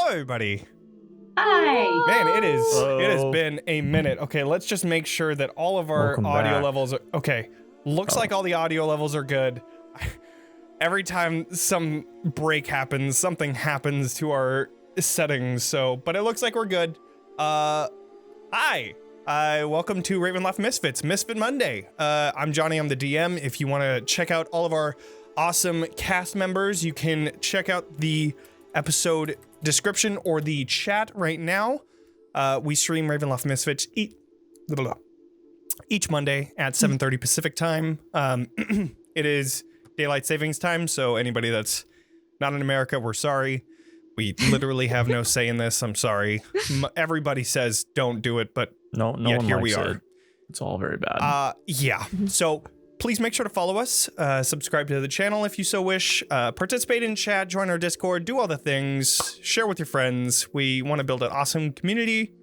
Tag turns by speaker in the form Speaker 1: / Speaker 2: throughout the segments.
Speaker 1: Hello, everybody.
Speaker 2: Hi.
Speaker 1: Man, it has
Speaker 3: Hello.
Speaker 1: been a minute. Okay, let's just make sure that all of our
Speaker 3: Welcome
Speaker 1: audio
Speaker 3: back.
Speaker 1: levels are okay. Looks like all the audio levels are good. Every time some break happens, something happens to our settings. But it looks like we're good. Hi. Welcome to Ravenloft Misfits, Misfit Monday. I'm Jonny, I'm the DM. If you want to check out all of our awesome cast members, you can check out the episode description or the chat right now. We stream Ravenloft Misfits each Monday at 7:30 Pacific time. It is daylight savings time, so anybody that's not in America, we're sorry. We literally have no say in this. I'm sorry. Everybody says don't do it, but
Speaker 3: No
Speaker 1: yet
Speaker 3: one
Speaker 1: here
Speaker 3: likes
Speaker 1: we are.
Speaker 3: it. It's all very bad.
Speaker 1: Yeah. So please make sure to follow us, subscribe to the channel if you so wish, participate in chat, join our Discord, do all the things, share with your friends. We want to build an awesome community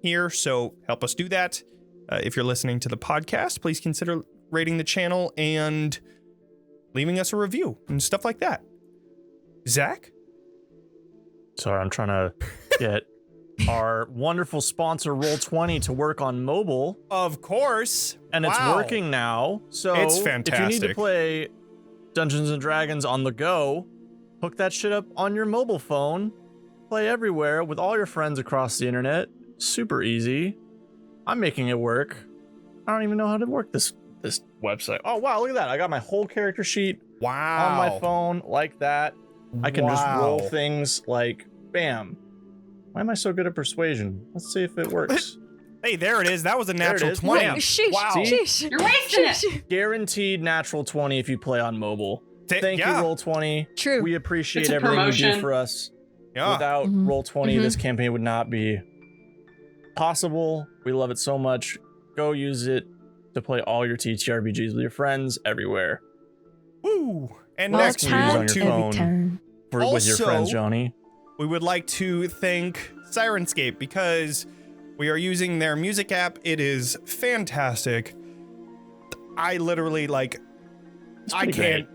Speaker 1: here, so help us do that. If you're listening to the podcast, please consider rating the channel and leaving us a review and stuff like that. Zack?
Speaker 3: Sorry, I'm trying to get our wonderful sponsor Roll20 to work on mobile,
Speaker 1: Of course.
Speaker 3: and it's
Speaker 1: Wow.
Speaker 3: working now. So
Speaker 1: It's
Speaker 3: if you need to
Speaker 1: fantastic.
Speaker 3: play Dungeons and Dragons on the go, hook that shit up on your mobile phone, play everywhere with all your friends across the internet. Super easy. I'm making it work. I don't even know how to work this website. Oh wow, look at that. I got my whole character sheet
Speaker 1: Wow.
Speaker 3: on my phone like that. I can just roll
Speaker 1: Wow.
Speaker 3: things like bam. Why am I so good at persuasion? Let's see if it works.
Speaker 1: Hey, there it is. That was a
Speaker 3: There it
Speaker 1: natural
Speaker 3: is.
Speaker 1: 20.
Speaker 3: Bam.
Speaker 4: Sheesh,
Speaker 1: Wow.
Speaker 4: sheesh.
Speaker 2: You're wasting it.
Speaker 3: Guaranteed natural 20 if you play on mobile. Thank
Speaker 1: yeah.
Speaker 3: you, Roll20.
Speaker 4: True.
Speaker 3: We appreciate
Speaker 2: It's a
Speaker 3: everything you do
Speaker 2: promotion.
Speaker 3: for us.
Speaker 1: Yeah.
Speaker 3: Without
Speaker 4: Mhm.
Speaker 3: Roll20,
Speaker 4: Mhm.
Speaker 3: this campaign would not be possible. We love it so much. Go use it to play all your TTRPGs with your friends everywhere.
Speaker 1: Woo. And
Speaker 4: All
Speaker 1: next, we
Speaker 3: time,
Speaker 1: want
Speaker 4: time,
Speaker 1: to
Speaker 3: phone.
Speaker 4: every time.
Speaker 3: With your
Speaker 1: Also-
Speaker 3: friends, Jonny.
Speaker 1: we would like to thank Sirenscape because we are using their music app. It is fantastic. I literally
Speaker 3: It's
Speaker 1: I
Speaker 3: pretty
Speaker 1: can't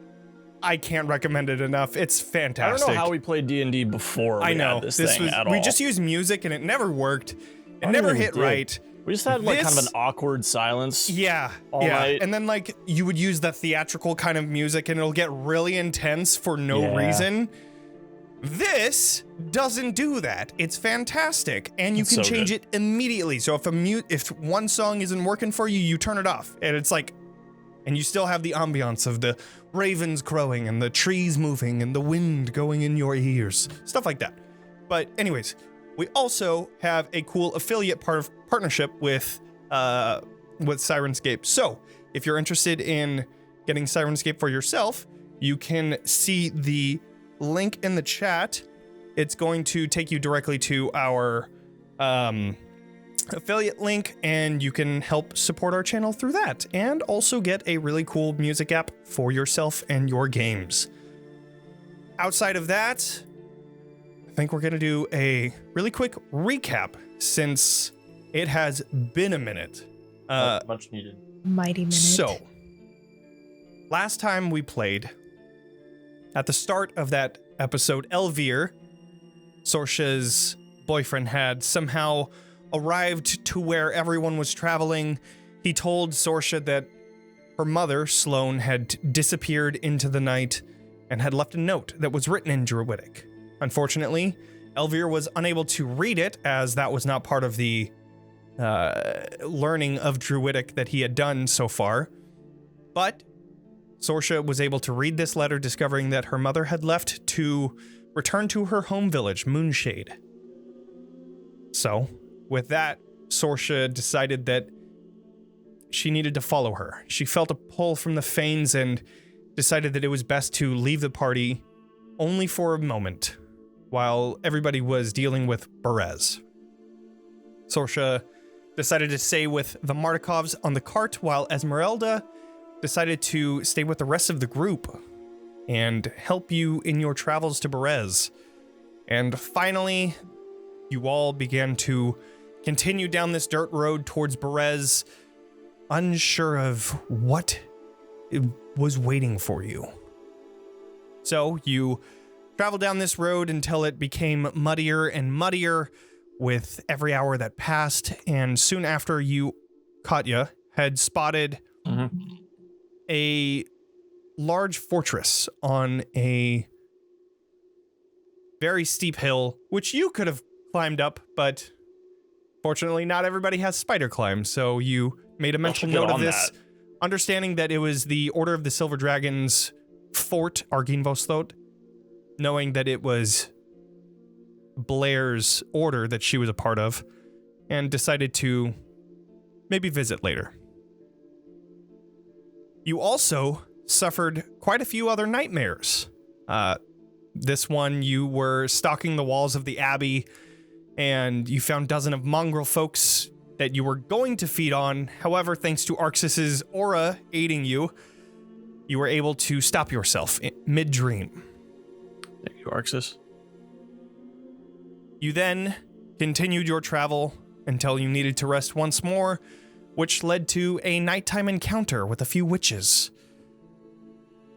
Speaker 3: great.
Speaker 1: recommend it enough. It's
Speaker 3: I
Speaker 1: fantastic.
Speaker 3: don't know how we played D&D before
Speaker 1: I
Speaker 3: we
Speaker 1: know
Speaker 3: had this thing at all.
Speaker 1: we just used music and it never worked. It
Speaker 3: don't
Speaker 1: never
Speaker 3: think we
Speaker 1: hit
Speaker 3: did.
Speaker 1: right.
Speaker 3: We just had like kind of
Speaker 1: This-
Speaker 3: an awkward silence.
Speaker 1: Yeah,
Speaker 3: All
Speaker 1: yeah.
Speaker 3: night.
Speaker 1: And then you would use the theatrical kind of music and it'll get really intense for no
Speaker 3: Yeah.
Speaker 1: reason. This doesn't do that. It's fantastic, and you
Speaker 3: It's
Speaker 1: can
Speaker 3: so
Speaker 1: change
Speaker 3: good.
Speaker 1: it immediately. So if one song isn't working for you, you turn it off, and it's and you still have the ambiance of the ravens crowing and the trees moving and the wind going in your ears, stuff like that. But anyways, we also have a cool affiliate partnership with Sirenscape. So if you're interested in getting Sirenscape for yourself, you can see the link in the chat. It's going to take you directly to our affiliate link, and you can help support our channel through that, and also get a really cool music app for yourself and your games. Outside of that, I think we're going to do a really quick recap since it has been a minute.
Speaker 3: Much needed.
Speaker 4: Mighty minute.
Speaker 1: So, last time we played, at the start of that episode, Elvir, Sorcia's boyfriend, had somehow arrived to where everyone was traveling. He told Sorcia that her mother, Sloane, had disappeared into the night and had left a note that was written in Druidic. Unfortunately, Elvir was unable to read it, as that was not part of the learning of Druidic that he had done so far. But Sorcia was able to read this letter, discovering that her mother had left to return to her home village, Moonshade. So, with that, Sorcia decided that she needed to follow her. She felt a pull from the Fanes and decided that it was best to leave the party only for a moment, while everybody was dealing with Berez. Sorcia decided to stay with the Martikovs on the cart, while Esmeralda decided to stay with the rest of the group and help you in your travels to Berez. And finally, you all began to continue down this dirt road towards Berez, unsure of what was waiting for you. So you travel down this road until it became muddier and muddier with every hour that passed, and soon after you, Katya, had spotted a large fortress on a very steep hill, which you could have climbed up, but fortunately not everybody has spider climb, so you made a mental note of this, understanding that it was the Order of the Silver Dragon's fort, Arginvosthot, knowing that it was Blair's order that she was a part of, and decided to maybe visit later. You also suffered quite a few other nightmares. This one, you were stalking the walls of the Abbey, and you found dozens of mongrel folks that you were going to feed on. However, thanks to Arxes' aura aiding you, you were able to stop yourself mid-dream.
Speaker 3: Thank you, Arxes.
Speaker 1: You then continued your travel until you needed to rest once more, which led to a nighttime encounter with a few witches.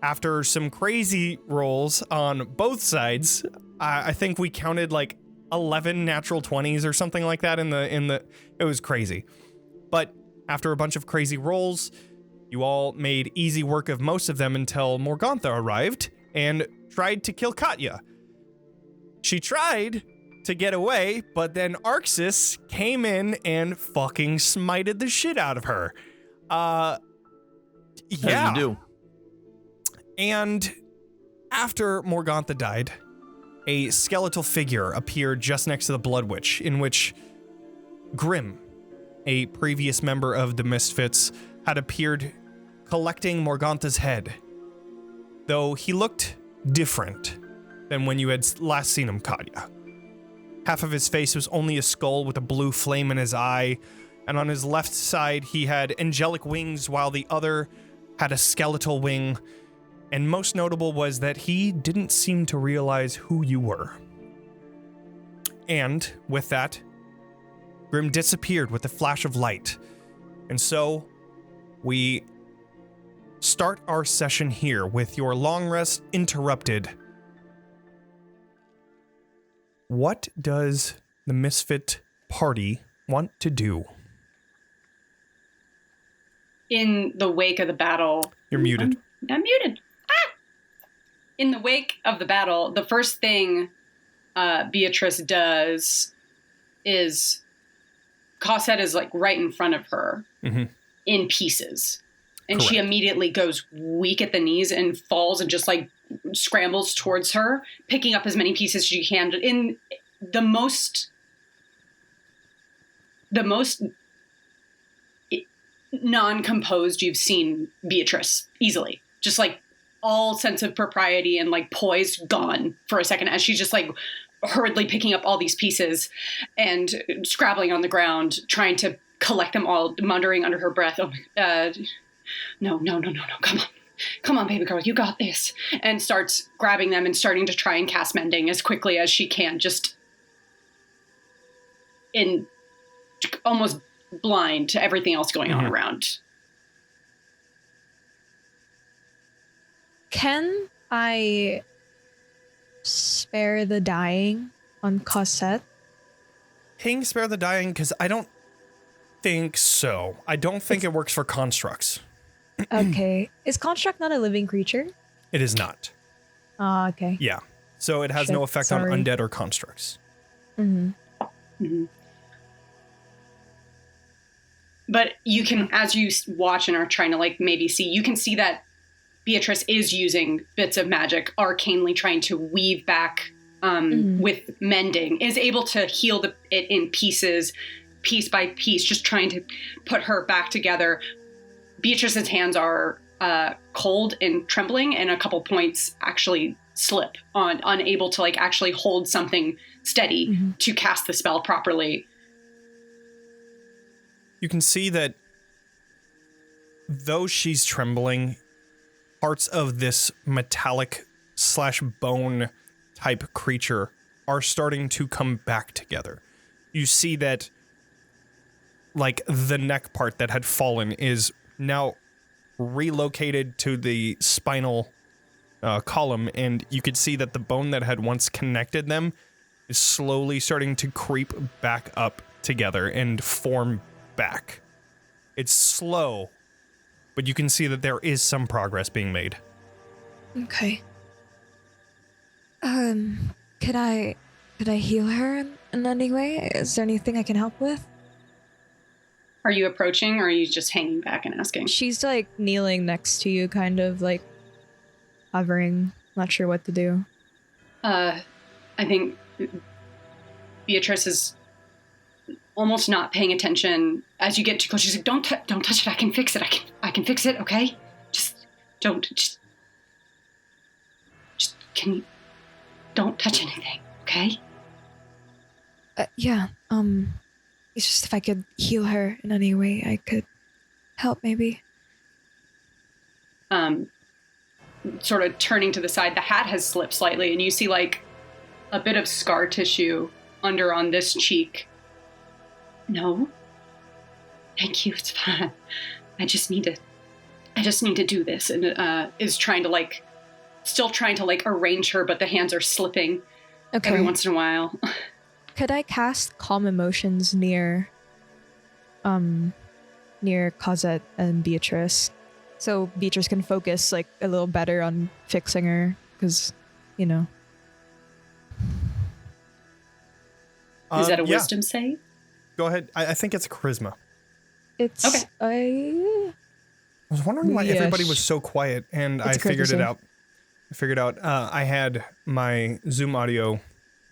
Speaker 1: After some crazy rolls on both sides, I think we counted like 11 natural 20s or something like that in the it was crazy. But after a bunch of crazy rolls, you all made easy work of most of them until Morgantha arrived and tried to kill Katya. She tried to get away, but then Arxes came in and fucking smited the shit out of her. Yeah.
Speaker 3: As you do.
Speaker 1: And after Morgantha died, a skeletal figure appeared just next to the Blood Witch, in which Grim, a previous member of the Misfits, had appeared collecting Morgantha's head, though he looked different than when you had last seen him, Katya. Half of his face was only a skull with a blue flame in his eye, and on his left side he had angelic wings while the other had a skeletal wing, and most notable was that he didn't seem to realize who you were. And with that, Grim disappeared with a flash of light. And so, we start our session here with your long rest interrupted. What does the Misfit party want to do?
Speaker 2: In the wake of the battle...
Speaker 1: You're muted.
Speaker 2: I'm muted. In the wake of the battle, the first thing Beatrice does is Cosette is like right in front of her in pieces. And
Speaker 1: Correct.
Speaker 2: She immediately goes weak at the knees and falls and just like scrambles towards her, picking up as many pieces as she can in the most non-composed you've seen Beatrice easily. Just like all sense of propriety and like poise gone for a second as she's just like hurriedly picking up all these pieces and scrabbling on the ground, trying to collect them all, muttering under her breath, no, come on, baby girl, you got this. And starts grabbing them and starting to try and cast mending as quickly as she can, just in almost blind to everything else going on around.
Speaker 4: Can I spare the dying on Cosette?
Speaker 1: King spare the dying, because I don't think so. I don't think it works for constructs.
Speaker 4: Okay. Is construct not a living creature?
Speaker 1: It is not.
Speaker 4: Ah, okay.
Speaker 1: Yeah. So it has no effect on undead or constructs.
Speaker 2: But you can, as you watch and are trying to like maybe see, you can see that Beatrice is using bits of magic, arcanely trying to weave back with mending, is able to heal it in pieces, piece by piece, just trying to put her back together. Beatrice's hands are cold and trembling, and a couple points actually slip on, unable to like actually hold something steady to cast the spell properly.
Speaker 1: You can see that though she's trembling, parts of this metallic / bone type creature are starting to come back together. You see that like the neck part that had fallen is now relocated to the spinal column, and you could see that the bone that had once connected them is slowly starting to creep back up together and form back. It's slow, but you can see that there is some progress being made.
Speaker 4: Okay. Could I heal her in any way? Is there anything I can help with?
Speaker 2: Are you approaching, or are you just hanging back and asking?
Speaker 4: She's like kneeling next to you, kind of like hovering, not sure what to do.
Speaker 2: I think Beatrice is almost not paying attention as you get too close. She's like, don't touch it. I can fix it. I can fix it. Okay. Just don't touch anything. Okay.
Speaker 4: Yeah. It's just if I could heal her in any way, I could help maybe.
Speaker 2: Sort of turning to the side, the hat has slipped slightly, and you see like a bit of scar tissue under on this cheek. No. Thank you, it's fine. I just need to do this, and is trying to still trying to arrange her, but the hands are slipping every once in a while.
Speaker 4: Could I cast Calm Emotions near Cosette and Beatrice? So Beatrice can focus a little better on fixing her, because,
Speaker 2: Is that a wisdom save?
Speaker 1: Go ahead. I think it's charisma.
Speaker 4: It's
Speaker 2: okay.
Speaker 1: I was wondering why everybody was so quiet, and I figured it out. I had my Zoom audio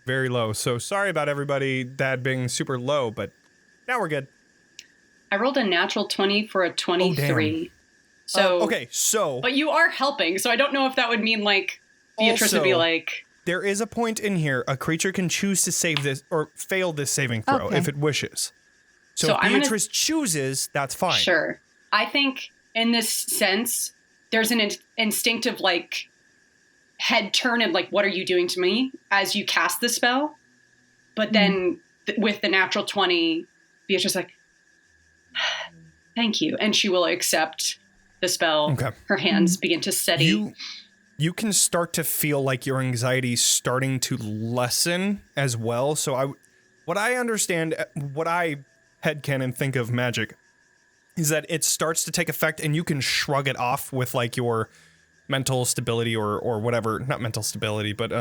Speaker 1: very low, so sorry about everybody that being super low, but now we're good.
Speaker 2: I rolled a natural 20 for a 23.
Speaker 1: Oh,
Speaker 2: So but you are helping, so I don't know if that would mean Beatrice would be like.
Speaker 1: There is a point in here a creature can choose to save this or fail this saving throw if it wishes. So if Beatrice chooses, that's fine.
Speaker 2: Sure. I think in this sense, there's an instinctive head turn and what are you doing to me as you cast the spell? But then with the natural 20, Beatrice thank you, and she will accept the spell. Okay. Her hands begin to steady.
Speaker 1: You can start to feel like your anxiety starting to lessen as well. So what I understand, what I headcanon think of magic is that it starts to take effect and you can shrug it off with your mental stability or whatever, not mental stability, but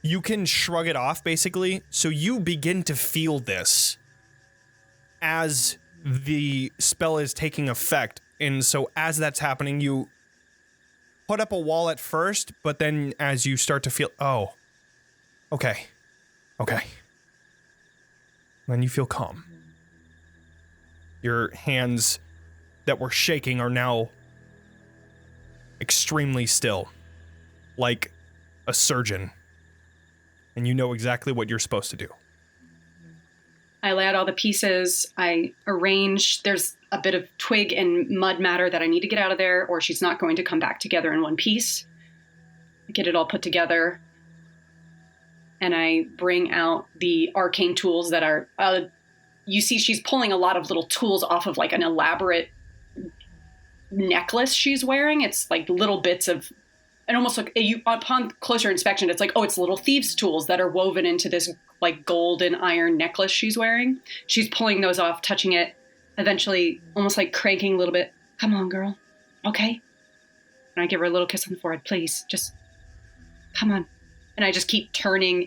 Speaker 1: you can shrug it off basically. So you begin to feel this as the spell is taking effect. And so as that's happening, you put up a wall at first, but then as you start to feel, okay. Then you feel calm. Your hands that were shaking are now extremely still, like a surgeon. And you know exactly what you're supposed to do.
Speaker 2: I lay out all the pieces. I arrange. There's a bit of twig and mud matter that I need to get out of there, or she's not going to come back together in one piece. I get it all put together. And I bring out the arcane tools that are, you see she's pulling a lot of little tools off of an elaborate necklace she's wearing. It's little bits of, and almost upon closer inspection, it's it's little thieves' tools that are woven into this gold and iron necklace she's wearing. She's pulling those off, touching it, eventually almost cranking a little bit. Come on, girl. Okay. And I give her a little kiss on the forehead. Please, just come on. And I just keep turning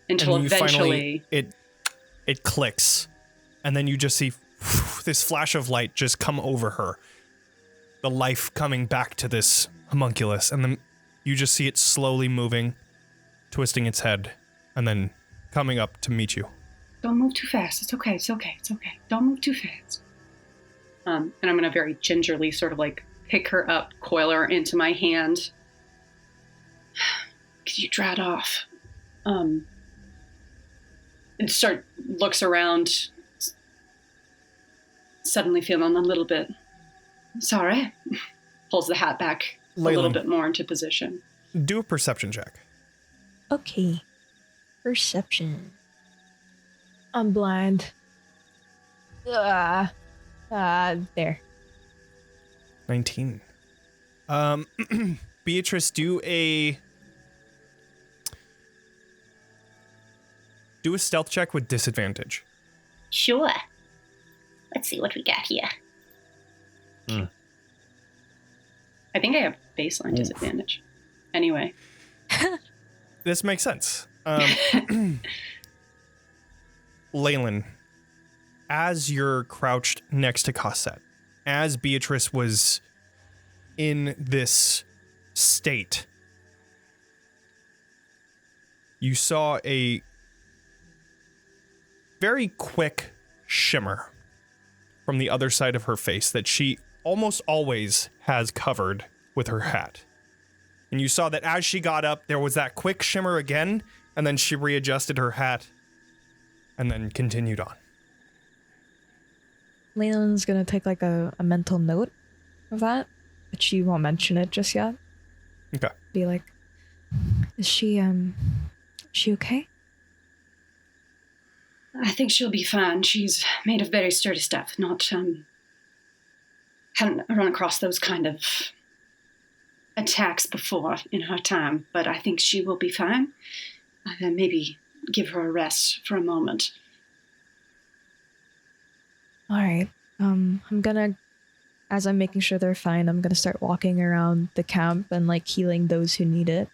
Speaker 2: until eventually
Speaker 1: it clicks. And then you just see this flash of light just come over her. The life coming back to this homunculus. And then you just see it slowly moving, twisting its head, and then coming up to meet you.
Speaker 2: Don't move too fast. It's okay. Don't move too fast. And I'm going to very gingerly sort of pick her up, coil her into my hand. Could you dry it off? And looks around, suddenly feeling a little bit sorry. Pulls the hat back a little bit more into position.
Speaker 1: Do a perception check.
Speaker 4: Okay. Perception. I'm blind. There.
Speaker 1: 19. Beatrice, do a stealth check with disadvantage.
Speaker 2: Sure. Let's see what we got here. I think I have baseline disadvantage. Anyway.
Speaker 1: This makes sense. Leilyn, as you're crouched next to Cosette, as Beatrice was in this state, you saw a very quick shimmer from the other side of her face that she almost always has covered with her hat. And you saw that as she got up, there was that quick shimmer again, and then she readjusted her hat and then continued on.
Speaker 4: Leilyn's gonna take like a mental note of that, but she won't mention it just yet.
Speaker 1: Okay.
Speaker 4: Be like, is she okay?
Speaker 2: I think she'll be fine. She's made of very sturdy stuff. Hadn't run across those kind of attacks before in her time, but I think she will be fine. Maybe give her a rest for a moment.
Speaker 4: All right. I'm gonna, as I'm making sure they're fine, I'm gonna start walking around the camp and like healing those who need it.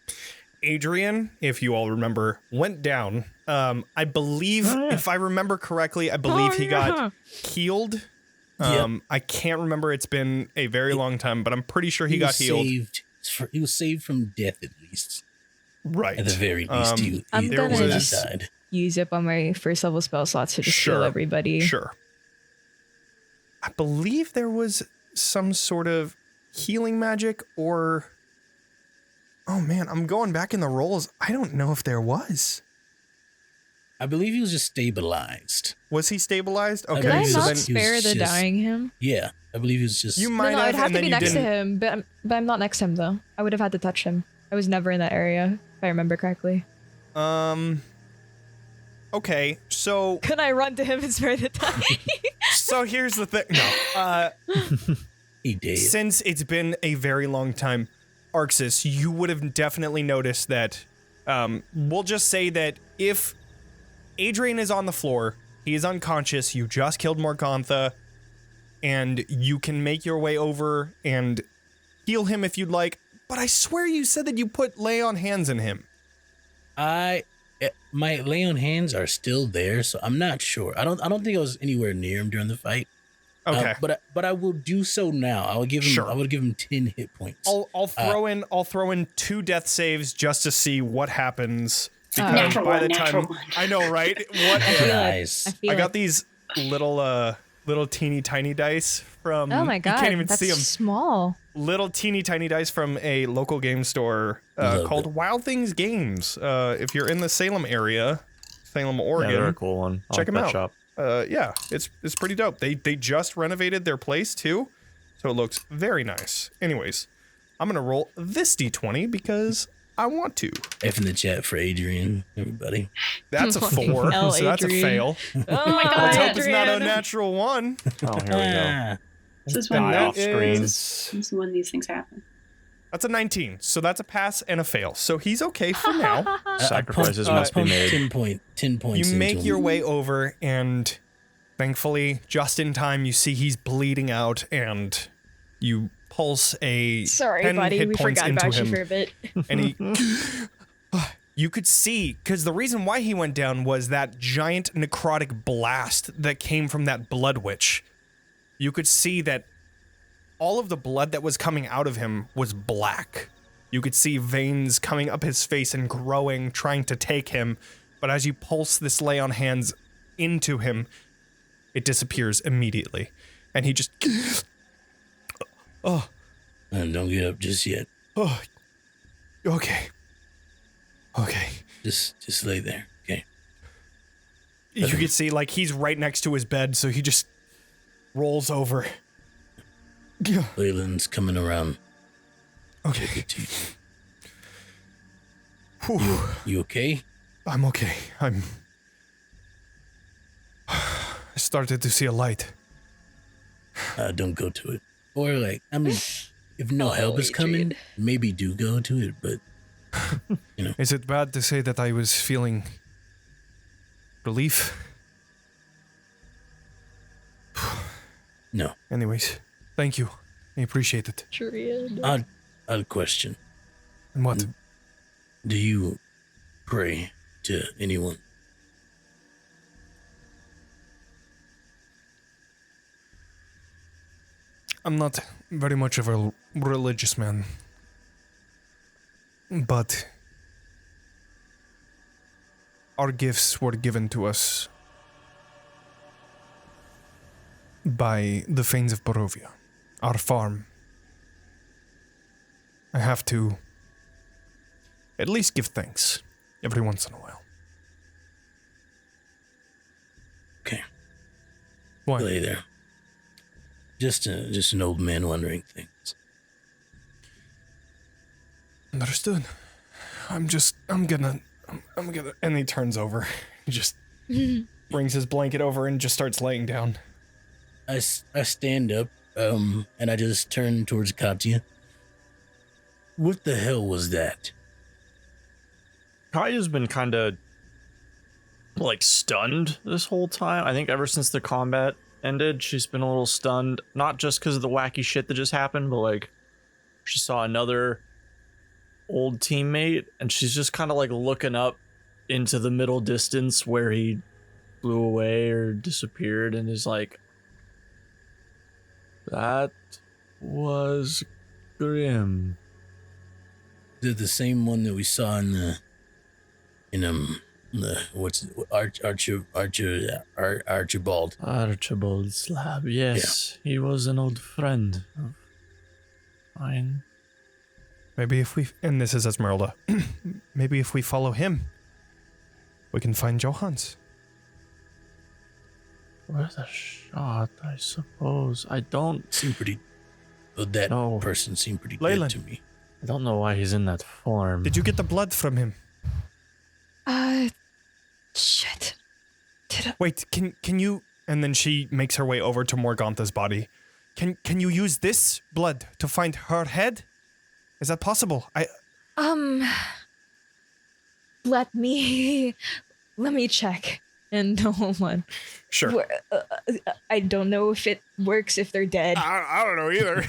Speaker 1: Adrian, if you all remember, went down. I believe, if I remember correctly, he got healed. I can't remember. It's been a very long time, but I'm pretty sure he got healed.
Speaker 5: He was saved from death, at least.
Speaker 1: Right.
Speaker 5: At the very least,
Speaker 4: I'm gonna just
Speaker 5: died.
Speaker 4: use up on my first level spell slots to just heal everybody.
Speaker 1: Sure. I believe there was some sort of healing magic or... Oh man, I'm going back in the rolls. I don't know if there was.
Speaker 5: I believe he was just stabilized.
Speaker 1: Was he stabilized? Okay.
Speaker 4: Did I
Speaker 1: so
Speaker 4: not
Speaker 1: then,
Speaker 4: spare the dying him?
Speaker 5: Yeah, I believe he was just...
Speaker 1: You might
Speaker 4: I'd have
Speaker 1: and
Speaker 4: to
Speaker 1: then
Speaker 4: be
Speaker 1: you
Speaker 4: next to
Speaker 1: didn't.
Speaker 4: him, but I'm not next to him though. I would have had to touch him. I was never in that area, if I remember correctly.
Speaker 1: Okay, so...
Speaker 4: Could I run to him and spare the dying?
Speaker 1: So here's the thing. No.
Speaker 5: He did.
Speaker 1: Since it's been a very long time, Arxes, you would have definitely noticed that, we'll just say that if Adrian is on the floor, he is unconscious, you just killed Morgantha, and you can make your way over and heal him if you'd like, but I swear you said that you put lay on hands in him.
Speaker 5: My lay on hands are still there, so I'm not sure. I don't think I was anywhere near him during the fight.
Speaker 1: Okay.
Speaker 5: But I will do so now. I will give him.
Speaker 1: Sure.
Speaker 5: I will give him 10 hit points.
Speaker 1: I'll throw in 2 death saves just to see what happens. Because
Speaker 2: Natural
Speaker 1: by
Speaker 2: one,
Speaker 1: the
Speaker 2: natural
Speaker 1: time
Speaker 2: one.
Speaker 1: I know, right? What?
Speaker 5: Nice.
Speaker 1: I got these little teeny tiny dice from.
Speaker 4: Oh my god,
Speaker 1: you can't even
Speaker 4: that's
Speaker 1: see them.
Speaker 4: small.
Speaker 1: Little teeny tiny dice from a local game store called Wild Things Games. If you're in the Salem area, Salem, Oregon,
Speaker 3: Yeah, they're a cool one. I
Speaker 1: check
Speaker 3: like
Speaker 1: them
Speaker 3: that
Speaker 1: out.
Speaker 3: shop.
Speaker 1: Yeah, it's pretty dope. They just renovated their place too, so it looks very nice. Anyways, I'm gonna roll this d20 because I want to.
Speaker 5: F in the chat for Adrian, everybody.
Speaker 1: That's a 4,
Speaker 4: hell,
Speaker 1: so that's a
Speaker 4: Adrian.
Speaker 1: fail.
Speaker 2: Oh my god,
Speaker 1: Let's hope it's not a
Speaker 2: Adrian.
Speaker 1: natural 1.
Speaker 3: Oh, here we go.
Speaker 5: Ah,
Speaker 2: This is when
Speaker 3: Die off screen.
Speaker 2: this is when these things happen.
Speaker 1: That's a 19, so that's a pass and a fail. So he's okay for now.
Speaker 3: Sacrifices must be
Speaker 5: pumped
Speaker 3: made.
Speaker 5: 10 points.
Speaker 1: You make
Speaker 5: into
Speaker 1: your
Speaker 5: him.
Speaker 1: way over, and thankfully, just in time, you see he's bleeding out, and you pulse a
Speaker 4: Sorry,
Speaker 1: 10
Speaker 4: buddy,
Speaker 1: hit
Speaker 4: we
Speaker 1: points
Speaker 4: forgot
Speaker 1: into
Speaker 4: about you
Speaker 1: him,
Speaker 4: for a bit.
Speaker 1: and he. You could see, because the reason why he went down was that giant necrotic blast that came from that blood witch. You could see that all of the blood that was coming out of him was black. You could see veins coming up his face and growing, trying to take him. But as you pulse this lay on hands into him, it disappears immediately. And he just... Oh,
Speaker 5: Don't get up just yet.
Speaker 1: oh, okay. Okay.
Speaker 5: Just lay there. Okay.
Speaker 1: You could see, like, he's right next to his bed, so he just rolls over.
Speaker 5: Leilyn's coming around.
Speaker 1: Okay.
Speaker 5: Get to you.
Speaker 1: Whew.
Speaker 5: You okay?
Speaker 1: I'm okay. I started to see a light.
Speaker 5: Don't go to it. Or like, I mean, if no help is coming, maybe do go to it, but you know.
Speaker 1: Is it bad to say that I was feeling relief?
Speaker 5: No.
Speaker 1: Anyways, thank you. I appreciate it.
Speaker 5: Odd question.
Speaker 1: And what?
Speaker 5: Do you pray to anyone?
Speaker 1: I'm not very much of a religious man. But our gifts were given to us by the Fanes of Barovia, our farm. I have to at least give thanks every once in a while.
Speaker 5: Okay.
Speaker 1: Why?
Speaker 5: Lay there. Just an old man wondering things.
Speaker 1: Understood. I'm gonna, and he turns over. He just brings his blanket over and just starts laying down.
Speaker 5: I stand up, and I just turn towards Katya. What the hell was that?
Speaker 3: Katya's been kind of like stunned this whole time. I think ever since the combat ended, she's been a little stunned. Not just because of the wacky shit that just happened, but like she saw another old teammate, and she's just kind of like looking up into the middle distance where he flew away or disappeared, and is like, that was grim.
Speaker 5: Is it the same one that we saw in the Archibald?
Speaker 3: Archibald's lab, yes. Yeah. He was an old friend of mine.
Speaker 1: Maybe if we, and this is Esmeralda, maybe if we follow him, we can find Johans.
Speaker 3: Worth a shot, I suppose. I don't
Speaker 5: seem pretty. That person seemed pretty
Speaker 1: Leilyn.
Speaker 5: Good to me.
Speaker 3: I don't know why he's in that form.
Speaker 1: Did you get the blood from him?
Speaker 4: Shit.
Speaker 1: Wait, can you? And then she makes her way over to Morgantha's body. Can you use this blood to find her head? Is that possible?
Speaker 4: Let me check. And hold on.
Speaker 1: Sure.
Speaker 4: I don't know if it works if they're dead.
Speaker 1: I don't know either.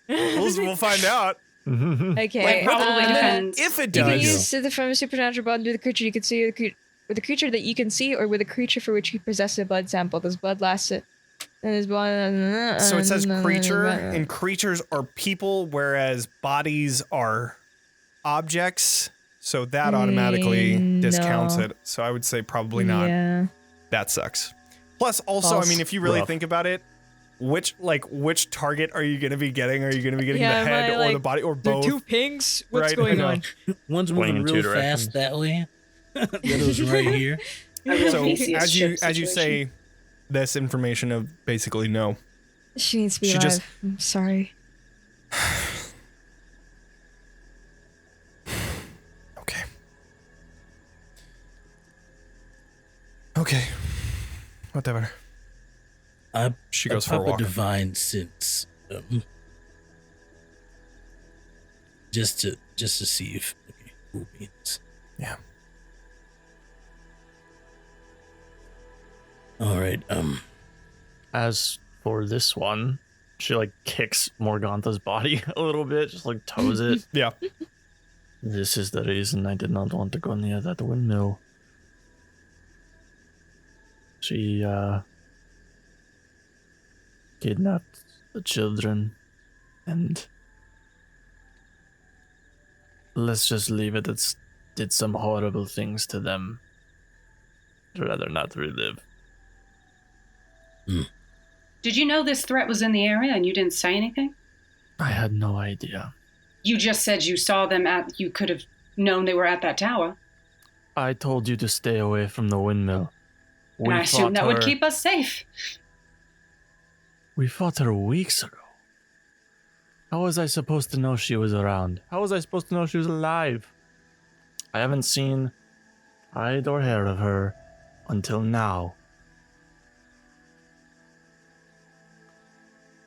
Speaker 1: we'll find out.
Speaker 4: Okay.
Speaker 2: Probably depends.
Speaker 1: If it
Speaker 4: You
Speaker 1: does.
Speaker 4: can use from a supernatural blood with the creature you can see, with the creature that you can see, or with a creature for which you possess a blood sample. This blood lasts it. And this blood.
Speaker 1: So it says creature, and creatures are people, whereas bodies are objects. So that automatically discounts it. So I would say probably not.
Speaker 4: Yeah.
Speaker 1: That sucks. Plus, also, I mean, if you really think about it, which target are you going to be getting? Are you going to be getting the head or the body or both?
Speaker 4: The two pings? What's going on?
Speaker 5: One's moving real fast that way. The other's right here.
Speaker 1: So as you say this information of basically no.
Speaker 4: She needs to be alive. I'm sorry.
Speaker 1: Okay. Whatever. She goes for a walk.
Speaker 5: A divine sense, just to see if who means.
Speaker 1: Yeah.
Speaker 5: All right.
Speaker 3: As for this one, she like kicks Morgantha's body a little bit, just like toes it.
Speaker 1: Yeah.
Speaker 3: This is the reason I did not want to go near that windmill. She kidnapped the children, and let's just leave it. It did some horrible things to them. I'd rather not relive.
Speaker 2: Did you know this threat was in the area and you didn't say anything?
Speaker 3: I had no idea.
Speaker 2: You just said you saw them you could have known they were at that tower.
Speaker 3: I told you to stay away from the windmill.
Speaker 2: And I assume that would keep us safe.
Speaker 3: We fought her weeks ago. How was I supposed to know she was around? How was I supposed to know she was alive? I haven't seen hide or hair of her until now.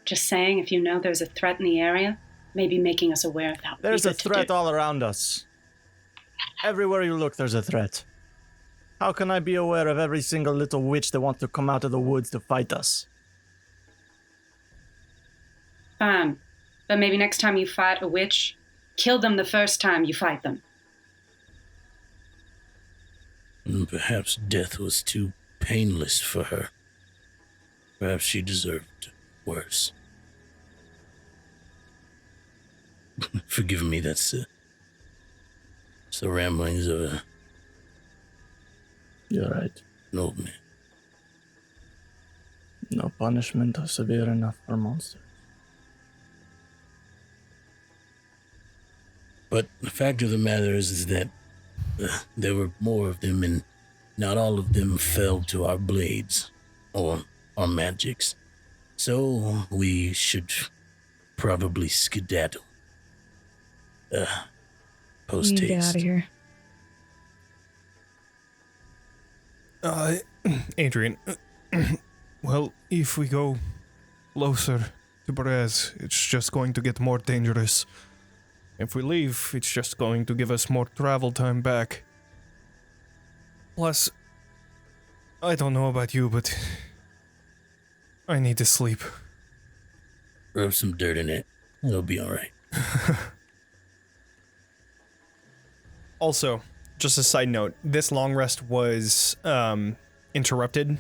Speaker 2: Just saying, if you know there's a threat in the area, maybe making us aware of that. would be
Speaker 3: There's a
Speaker 2: good to
Speaker 3: threat
Speaker 2: do.
Speaker 3: all around us. Everywhere you look, there's a threat. How can I be aware of every single little witch that wants to come out of the woods to fight us?
Speaker 2: Fine. But maybe next time you fight a witch, kill them the first time you fight them.
Speaker 5: Perhaps death was too painless for her. Perhaps she deserved worse. Forgive me, that's it's the ramblings of
Speaker 3: You're right.
Speaker 5: an old man.
Speaker 3: No punishment is severe enough for monsters.
Speaker 5: But the fact of the matter is that there were more of them, and not all of them fell to our blades or our magics. So we should probably skedaddle. Post
Speaker 4: We need to get out
Speaker 5: haste.
Speaker 4: of here.
Speaker 1: Adrian, well, if we go closer to Perez, it's just going to get more dangerous. If we leave, it's just going to give us more travel time back. Plus, I don't know about you, but I need to sleep.
Speaker 5: Rub some dirt in it. It'll be all right.
Speaker 1: Also, just a side note, this long rest was interrupted.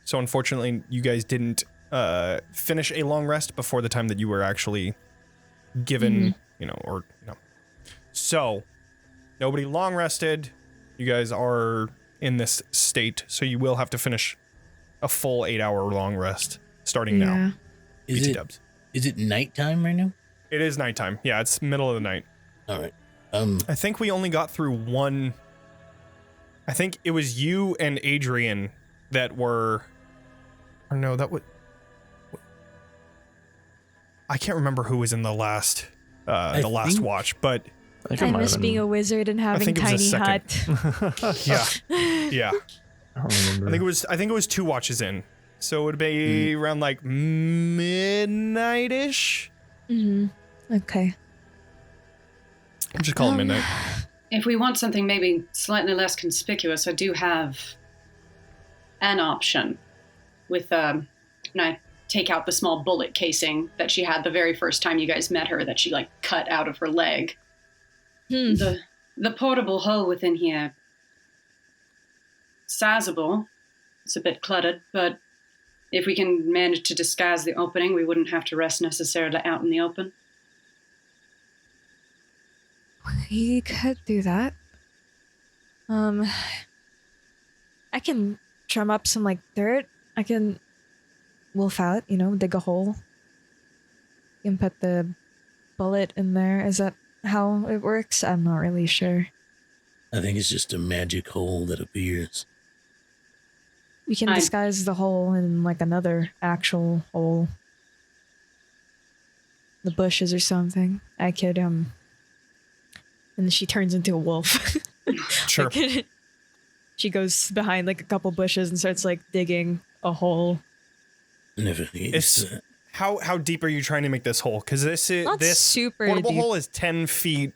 Speaker 1: So unfortunately, you guys didn't finish a long rest before the time that you were actually given, So, nobody long rested. You guys are in this state, so you will have to finish a full 8-hour long rest starting now.
Speaker 5: Is
Speaker 1: BT
Speaker 5: it
Speaker 1: dubs.
Speaker 5: is it nighttime right now?
Speaker 1: It is nighttime. Yeah, it's middle of the night.
Speaker 5: All right.
Speaker 1: I think we only got through one. I think it was you and Adrian that were. Or no, that would. I can't remember who was in the last, last watch, but
Speaker 4: I miss being a wizard and having
Speaker 1: think it was a
Speaker 4: tiny
Speaker 1: second.
Speaker 4: hut.
Speaker 1: yeah.
Speaker 3: I don't remember.
Speaker 1: I think it was 2 watches in, so it would be around like midnight-ish.
Speaker 4: Okay.
Speaker 1: I'm just calling midnight.
Speaker 2: If we want something maybe slightly less conspicuous, I do have an option with, and I take out the small bullet casing that she had the very first time you guys met her that she, cut out of her leg. The portable hull within here, sizable. It's a bit cluttered, but if we can manage to disguise the opening, we wouldn't have to rest necessarily out in the open.
Speaker 4: We could do that. I can drum up some dirt. I can wolf out, dig a hole. You can put the bullet in there. Is that how it works? I'm not really sure.
Speaker 5: I think it's just a magic hole that appears.
Speaker 4: We can disguise the hole in another actual hole. The bushes or something. I could and she turns into a wolf.
Speaker 1: Sure.
Speaker 4: She goes behind a couple bushes and starts digging a hole.
Speaker 5: Never needs.
Speaker 1: How deep are you trying to make this hole? Because this
Speaker 4: super
Speaker 1: portable
Speaker 4: deep.
Speaker 1: hole is 10 feet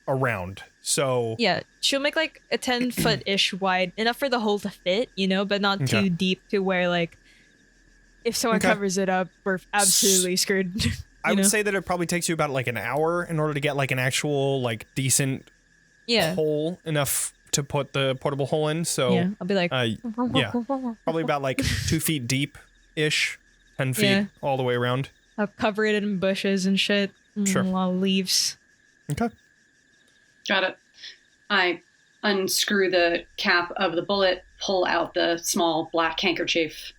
Speaker 1: around. So
Speaker 4: Yeah, she'll make a 10-foot-ish wide, enough for the hole to fit, but not too deep to where if someone covers it up, we're absolutely screwed.
Speaker 1: I would say that it probably takes you about an hour in order to get an actual decent hole enough to put the portable hole in. So
Speaker 4: yeah, I'll be
Speaker 1: probably about 2 feet deep ish, 10 feet all the way around.
Speaker 4: I'll cover it in bushes and shit.
Speaker 1: Sure.
Speaker 4: A lot of leaves.
Speaker 1: Okay.
Speaker 2: Got it. I unscrew the cap of the bullet, pull out the small black handkerchief,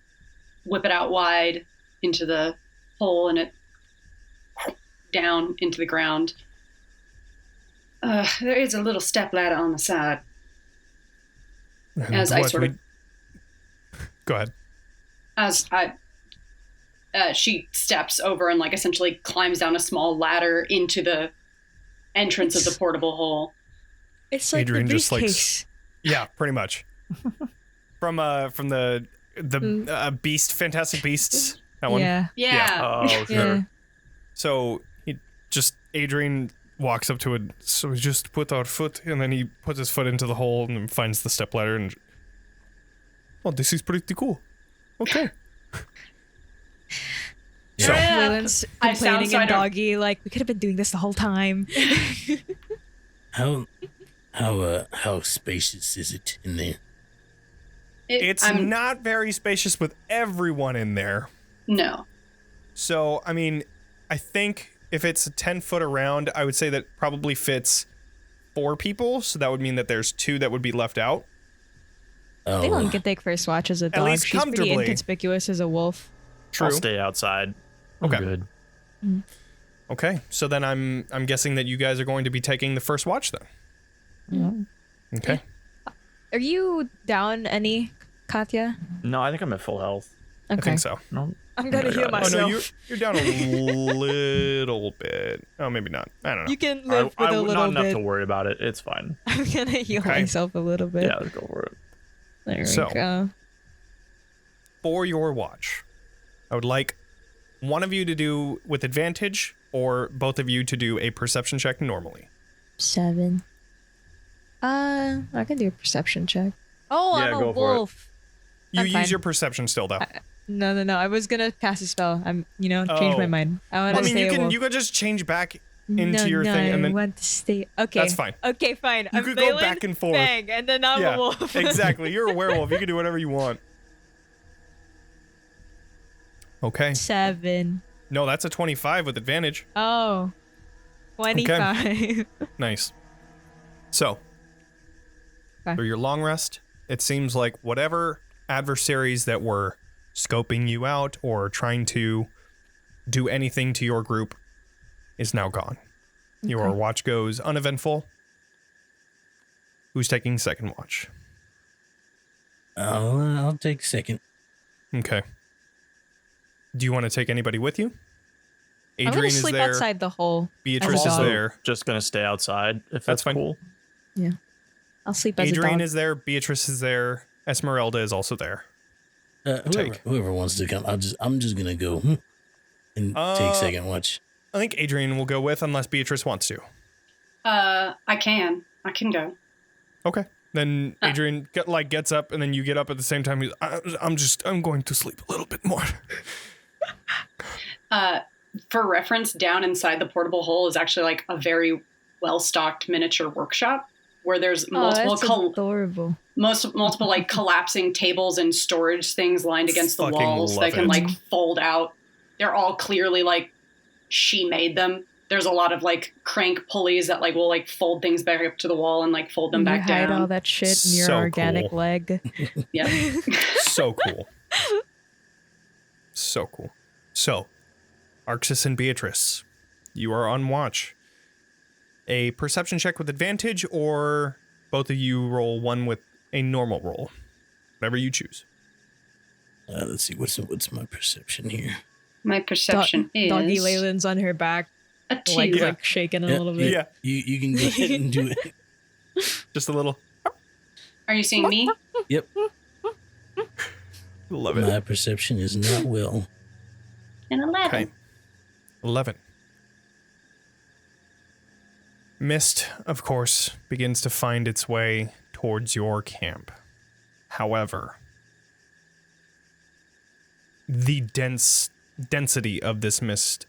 Speaker 2: whip it out wide into the hole, and it down into the ground. There is a little step ladder on the side. As I sort of...
Speaker 1: Go ahead.
Speaker 2: As she steps over and essentially climbs down a small ladder into the entrance of the portable hole.
Speaker 4: It's
Speaker 1: Adrian
Speaker 4: the
Speaker 1: just
Speaker 4: briefcase.
Speaker 1: Yeah, pretty much. From the Beast, Fantastic Beasts, that one.
Speaker 4: Yeah.
Speaker 2: Yeah.
Speaker 1: Oh, sure.
Speaker 4: Yeah.
Speaker 1: So just Adrian walks up to it. So we just put our foot, and then he puts his foot into the hole and finds the stepladder. And oh, this is pretty cool. Okay.
Speaker 3: So
Speaker 4: Leilyn's
Speaker 2: I sound
Speaker 4: complaining
Speaker 2: so I
Speaker 4: and
Speaker 2: don't-
Speaker 4: doggy, like, we could have been doing this the whole time.
Speaker 5: How spacious is it in there?
Speaker 1: It's not very spacious with everyone in there.
Speaker 2: No.
Speaker 1: So, I mean, I think if it's a 10 foot around, I would say that probably fits 4 people. So that would mean that there's 2 that would be left out.
Speaker 4: I think
Speaker 5: Oh,
Speaker 4: one can take first watch as a dog.
Speaker 1: least
Speaker 4: She's pretty
Speaker 1: comfortably.
Speaker 4: inconspicuous as a wolf.
Speaker 1: True.
Speaker 3: I'll stay outside. I'm
Speaker 1: Okay.
Speaker 3: good.
Speaker 1: Okay. So then I'm guessing that you guys are going to be taking the first watch then. Okay.
Speaker 4: Are you down any, Katya?
Speaker 3: No, I think I'm at full health.
Speaker 1: I think so.
Speaker 3: No,
Speaker 4: I'm gonna
Speaker 3: I
Speaker 4: heal
Speaker 3: got it.
Speaker 1: Oh,
Speaker 4: myself.
Speaker 1: no, you're down a little bit. Oh, maybe not. I don't know.
Speaker 4: You can live with a
Speaker 3: not
Speaker 4: little
Speaker 3: enough
Speaker 4: bit.
Speaker 3: to worry about it. It's fine.
Speaker 4: I'm gonna heal
Speaker 1: Okay.
Speaker 4: myself a little bit.
Speaker 3: Yeah, let's go for it.
Speaker 4: There
Speaker 1: So-
Speaker 4: we go.
Speaker 1: For your watch, I would like one of you to do with advantage or both of you to do a perception check normally.
Speaker 4: 7. I can do a perception check. Oh,
Speaker 3: Yeah,
Speaker 4: I'm a
Speaker 3: go for it.
Speaker 4: wolf.
Speaker 1: You
Speaker 4: I'm
Speaker 1: use
Speaker 4: fine.
Speaker 1: your perception still, though.
Speaker 4: No. I was gonna cast a spell. Change my
Speaker 1: Oh.
Speaker 4: mind. I want
Speaker 1: I
Speaker 4: to
Speaker 1: mean,
Speaker 4: stay
Speaker 1: you
Speaker 4: a
Speaker 1: can
Speaker 4: wolf.
Speaker 1: you could just change back into
Speaker 4: no,
Speaker 1: your thing, and
Speaker 4: I
Speaker 1: then
Speaker 4: want to stay. Okay,
Speaker 1: That's fine.
Speaker 4: Okay, fine.
Speaker 1: You
Speaker 4: I'm
Speaker 1: could go
Speaker 4: Leilyn,
Speaker 1: back and forth.
Speaker 4: Bang, and then I'm
Speaker 1: yeah,
Speaker 4: a wolf.
Speaker 1: exactly. You're a werewolf. You can do whatever you want. Okay.
Speaker 4: 7.
Speaker 1: No, that's a 25 with advantage.
Speaker 4: Oh. 25.
Speaker 1: Nice. So,
Speaker 4: Okay.
Speaker 1: for your long rest, it seems like whatever adversaries that were scoping you out or trying to do anything to your group is now gone. Your watch goes uneventful. Who's taking second watch?
Speaker 5: I'll take second.
Speaker 1: Okay. Do you want to take anybody with you?
Speaker 4: I'm gonna
Speaker 1: Adrian is
Speaker 4: sleep
Speaker 1: there.
Speaker 4: outside the hole.
Speaker 1: Beatrice
Speaker 4: as a
Speaker 1: is
Speaker 4: dog.
Speaker 1: there.
Speaker 3: Just gonna stay outside if
Speaker 1: That's
Speaker 3: that's
Speaker 1: fine.
Speaker 3: cool.
Speaker 4: Yeah. I'll sleep as a
Speaker 1: Adrian
Speaker 4: dog.
Speaker 1: is there. Beatrice is there. Esmeralda is also there. Take.
Speaker 5: Whoever wants to come, I'm just gonna go and take second watch.
Speaker 1: I think Adrian will go with unless Beatrice wants to.
Speaker 2: I can go.
Speaker 1: Okay. Then Adrian gets up, and then you get up at the same time. I'm going to sleep a little bit more.
Speaker 2: For reference, down inside the portable hole is actually like a very well-stocked miniature workshop where there's multiple
Speaker 4: that's adorable.
Speaker 2: multiple like collapsing tables and storage things lined against the
Speaker 1: Fucking
Speaker 2: walls
Speaker 1: love
Speaker 2: that can
Speaker 1: it.
Speaker 2: like fold out. They're all clearly like she made them. There's a lot of like crank pulleys that like will like fold things back up to the wall and like fold them
Speaker 4: You
Speaker 2: back
Speaker 4: hide
Speaker 2: down.
Speaker 4: all that shit in your
Speaker 1: So
Speaker 4: organic
Speaker 1: cool.
Speaker 4: leg.
Speaker 2: Yeah.
Speaker 1: So cool. So cool. So, Arxes and Beatrice, you are on watch. A perception check with advantage, or both of you roll one with a normal roll. Whatever you choose.
Speaker 5: Let's see, what's my perception here?
Speaker 2: My perception is
Speaker 4: Doggy Leilyn's on her back,
Speaker 2: a 2.
Speaker 4: legs
Speaker 1: Yeah.
Speaker 4: like shaking a
Speaker 5: Yeah,
Speaker 4: little bit.
Speaker 1: Yeah.
Speaker 5: You can go ahead and do it.
Speaker 1: Just a little.
Speaker 2: Are you seeing me?
Speaker 5: Yep.
Speaker 1: Love it.
Speaker 5: My perception is not well.
Speaker 2: An 11.
Speaker 1: Okay. 11. Mist, of course, begins to find its way towards your camp. However, the density of this mist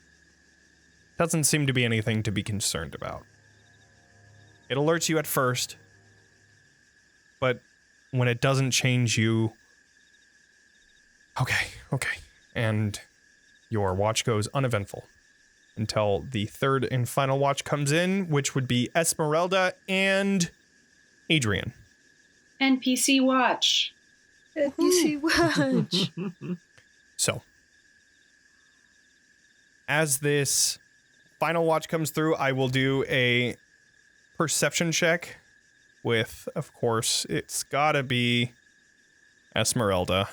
Speaker 1: doesn't seem to be anything to be concerned about. It alerts you at first, but when it doesn't change you... Okay. And your watch goes uneventful until the third and final watch comes in, which would be Esmeralda and Adrian.
Speaker 2: NPC watch.
Speaker 4: You see watch.
Speaker 1: So, as this final watch comes through, I will do a perception check with, of course, it's gotta be Esmeralda.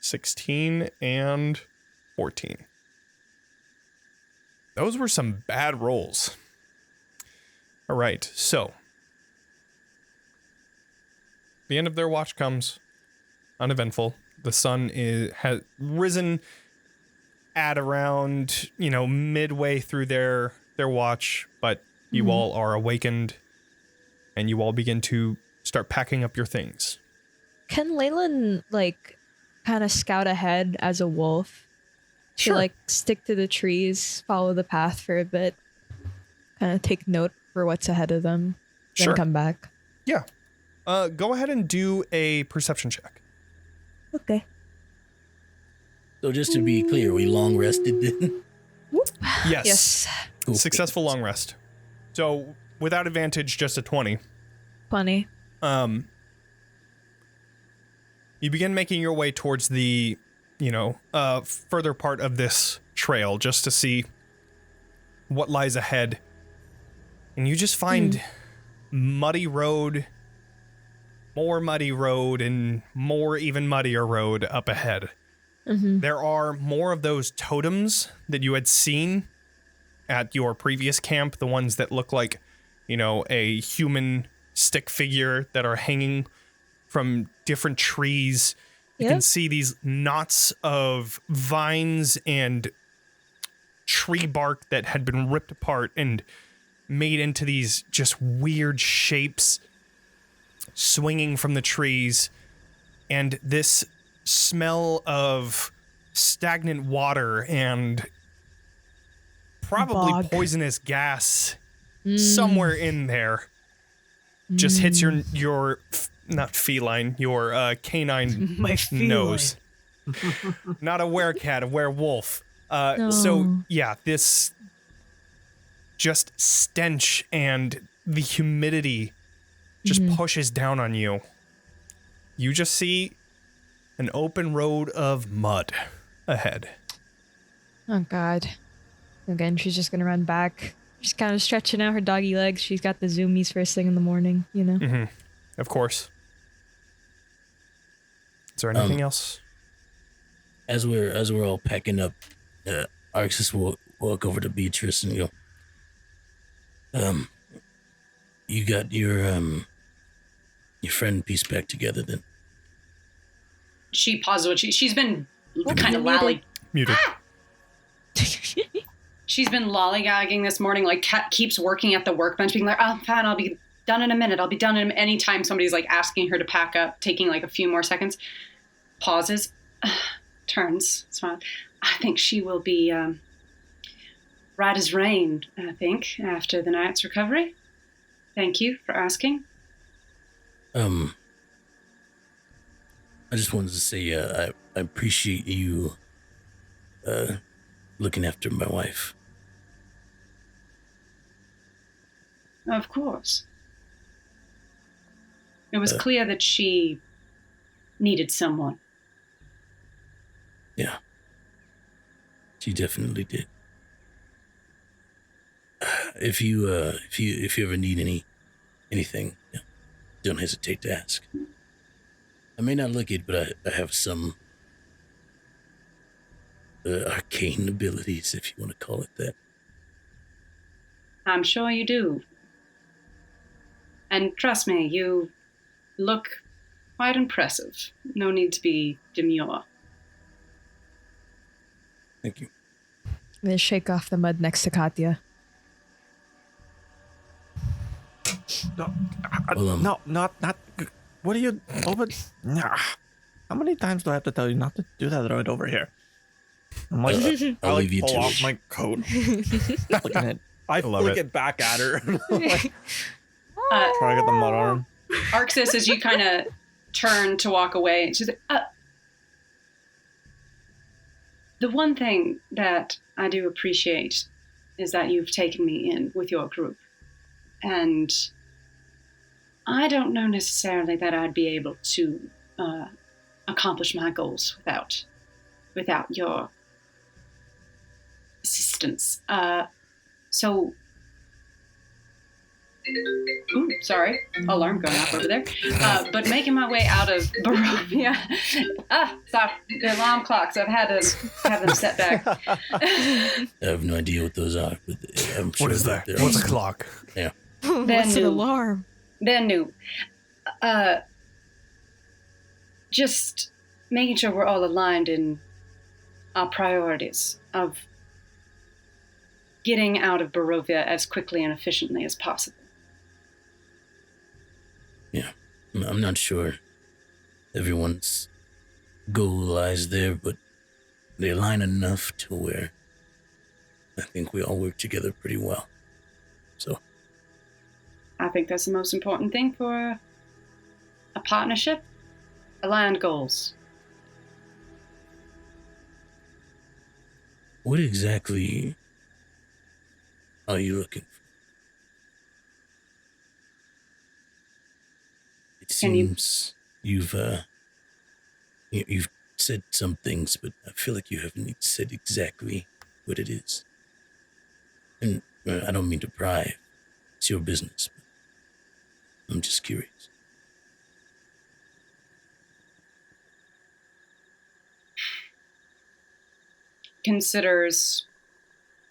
Speaker 1: 16 and 14. Those were some bad rolls. All right, so the end of their watch comes uneventful. The sun has risen at around, midway through their watch, but you all are awakened and you all begin to start packing up your things.
Speaker 4: Can Leilyn, kind of scout ahead as a wolf?
Speaker 1: Sure.
Speaker 4: To, stick to the trees, follow the path for a bit, kind of take note for what's ahead of them, then
Speaker 1: Sure.
Speaker 4: come back.
Speaker 1: Yeah. Go ahead and do a perception check.
Speaker 4: Okay.
Speaker 5: So just to be clear, we long rested then?
Speaker 1: Yes.
Speaker 4: Yes.
Speaker 5: Cool.
Speaker 1: Successful long rest. So without advantage, just a 20.
Speaker 4: Funny.
Speaker 1: You begin making your way towards the, further part of this trail just to see what lies ahead. And you just find muddy road, more muddy road, and more even muddier road up ahead.
Speaker 4: Mm-hmm.
Speaker 1: There are more of those totems that you had seen at your previous camp, the ones that look like, a human stick figure that are hanging from different trees. You can see these knots of vines and tree bark that had been ripped apart and made into these just weird shapes swinging from the trees. And this smell of stagnant water and probably
Speaker 4: Bog.
Speaker 1: poisonous gas somewhere in there just hits your not feline, your canine
Speaker 6: My feline.
Speaker 1: nose. Not a werecat, a werewolf.
Speaker 4: No.
Speaker 1: So yeah, this just stench and the humidity just pushes down on you. You just see an open road of mud ahead.
Speaker 4: Oh, God. Again, she's just going to run back. She's kind of stretching out her doggy legs. She's got the zoomies first thing in the morning,
Speaker 1: Of course. Is there anything else?
Speaker 5: As we're all packing up, Arxes will walk over to Beatrice and go, you got your friend pieced back together then?
Speaker 2: She pauses. She's been kind of lally.
Speaker 1: Muted.
Speaker 2: She's been lollygagging this morning. Keeps working at the workbench, being like, "Oh, fine, I'll be done in a minute. I'll be done in." Anytime somebody's asking her to pack up, taking a few more seconds, pauses, turns, smiles. I think she will be right as rain. I think after the night's recovery. Thank you for asking.
Speaker 5: I just wanted to say I appreciate you looking after my wife.
Speaker 2: Of course. It was clear that she needed someone.
Speaker 5: Yeah, she definitely did. If you ever need anything, don't hesitate to ask. I may not look it, but I have some arcane abilities, if you want to call it that.
Speaker 2: I'm sure you do. And trust me, you look quite impressive. No need to be demure.
Speaker 5: Thank you.
Speaker 4: I'm going to shake off the mud next to Katya.
Speaker 3: No,
Speaker 5: Well,
Speaker 3: no, not. What are you over? Nah. How many times do I have to tell you not to do that right over here? I'm like,
Speaker 5: I'll leave you
Speaker 3: pull
Speaker 5: to
Speaker 3: off
Speaker 5: it.
Speaker 3: my coat. Looking at, I
Speaker 1: love
Speaker 3: flick
Speaker 1: it.
Speaker 3: it back at her. Like, try to get the mud on.
Speaker 2: Arxes, as you kind of turn to walk away, she's like, the one thing that I do appreciate is that you've taken me in with your group. And I don't know necessarily that I'd be able to accomplish my goals without your assistance. Ooh, sorry. Alarm going off over there. But making my way out of Barovia. Stop. The alarm clocks. I've had to have them set back.
Speaker 5: I have no idea what those are, but I'm sure
Speaker 1: What is that?
Speaker 5: they're
Speaker 1: What's a
Speaker 5: awesome.
Speaker 1: clock?
Speaker 5: Yeah.
Speaker 4: What's an
Speaker 2: new.
Speaker 4: alarm?
Speaker 2: They're new. Just making sure we're all aligned in our priorities of getting out of Barovia as quickly and efficiently as possible.
Speaker 5: Yeah, I'm not sure everyone's goal lies there, but they align enough to where I think we all work together pretty well. So
Speaker 2: I think that's the most important thing for a partnership. Aligned goals.
Speaker 5: what exactly are you looking for? It seems you've said some things, but I feel like you haven't said exactly what it is. And I don't mean to pry. It's your business. But I'm just curious.
Speaker 2: Considers,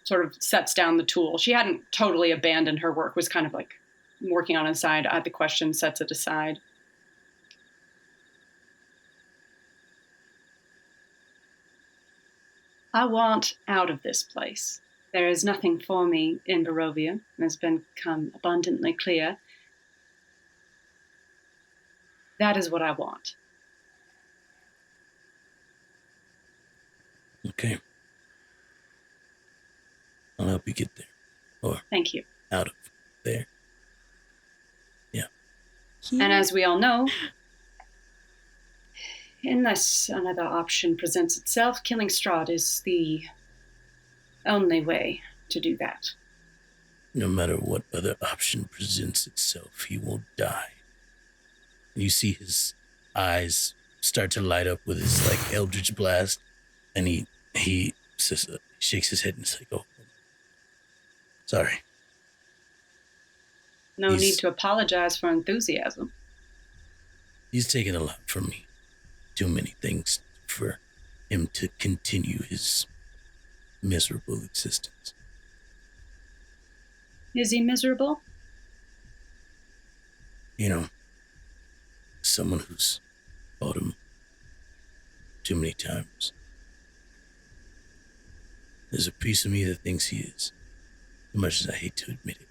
Speaker 2: sort of sets down the tool. She hadn't totally abandoned her work, was kind of like working on the side at the question, sets it aside. I want out of this place. There is nothing for me in Barovia. It has become abundantly clear. That is what I want.
Speaker 5: Okay. I'll help you get there. Or
Speaker 2: Thank you.
Speaker 5: out of there. Yeah.
Speaker 2: And as we all know, unless another option presents itself, killing Strahd is the only way to do that.
Speaker 5: No matter what other option presents itself, he will die. And you see his eyes start to light up with his like eldritch blast, and he says, shakes his head and is like, "Oh, sorry."
Speaker 2: No need to apologize for enthusiasm.
Speaker 5: He's taken a lot from me. Too many things for him to continue his miserable existence.
Speaker 2: Is he miserable?
Speaker 5: You know, someone who's fought him too many times. There's a piece of me that thinks he is, as much as I hate to admit it.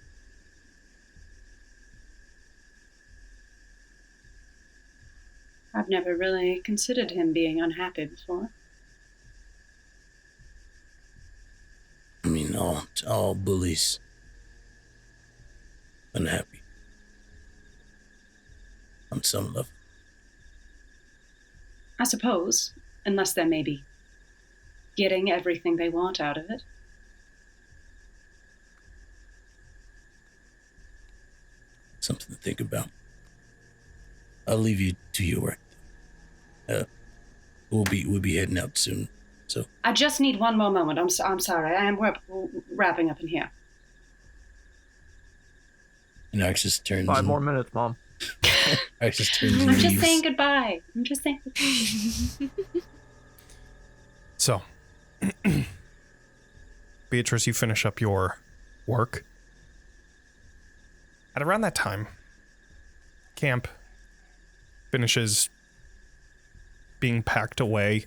Speaker 2: I've never really considered him being unhappy before.
Speaker 5: I mean, all bullies unhappy on some level.
Speaker 2: I suppose, unless they're maybe getting everything they want out of it.
Speaker 5: Something to think about. I'll leave you to your work. We'll be heading out soon. So
Speaker 2: I just need one more moment. I'm sorry. I am wrapping up in here.
Speaker 5: and Arxes turns.
Speaker 3: 5 more minutes, Mom.
Speaker 5: Arxes turns. And
Speaker 2: I'm just
Speaker 5: leaves.
Speaker 2: saying goodbye.
Speaker 1: So, Beatrice, you finish up your work. At around that time, camp finishes being packed away.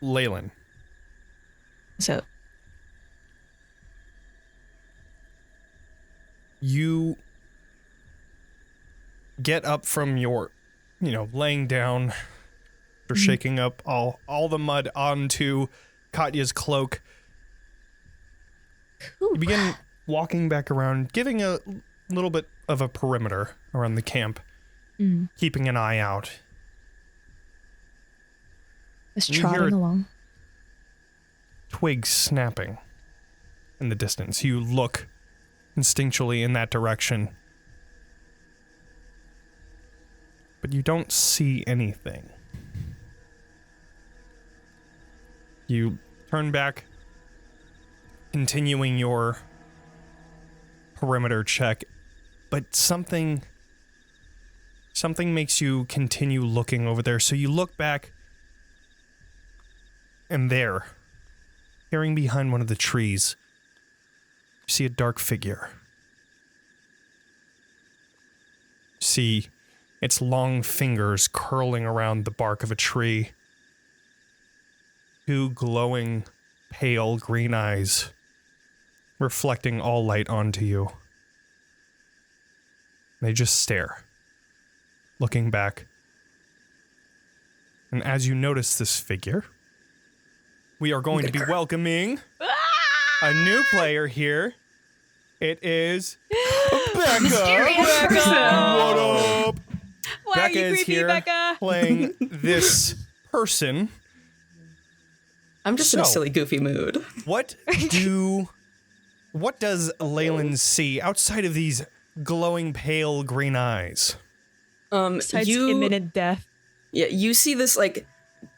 Speaker 1: Leilyn.
Speaker 4: So,
Speaker 1: You get up from your, laying down after shaking up all the mud onto Katya's cloak. You begin walking back around, giving a little bit of a perimeter around the camp, keeping an eye out.
Speaker 4: just
Speaker 1: You hear
Speaker 4: trotting along.
Speaker 1: Twigs snapping in the distance. You look instinctually in that direction, but you don't see anything. You turn back, continuing your perimeter check, but something makes you continue looking over there. So you look back, and there, peering behind one of the trees, you see a dark figure. You see its long fingers curling around the bark of a tree. two glowing, pale green eyes, reflecting all light onto you. They just stare, looking back. And as you notice this figure, we are going to be welcoming a new player here. It is Becca.
Speaker 2: Mysterious person.
Speaker 1: What up?
Speaker 4: Why
Speaker 1: Becca
Speaker 4: are you
Speaker 1: is
Speaker 4: creepy,
Speaker 1: here
Speaker 4: Becca?
Speaker 1: playing this person.
Speaker 6: I'm just in a
Speaker 1: So-
Speaker 6: silly, goofy mood.
Speaker 1: What does Leilyn see outside of these glowing pale green eyes?
Speaker 4: Besides imminent death.
Speaker 6: Yeah, you see this like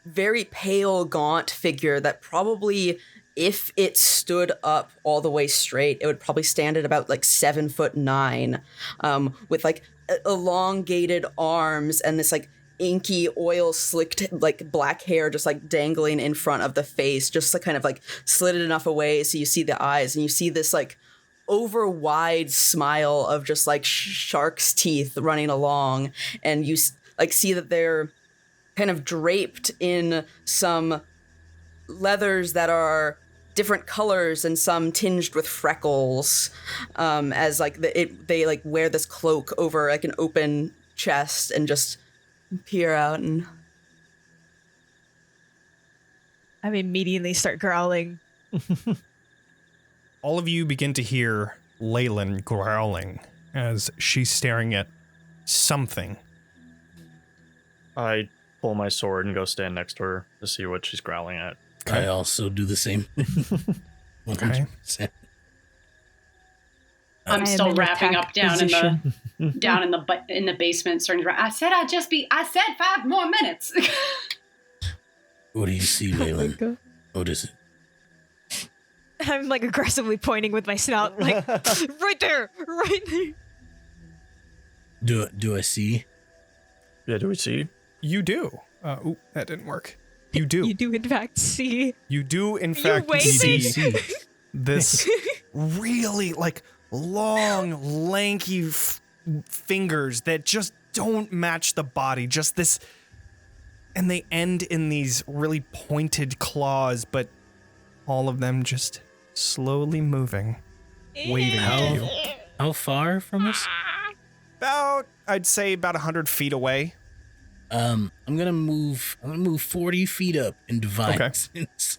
Speaker 6: very pale, gaunt figure that probably, if it stood up all the way straight, it would probably stand at about like 7'9", with like elongated arms and this like inky oil slicked like black hair just like dangling in front of the face, just like kind of like slitted enough away so you see the eyes, and you see this like over wide smile of just like shark's teeth running along, and you like see that they're kind of draped in some leathers that are different colors and some tinged with freckles, as like they like wear this cloak over like an open chest and just peer out. And
Speaker 4: I immediately start growling.
Speaker 1: All of you begin to hear Leilyn growling as she's staring at something.
Speaker 3: I pull my sword and go stand next to her to see what she's growling at.
Speaker 5: I also do the same. 100%.
Speaker 2: I'm
Speaker 4: I
Speaker 2: still
Speaker 4: am in
Speaker 2: wrapping
Speaker 4: attack
Speaker 2: up down
Speaker 4: position.
Speaker 2: in the basement, starting to. I said 5 more minutes.
Speaker 5: What do you see, Leilyn? What is it?
Speaker 4: I'm like aggressively pointing with my snout, like right there.
Speaker 5: Do I see?
Speaker 3: Yeah, do we see?
Speaker 1: You do. Ooh, that didn't work. You do.
Speaker 4: You do in fact see.
Speaker 1: You do, in fact,
Speaker 4: waving?
Speaker 1: see this really, like, long, lanky fingers that just don't match the body. Just this... And they end in these really pointed claws, but all of them just slowly moving, waving at you.
Speaker 5: How far from us?
Speaker 1: I'd say about 100 feet away.
Speaker 5: I'm gonna move 40 feet up in divine
Speaker 1: Okay.
Speaker 5: sense.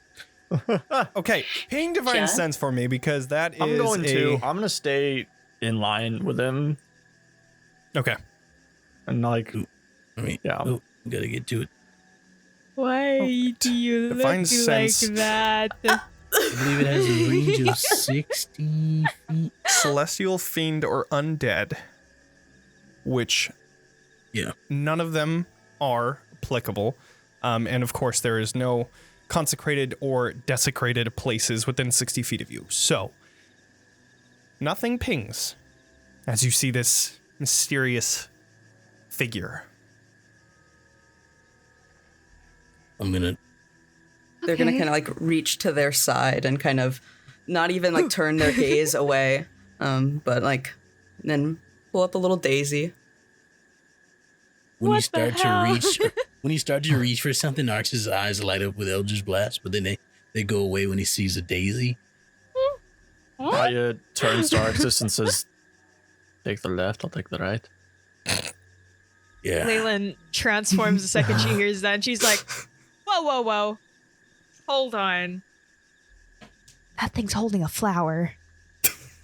Speaker 1: Okay, ping divine
Speaker 2: Yeah.
Speaker 1: sense for me, because that is
Speaker 3: I'm going to.
Speaker 1: a...
Speaker 3: I'm gonna stay in line with him
Speaker 1: Okay.
Speaker 3: and like,
Speaker 5: I mean,
Speaker 3: Yeah.
Speaker 5: oh, gotta get to it.
Speaker 4: Why do you
Speaker 1: Divine
Speaker 4: look
Speaker 1: sense.
Speaker 4: like that?
Speaker 5: I believe it has a range of 60 feet.
Speaker 1: Celestial, fiend, or undead, which
Speaker 5: Yeah.
Speaker 1: none of them are applicable. And of course, there is no consecrated or desecrated places within 60 feet of you. So, nothing pings as you see this mysterious figure.
Speaker 6: they're gonna kind of like reach to their side and kind of not even like turn their gaze away, but like then pull up a little daisy.
Speaker 5: When you
Speaker 4: What the
Speaker 5: start to
Speaker 4: hell?
Speaker 5: reach, when you start to reach for something, Arxes' eyes light up with Eldritch Blast, but then they go away when he sees a daisy.
Speaker 3: Katya turns to Arxes and says, "Take the left, I'll take the right."
Speaker 5: Yeah.
Speaker 4: Leilyn transforms the second she hears that, and she's like, whoa. Hold on. That thing's holding a flower.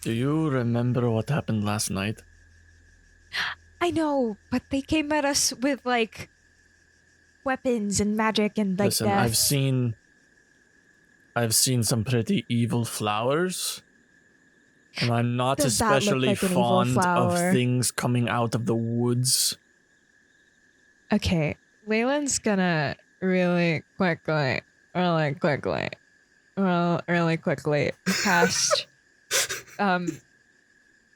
Speaker 3: Do you remember what happened last night?
Speaker 4: I know, but they came at us with, like, weapons and magic and, like,
Speaker 3: Listen,
Speaker 4: death.
Speaker 3: I've seen some pretty evil flowers, and I'm not
Speaker 4: Does that look
Speaker 3: especially
Speaker 4: like an evil
Speaker 3: fond of
Speaker 4: flower?
Speaker 3: things coming out of the woods.
Speaker 4: Okay, Leilyn's gonna really quickly cast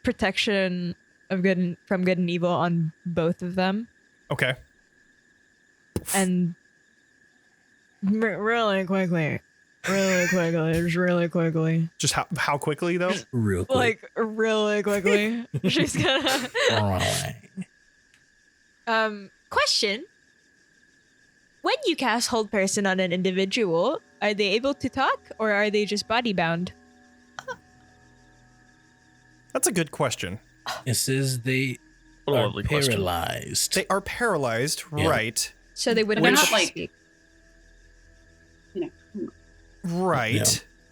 Speaker 4: protection of from good and evil on both of them,
Speaker 1: Okay.
Speaker 4: and really quickly,
Speaker 1: Just how quickly, though?
Speaker 5: Real quick.
Speaker 4: like really quickly, she's gonna
Speaker 5: Alright.
Speaker 4: question. when you cast Hold Person on an individual, are they able to talk or are they just body bound?
Speaker 1: That's a good question.
Speaker 5: It says they are
Speaker 3: Lovely question.
Speaker 5: paralyzed.
Speaker 1: They are paralyzed,
Speaker 5: Yeah.
Speaker 1: right?
Speaker 4: So they wouldn't
Speaker 2: They're
Speaker 4: be
Speaker 2: not,
Speaker 4: able to
Speaker 2: like-
Speaker 4: speak.
Speaker 1: Right.
Speaker 5: Yeah.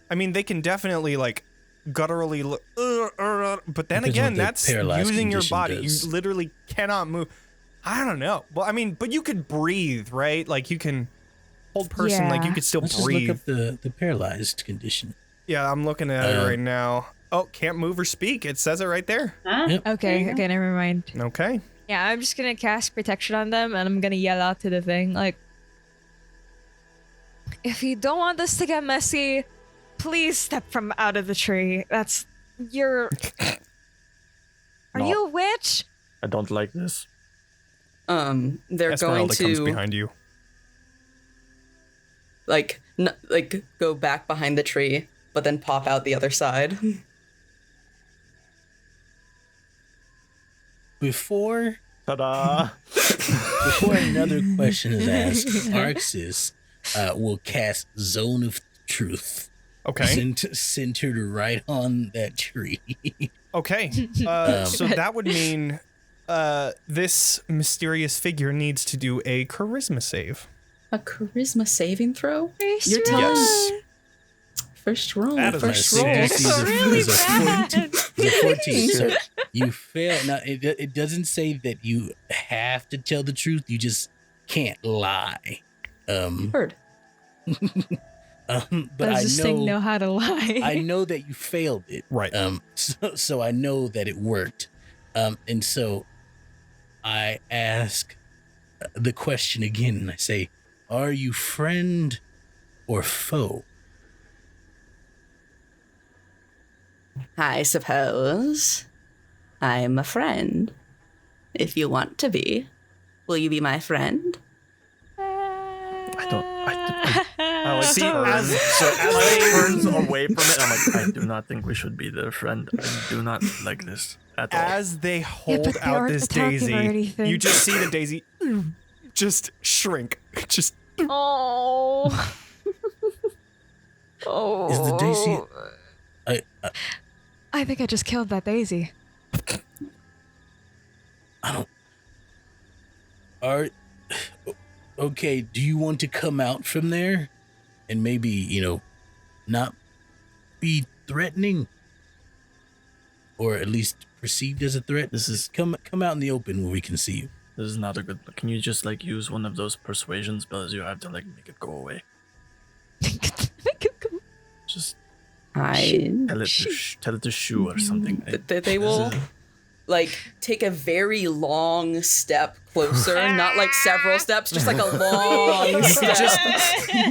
Speaker 1: I mean, they can definitely like gutturally, but then
Speaker 5: Depends
Speaker 1: again,
Speaker 5: what their
Speaker 1: that's
Speaker 5: paralyzed
Speaker 1: using your
Speaker 5: condition
Speaker 1: body.
Speaker 5: does.
Speaker 1: You literally cannot move. I don't know. Well, I mean, but you could breathe, right? Like you can hold person, like you
Speaker 4: Yeah.
Speaker 1: could still
Speaker 5: Let's just
Speaker 1: breathe.
Speaker 5: look up the paralyzed condition.
Speaker 1: Yeah, I'm looking at it right now. Oh, can't move or speak. It says it right there.
Speaker 2: Huh?
Speaker 5: Yep.
Speaker 4: Okay, never mind.
Speaker 1: Okay.
Speaker 4: Yeah, I'm just gonna cast protection on them and I'm gonna yell out to the thing, like, if you don't want this to get messy, please step from out of the tree. That's your. Are
Speaker 3: No.
Speaker 4: you a witch?
Speaker 3: I don't like this.
Speaker 6: They're going
Speaker 1: Esmeralda comes
Speaker 6: to
Speaker 1: behind you.
Speaker 6: like go back behind the tree, but then pop out the other side.
Speaker 5: Before
Speaker 3: Ta-da!
Speaker 5: another question is asked, Arxes will cast Zone of Truth.
Speaker 1: Okay.
Speaker 5: Centered right on that tree.
Speaker 1: Okay. So that would mean this mysterious figure needs to do a charisma save.
Speaker 6: A charisma saving throw?
Speaker 4: First
Speaker 6: You're
Speaker 4: roll.
Speaker 6: telling
Speaker 1: Yes.
Speaker 6: First roll.
Speaker 1: That is my
Speaker 6: First
Speaker 1: roll.
Speaker 6: roll.
Speaker 4: It's
Speaker 5: Is a-
Speaker 4: really
Speaker 5: is a 14.
Speaker 4: bad.
Speaker 5: It's a 14. So you fail. Now, it doesn't say that you have to tell the truth. You just can't lie.
Speaker 6: Heard.
Speaker 5: But
Speaker 4: Does
Speaker 5: I
Speaker 4: this thing know
Speaker 5: know,
Speaker 4: how to lie?
Speaker 5: I know that you failed it.
Speaker 1: Right.
Speaker 5: So I know that it worked. And so I ask the question again, and I say, are you friend or foe?
Speaker 6: I suppose I'm a friend. If you want to be, will you be my friend?
Speaker 3: I like
Speaker 1: See,
Speaker 3: turn.
Speaker 1: as-
Speaker 3: So as I turns away from it, I'm like, I do not think we should be their friend. I do not like this at all.
Speaker 1: As they hold
Speaker 4: but they
Speaker 1: out
Speaker 4: aren't
Speaker 1: this
Speaker 4: attacking or
Speaker 1: daisy,
Speaker 4: anything.
Speaker 1: you just see the daisy just shrink. Just
Speaker 4: Oh. Oh.
Speaker 5: Is the daisy?
Speaker 4: I think I just killed that daisy.
Speaker 5: I don't. Are okay. Do you want to come out from there, and maybe not be threatening, or at least perceived as a threat?
Speaker 3: This is-
Speaker 5: come out in the open where we can see you.
Speaker 3: This is not a good. Can you just like use one of those persuasion spells? You have to like make it go away. Just tell it to shoo or something.
Speaker 6: They will like take a very long step closer, not like several steps, just like a long
Speaker 1: you can
Speaker 6: step.
Speaker 1: just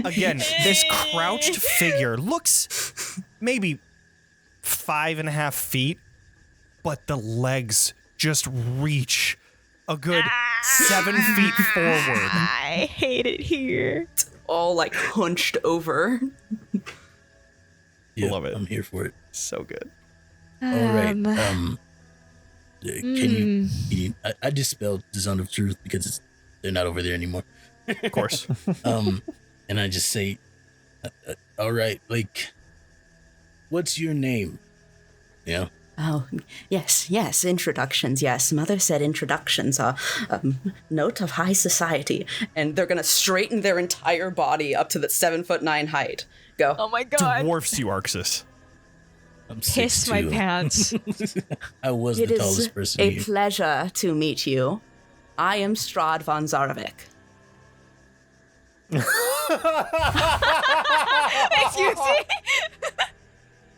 Speaker 1: again, this crouched figure looks maybe 5.5 feet, but the legs just reach a good 7 feet forward.
Speaker 4: I hate it here.
Speaker 6: All like hunched over.
Speaker 5: Yeah,
Speaker 1: Love it.
Speaker 5: I'm here for it.
Speaker 1: So good.
Speaker 5: All right. Can you? I dispelled the Zone of Truth because they're not over there anymore.
Speaker 1: Of course.
Speaker 5: And I just say, all right, like, what's your name? Yeah.
Speaker 6: Oh, yes, introductions, yes. Mother said introductions are a note of high society. And they're going to straighten their entire body up to the 7'9" height. Go.
Speaker 4: Oh my god.
Speaker 1: Dwarfs you, Arxes.
Speaker 5: I'm
Speaker 4: Piss my
Speaker 5: 6'2".
Speaker 4: pants.
Speaker 5: I was
Speaker 6: It
Speaker 5: the
Speaker 6: is
Speaker 5: tallest person
Speaker 6: a
Speaker 5: here.
Speaker 6: pleasure to meet you. I am Strahd von Zarovich.
Speaker 4: Excuse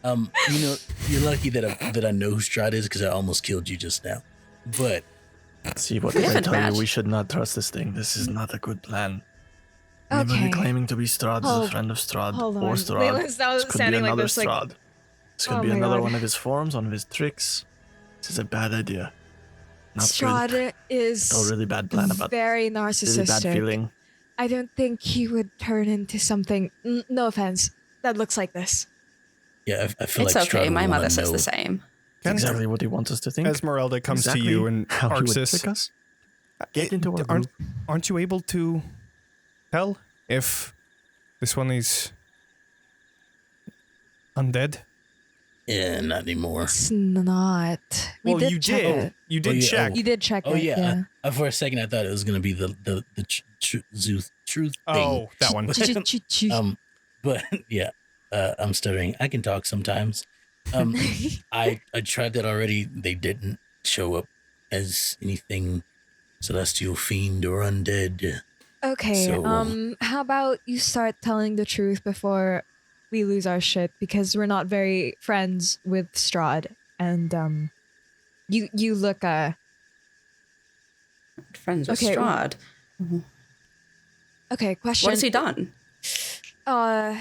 Speaker 4: me?
Speaker 5: You're lucky that I know who Strahd is because I almost killed you just now. But
Speaker 3: See what did I
Speaker 6: Different
Speaker 3: tell
Speaker 6: match.
Speaker 3: you? We should not trust this thing. This is not a good plan. Anybody
Speaker 4: Okay.
Speaker 3: claiming to be Strahd is
Speaker 4: Hold-
Speaker 3: a friend of Strahd
Speaker 4: hold
Speaker 3: or
Speaker 4: on.
Speaker 3: Strahd.
Speaker 4: Leilyn's now
Speaker 3: This could be
Speaker 4: standing like
Speaker 3: another
Speaker 4: this, like-
Speaker 3: Strahd. This could
Speaker 4: Oh
Speaker 3: be
Speaker 4: my
Speaker 3: another
Speaker 4: God.
Speaker 3: one of his forms, one of his tricks. This is a bad idea. Not good.
Speaker 4: Strahd is
Speaker 3: A really bad plan about
Speaker 4: very
Speaker 3: really bad
Speaker 4: narcissistic.
Speaker 3: feeling.
Speaker 4: I don't think he would turn into something, no offense, that looks like this.
Speaker 5: yeah, I feel
Speaker 6: It's
Speaker 5: like
Speaker 6: okay.
Speaker 5: Strahd
Speaker 6: My
Speaker 5: would wanna
Speaker 6: mother says
Speaker 5: know.
Speaker 6: the same.
Speaker 3: Exactly what he wants us to think.
Speaker 1: Esmeralda comes
Speaker 3: Exactly
Speaker 1: to you and
Speaker 3: how he would
Speaker 1: Arxes.
Speaker 3: trick us. Get into our
Speaker 1: aren't,
Speaker 3: group.
Speaker 1: aren't you able to tell if this one is undead?
Speaker 5: Yeah, not anymore.
Speaker 4: It's not. We
Speaker 1: Well,
Speaker 4: did
Speaker 1: you
Speaker 4: check
Speaker 1: did.
Speaker 4: it.
Speaker 1: You did check.
Speaker 4: You did check
Speaker 5: Oh
Speaker 4: it.
Speaker 5: yeah. For a second, I thought it was gonna be the truth thing.
Speaker 1: Oh, that one.
Speaker 5: But yeah, I'm stuttering. I can talk sometimes. I tried that already. They didn't show up as anything celestial, fiend, or undead.
Speaker 4: Okay,
Speaker 5: So-
Speaker 4: how about you start telling the truth before we lose our shit, because we're not very friends with Strahd, and you look
Speaker 6: Friends with
Speaker 4: Okay.
Speaker 6: Strahd.
Speaker 4: okay, question.
Speaker 6: What has he done?
Speaker 5: A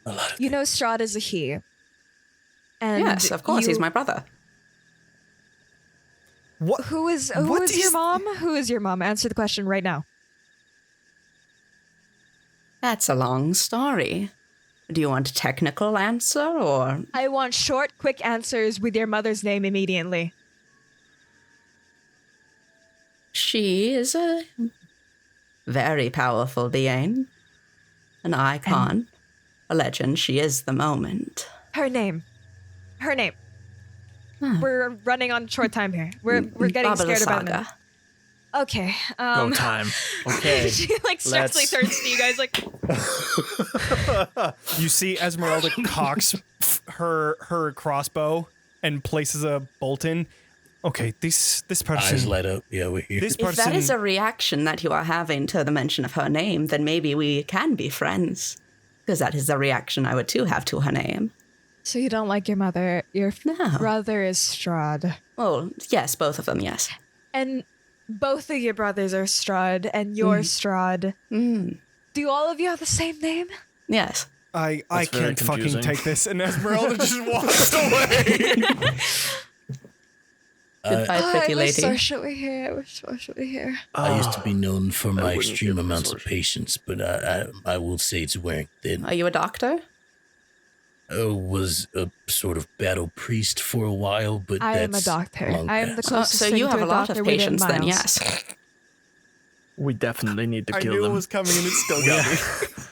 Speaker 5: lot of
Speaker 4: You know Strahd is a he. And
Speaker 6: Yes, of course, he's
Speaker 4: you-
Speaker 6: my brother.
Speaker 1: What?
Speaker 4: Who is
Speaker 1: What
Speaker 4: your
Speaker 1: is-
Speaker 4: mom? Who is your mom? Answer the question right now.
Speaker 6: That's a long story. Do you want a technical answer or?
Speaker 4: I want short, quick answers with your mother's name immediately.
Speaker 6: She is a very powerful being, an icon, a legend. She is the moment.
Speaker 4: Her name. Her name. We're running on short time here. We're getting
Speaker 6: Baba the
Speaker 4: scared about it.
Speaker 6: Saga.
Speaker 4: Okay.
Speaker 3: Go time. Okay.
Speaker 4: She like stressfully
Speaker 3: let's-
Speaker 4: turns to you guys like,
Speaker 1: You see Esmeralda cocks her crossbow and places a bolt in. Okay, this
Speaker 5: eyes
Speaker 1: person.
Speaker 5: light up. Yeah, we're here.
Speaker 1: This
Speaker 6: If
Speaker 1: person.
Speaker 6: that is a reaction that you are having to the mention of her name, then maybe we can be friends. Because that is the reaction I would too have to her name.
Speaker 4: so you don't like your mother. Your
Speaker 6: No.
Speaker 4: brother is Strahd.
Speaker 6: Well, yes, both of them, yes.
Speaker 4: And both of your brothers are Strahd, and you're Strahd. Do all of you have the same name?
Speaker 6: Yes.
Speaker 1: I
Speaker 3: That's very
Speaker 1: can't fucking
Speaker 3: confusing.
Speaker 1: take this. And Esmeralda just walks away.
Speaker 6: Goodbye,
Speaker 4: I
Speaker 6: pretty
Speaker 4: wish
Speaker 6: lady.
Speaker 4: Sorsha were here. I wish Sorsha were here.
Speaker 5: I used to be known for my
Speaker 3: wouldn't
Speaker 5: extreme
Speaker 3: give
Speaker 5: amounts of
Speaker 3: Sorsha.
Speaker 5: patience, but I will say it's wearing thin.
Speaker 6: Are you a doctor?
Speaker 5: I was a sort of battle priest for a while, but
Speaker 4: I am a
Speaker 5: that's
Speaker 4: doctor.
Speaker 5: long
Speaker 4: I am the
Speaker 5: past.
Speaker 4: closest
Speaker 6: So
Speaker 4: thing
Speaker 6: you
Speaker 4: to
Speaker 6: have a lot
Speaker 4: doctor
Speaker 6: of
Speaker 4: within
Speaker 6: patience then,
Speaker 4: miles.
Speaker 6: yes.
Speaker 3: We definitely need to
Speaker 1: I
Speaker 3: kill
Speaker 1: knew
Speaker 3: them.
Speaker 1: it was coming and it still got me.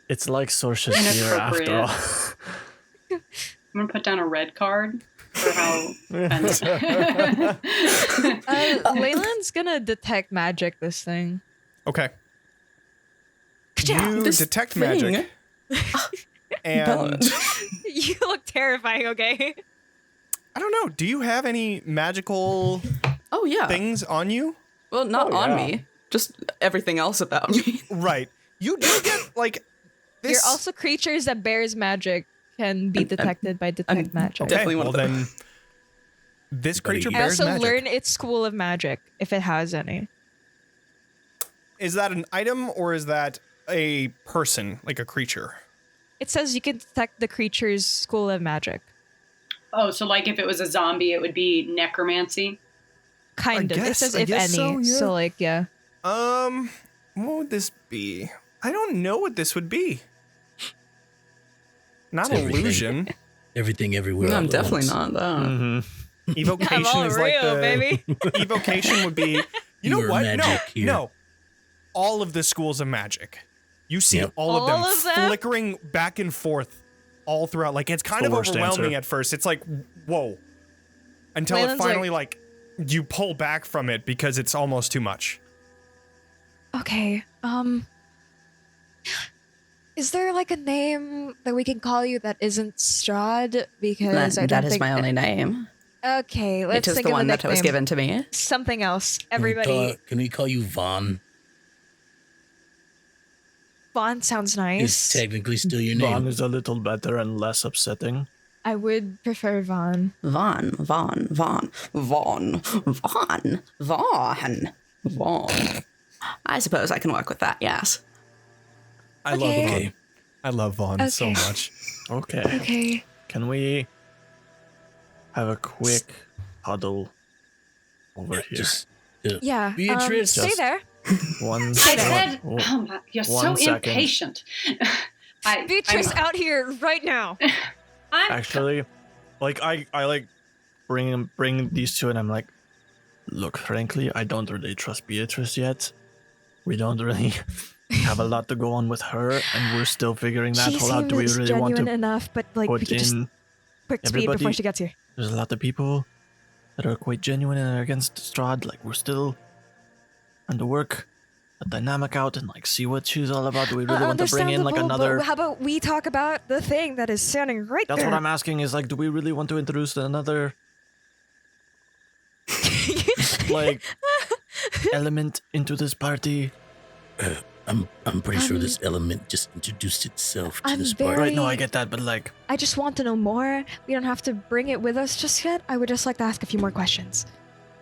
Speaker 3: It's like Sorsha's here after all.
Speaker 2: I'm gonna put down a red card for how offensive.
Speaker 4: Leilyn's gonna detect magic this thing.
Speaker 1: Okay.
Speaker 6: Yeah,
Speaker 1: You
Speaker 6: this
Speaker 1: detect
Speaker 6: thing.
Speaker 1: magic. And
Speaker 4: You look terrifying, okay?
Speaker 1: I don't know. Do you have any magical
Speaker 6: Oh, yeah.
Speaker 1: things on you?
Speaker 6: Well, not on me. Just everything else about me.
Speaker 1: Right. You do get like this.
Speaker 4: You're also creatures that bears magic can be detected by detect magic.
Speaker 1: okay.
Speaker 6: definitely one
Speaker 1: Well
Speaker 6: of them.
Speaker 1: then, this
Speaker 5: Buddy,
Speaker 1: creature
Speaker 5: I
Speaker 4: I
Speaker 1: bears
Speaker 4: also
Speaker 1: magic.
Speaker 4: learn its school of magic, if it has any.
Speaker 1: Is that an item or is that a person, like a creature?
Speaker 4: It says you can detect the creature's school of magic.
Speaker 2: Oh, so like if it was a zombie, it would be necromancy.
Speaker 4: Kind of. It
Speaker 1: guess-
Speaker 4: says
Speaker 1: I
Speaker 4: if
Speaker 1: guess
Speaker 4: any.
Speaker 1: so, yeah.
Speaker 4: So like, yeah.
Speaker 1: What would this be? I don't know what this would be. Not
Speaker 5: It's everything.
Speaker 1: illusion.
Speaker 5: Everything everywhere. all
Speaker 6: I'm
Speaker 5: at
Speaker 6: definitely
Speaker 5: once.
Speaker 6: not.
Speaker 1: Evocation
Speaker 4: I'm all
Speaker 1: is like
Speaker 4: real,
Speaker 1: the
Speaker 4: baby.
Speaker 1: evocation would be. You know
Speaker 5: Pure
Speaker 1: what?
Speaker 5: magic here.
Speaker 1: No. All of the schools of magic. You see
Speaker 5: Yep.
Speaker 1: all of them
Speaker 4: All of them?
Speaker 1: flickering back and forth all throughout. Like it's kind
Speaker 3: The
Speaker 1: of
Speaker 3: worst
Speaker 1: overwhelming
Speaker 3: answer.
Speaker 1: at first. It's like whoa, until it
Speaker 4: Leilyn's
Speaker 1: finally like you pull back from it because it's almost too much.
Speaker 4: Okay. Is there like a name that we can call you that isn't Strahd? Because I don't
Speaker 6: That is
Speaker 4: think
Speaker 6: my only name.
Speaker 4: Okay, let's
Speaker 6: It is
Speaker 4: think
Speaker 6: the
Speaker 4: of
Speaker 6: one
Speaker 4: a
Speaker 6: that was
Speaker 4: nickname.
Speaker 6: given to me.
Speaker 4: Something else.
Speaker 5: Can we
Speaker 4: Everybody.
Speaker 5: Can we call you Vaughn?
Speaker 4: Vaughn sounds
Speaker 5: Is
Speaker 4: nice.
Speaker 5: technically still your
Speaker 3: Vaughn
Speaker 5: name.
Speaker 3: is a little better and less upsetting.
Speaker 4: I would prefer Vaughn.
Speaker 6: Vaughn. I suppose I can work with that, yes.
Speaker 1: I
Speaker 4: Okay.
Speaker 1: love Vaughn. I love Vaughn so
Speaker 4: Okay.
Speaker 1: much.
Speaker 3: Okay.
Speaker 4: Okay.
Speaker 3: Can we have a quick huddle over here?
Speaker 5: Just
Speaker 4: Yeah.
Speaker 5: Beatrice.
Speaker 4: Stay
Speaker 3: Just-
Speaker 4: there.
Speaker 3: One
Speaker 2: I
Speaker 3: second.
Speaker 2: said,
Speaker 3: Oh,
Speaker 2: oh my, you're so
Speaker 3: 1 second.
Speaker 2: impatient.
Speaker 4: Beatrice
Speaker 2: I'm,
Speaker 4: out here right now.
Speaker 2: I'm,
Speaker 3: Actually, like I like bring these two, and I'm like, look, frankly, I don't really trust Beatrice yet. We don't really have a lot to go on with her, and we're still figuring that
Speaker 4: She
Speaker 3: whole out. Do we
Speaker 4: seems
Speaker 3: really want
Speaker 4: genuine
Speaker 3: to
Speaker 4: enough, but like we
Speaker 3: put
Speaker 4: could just
Speaker 3: in
Speaker 4: quick speed before
Speaker 3: everybody?
Speaker 4: she gets here.
Speaker 3: There's a lot of people that are quite genuine and are against Strahd. Like, we're still trying to work a dynamic out and like see what she's all about. Do we really want to bring in like
Speaker 4: Understandable,
Speaker 3: another?
Speaker 4: but how about we talk about the thing that is sounding right
Speaker 3: That's
Speaker 4: there?
Speaker 3: what I'm asking. Is like, do we really want to introduce another like element into this party?
Speaker 5: I'm pretty sure this element just introduced itself to
Speaker 4: I'm
Speaker 5: this
Speaker 4: very-
Speaker 5: party.
Speaker 3: Right? No, I get that, but like,
Speaker 4: I just want to know more. We don't have to bring it with us just yet. I would just like to ask a few more questions.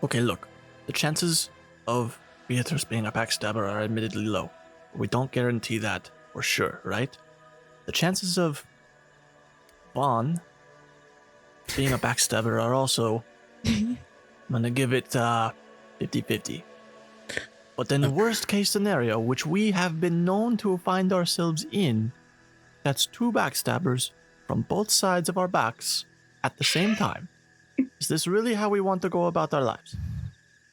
Speaker 3: okay, look, the chances of Beatrice being a backstabber are admittedly low. We don't guarantee that for sure, right? The chances of Vaughn being a backstabber are also, I'm gonna give it 50-50. But in the worst case scenario, which we have been known to find ourselves in, that's 2 backstabbers from both sides of our backs at the same time. Is this really how we want to go about our lives?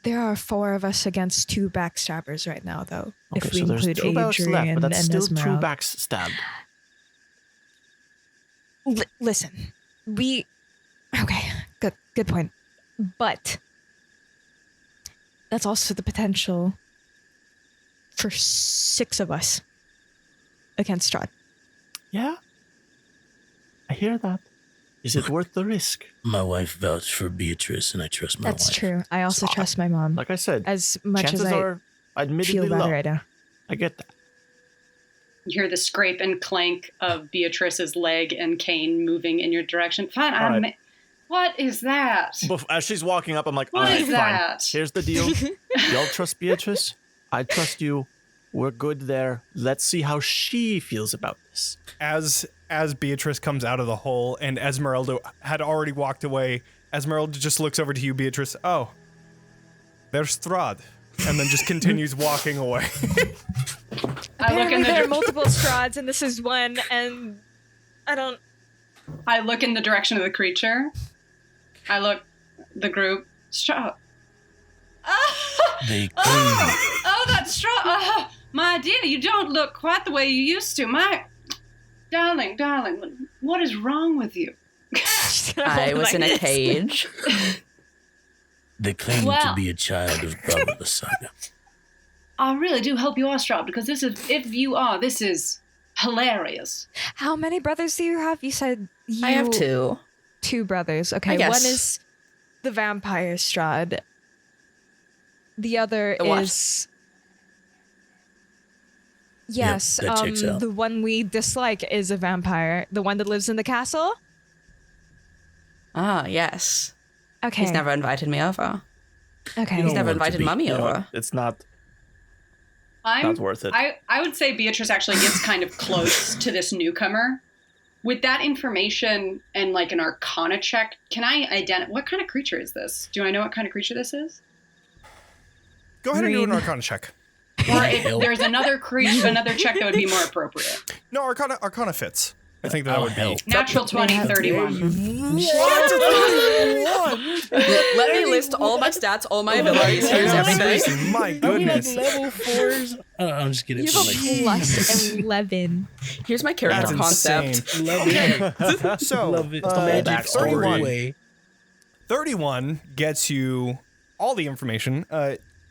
Speaker 4: There are 4 of us against 2 backstabbers right now, though.
Speaker 3: Okay,
Speaker 4: if we
Speaker 3: so there's
Speaker 4: include
Speaker 3: 2 backs
Speaker 4: Adrian
Speaker 3: left, but that's
Speaker 4: and
Speaker 3: still
Speaker 4: Esmeralda.
Speaker 3: 2 backs stabbed.
Speaker 4: Listen, okay, good point. But that's also the potential for 6 of us against Strahd.
Speaker 3: Yeah, I hear that. Is it worth the risk?
Speaker 5: My wife vouched for Beatrice, and I trust my
Speaker 4: That's
Speaker 5: wife.
Speaker 4: true. I also
Speaker 3: So,
Speaker 4: trust my mom
Speaker 3: Like I said,
Speaker 4: as much
Speaker 3: chances
Speaker 4: as I
Speaker 3: are admittedly
Speaker 4: feel better
Speaker 3: low.
Speaker 4: right now.
Speaker 3: I get that.
Speaker 2: You hear the scrape and clank of Beatrice's leg and cane moving in your direction. Fine,
Speaker 3: All right.
Speaker 2: What is that?
Speaker 3: As she's walking up, I'm like,
Speaker 2: What
Speaker 3: all right,
Speaker 2: is
Speaker 3: fine.
Speaker 2: that?
Speaker 3: Here's the deal. Y'all trust Beatrice. I trust you. We're good there. Let's see how she feels about this.
Speaker 1: As Beatrice comes out of the hole and Esmeralda had already walked away, Esmeralda just looks over to you, Beatrice. Oh, there's Strahd. And then just continues walking away.
Speaker 4: Apparently there are multiple Strahds, and this is one, and
Speaker 2: I look in the direction of the creature. I look the group. Strahd.
Speaker 5: They came.
Speaker 2: Oh, that's Strahd. My dear, you don't look quite the way you used to. My darling, what is wrong with you?
Speaker 6: I was in a cage.
Speaker 5: They claim
Speaker 2: Well.
Speaker 5: to be a child of Baba the Saga.
Speaker 2: I really do hope you are Strahd, because if you are, this is hilarious.
Speaker 4: How many brothers do you have? You said you
Speaker 6: I have 2.
Speaker 4: 2 brothers.
Speaker 6: I
Speaker 4: Okay,
Speaker 6: guess.
Speaker 4: one is the vampire Strahd. The other
Speaker 6: The what?
Speaker 4: is yes,
Speaker 5: that checks out.
Speaker 4: the one we dislike is a vampire. The one that lives in the castle.
Speaker 6: Ah, yes.
Speaker 4: Okay.
Speaker 6: He's never invited me over.
Speaker 4: Okay.
Speaker 6: He's never
Speaker 5: want to
Speaker 6: invited
Speaker 5: be-
Speaker 6: Mummy
Speaker 3: You know,
Speaker 6: over.
Speaker 3: it's not
Speaker 2: I'm
Speaker 3: worth it.
Speaker 2: I would say Beatrice actually gets kind of close to this newcomer. With that information and like an Arcana check, can I identify what kind of creature is this? Do I know what kind of creature this is?
Speaker 1: Go ahead and do an
Speaker 4: Green.
Speaker 1: Arcana check.
Speaker 2: Or if there's another creature, another check that would be more appropriate.
Speaker 1: No, Arcana fits. I think that would be.
Speaker 2: Natural 20, 31.
Speaker 6: Let me list all my stats, all my abilities. Here's everything.
Speaker 1: My goodness.
Speaker 5: Level 4s. I'm just kidding.
Speaker 4: You have a plus 11.
Speaker 6: Here's my character
Speaker 1: That's
Speaker 6: concept.
Speaker 1: insane.
Speaker 5: Love it.
Speaker 1: So,
Speaker 5: Love it.
Speaker 3: magic story.
Speaker 1: 31. 31 gets you all the information.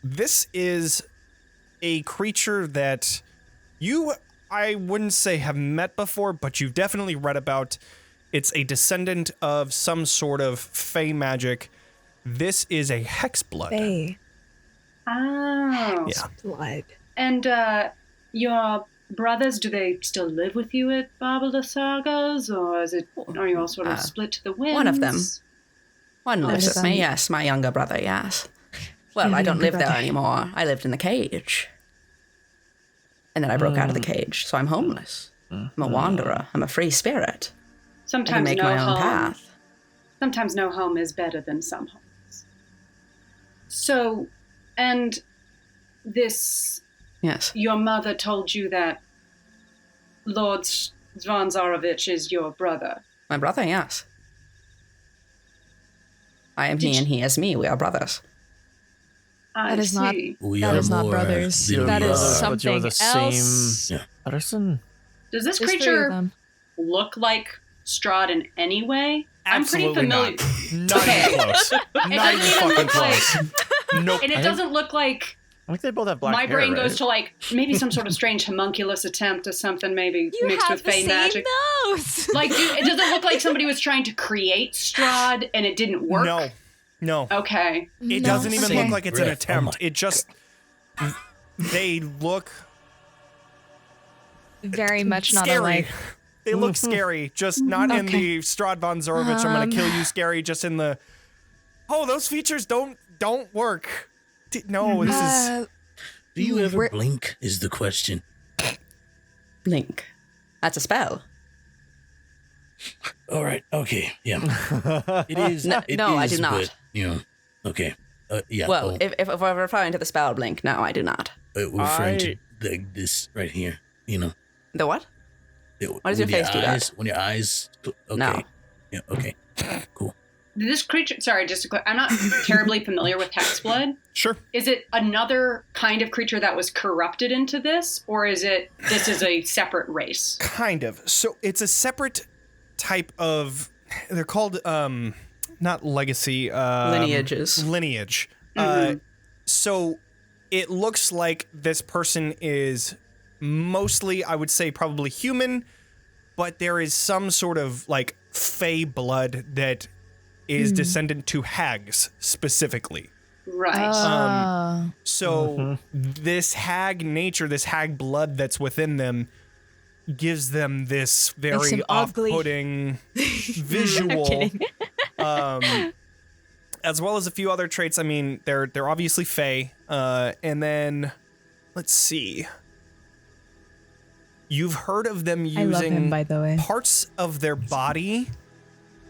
Speaker 1: This is a creature that you, I wouldn't say have met before, but you've definitely read about. It's a descendant of some sort of fey magic. This is a hexblood.
Speaker 4: Faye.
Speaker 2: Oh.
Speaker 1: Yeah.
Speaker 4: Blood.
Speaker 2: And your brothers, do they still live with you at Baba the Sagas? Or are you all sort of split to the winds?
Speaker 6: one of them. One lives
Speaker 4: One of
Speaker 6: with me,
Speaker 4: them.
Speaker 6: yes. My younger brother, yes. Well,
Speaker 4: Your
Speaker 6: I don't
Speaker 4: younger
Speaker 6: live there
Speaker 4: brother.
Speaker 6: anymore. I lived in the cage. And then I broke out of the cage, so I'm homeless. I'm a wanderer. I'm a free spirit. I can
Speaker 2: Sometimes
Speaker 6: make
Speaker 2: no
Speaker 6: my own
Speaker 2: home.
Speaker 6: path.
Speaker 2: Sometimes no home is better than some homes. So, and this,
Speaker 6: Yes.
Speaker 2: your mother told you that Lord Zvanzarovich is your brother.
Speaker 6: My brother, yes. I am
Speaker 2: Did
Speaker 6: he
Speaker 2: you-
Speaker 6: and he is me. We are brothers.
Speaker 4: That is not.
Speaker 5: We
Speaker 4: That
Speaker 5: are
Speaker 4: is not
Speaker 5: more
Speaker 4: brothers.
Speaker 5: than
Speaker 4: That
Speaker 5: we
Speaker 4: is
Speaker 5: are.
Speaker 3: But you're
Speaker 4: something
Speaker 3: the
Speaker 4: else.
Speaker 3: same person.
Speaker 2: Does this
Speaker 4: There's 3 of
Speaker 2: creature
Speaker 4: them.
Speaker 2: look like Strahd in any way?
Speaker 1: Absolutely
Speaker 2: I'm pretty familiar.
Speaker 1: not even close. Not even
Speaker 2: even
Speaker 1: fucking
Speaker 2: look
Speaker 1: close. Nope.
Speaker 2: And it doesn't look like
Speaker 3: I think they both have black
Speaker 2: my
Speaker 3: hair,
Speaker 2: brain
Speaker 3: right?
Speaker 2: goes to like maybe some sort of strange homunculus attempt or something, maybe
Speaker 4: You
Speaker 2: mixed
Speaker 4: have
Speaker 2: with
Speaker 4: the
Speaker 2: fey
Speaker 4: same
Speaker 2: magic.
Speaker 4: nose.
Speaker 2: Like, it doesn't look like somebody was trying to create Strahd and it didn't work.
Speaker 1: No.
Speaker 2: Okay.
Speaker 1: It
Speaker 4: No,
Speaker 1: doesn't even
Speaker 4: okay.
Speaker 1: look like it's an
Speaker 5: Breath. Oh
Speaker 1: attempt.
Speaker 5: my
Speaker 1: It just they look
Speaker 4: Very much not
Speaker 1: scary.
Speaker 4: alike.
Speaker 1: They look scary, just not in
Speaker 4: Okay.
Speaker 1: the Strahd von Zorovich, I'm gonna kill you scary, just in the those features don't work. No, this is
Speaker 5: Do you ever
Speaker 4: We're-
Speaker 5: blink? Is the question.
Speaker 6: Blink. That's a spell.
Speaker 5: All right. Okay. Yeah. It is.
Speaker 6: No,
Speaker 5: it
Speaker 6: no, I
Speaker 5: is,
Speaker 6: do not.
Speaker 5: But, okay. Yeah.
Speaker 6: Well, if we're referring to the spell blink, no, I do not.
Speaker 5: we're referring to this right here.
Speaker 6: The what?
Speaker 5: Why
Speaker 6: does your face do that?
Speaker 5: When your eyes. Okay.
Speaker 6: No.
Speaker 5: Yeah. Okay. Cool.
Speaker 2: This creature, sorry, just to I'm not terribly familiar with Hexblood.
Speaker 1: sure.
Speaker 2: Is it another kind of creature that was corrupted into this, or is this is a separate race?
Speaker 1: Kind of. So it's a separate type of. They're called not legacy.
Speaker 6: Lineages.
Speaker 1: Lineage. So it looks like this person is mostly, I would say, probably human, but there is some sort of like fey blood that is descendant to hags specifically.
Speaker 2: Right.
Speaker 1: So this hag nature, this hag blood that's within them gives them this very
Speaker 4: him ugly.
Speaker 1: off-putting visual.
Speaker 4: kidding.
Speaker 1: As well as a few other traits. I mean, they're obviously fey. And then let's see. You've heard of them
Speaker 4: I love him,
Speaker 1: using
Speaker 4: by the way.
Speaker 1: parts of their body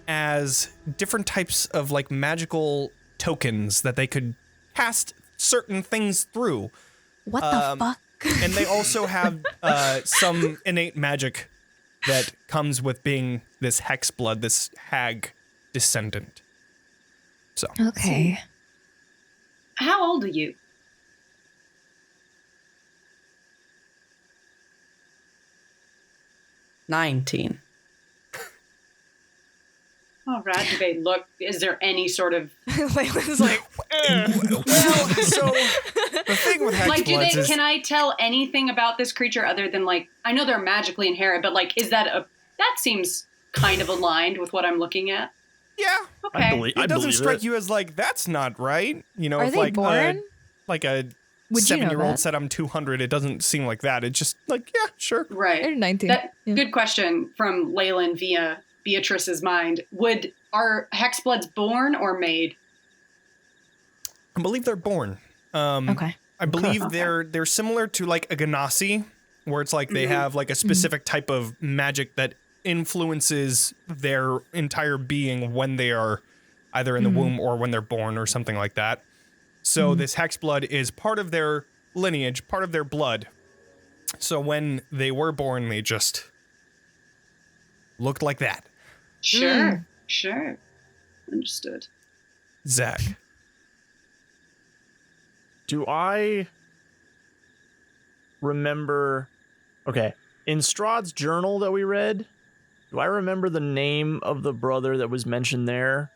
Speaker 1: as different types of like magical tokens that they could cast certain things through.
Speaker 4: What the fuck?
Speaker 1: And they also have some innate magic that comes with being this hex blood, this hag descendant. So
Speaker 4: Okay.
Speaker 2: How old are you?
Speaker 6: $19.
Speaker 2: All right. Do they look? Is there any sort of
Speaker 4: Layla's like,
Speaker 1: well, so the thing with hex
Speaker 2: like? Do
Speaker 1: bloods
Speaker 2: they?
Speaker 1: is
Speaker 2: Can I tell anything about this creature other than like? I know they're magically inherent, but like, is that that seems kind of aligned with what I'm looking at?
Speaker 1: yeah.
Speaker 2: Okay.
Speaker 1: It doesn't strike you as like that's not right. You know,
Speaker 4: are
Speaker 1: if
Speaker 4: they
Speaker 1: like
Speaker 4: born?
Speaker 1: like a
Speaker 4: Would you know
Speaker 1: 7-year-old
Speaker 4: that?
Speaker 1: said I'm 200, it doesn't seem like that. It's just like, yeah, sure.
Speaker 2: Right.
Speaker 4: They're 19.
Speaker 2: That
Speaker 4: Yeah.
Speaker 2: good question from Leilyn via Beatrice's mind. Are Hexbloods born or made?
Speaker 1: I believe they're born.
Speaker 4: Okay.
Speaker 1: I believe they're similar to like a Ganassi, where it's like they have like a specific type of magic that influences their entire being when they are either in the womb or when they're born or something like that. So this hex blood is part of their lineage, part of their blood. So when they were born, they just looked like that.
Speaker 2: Sure. Sure. Understood.
Speaker 1: Zack.
Speaker 3: Do I remember? Okay, in Strahd's journal that we read, do I remember the name of the brother that was mentioned there?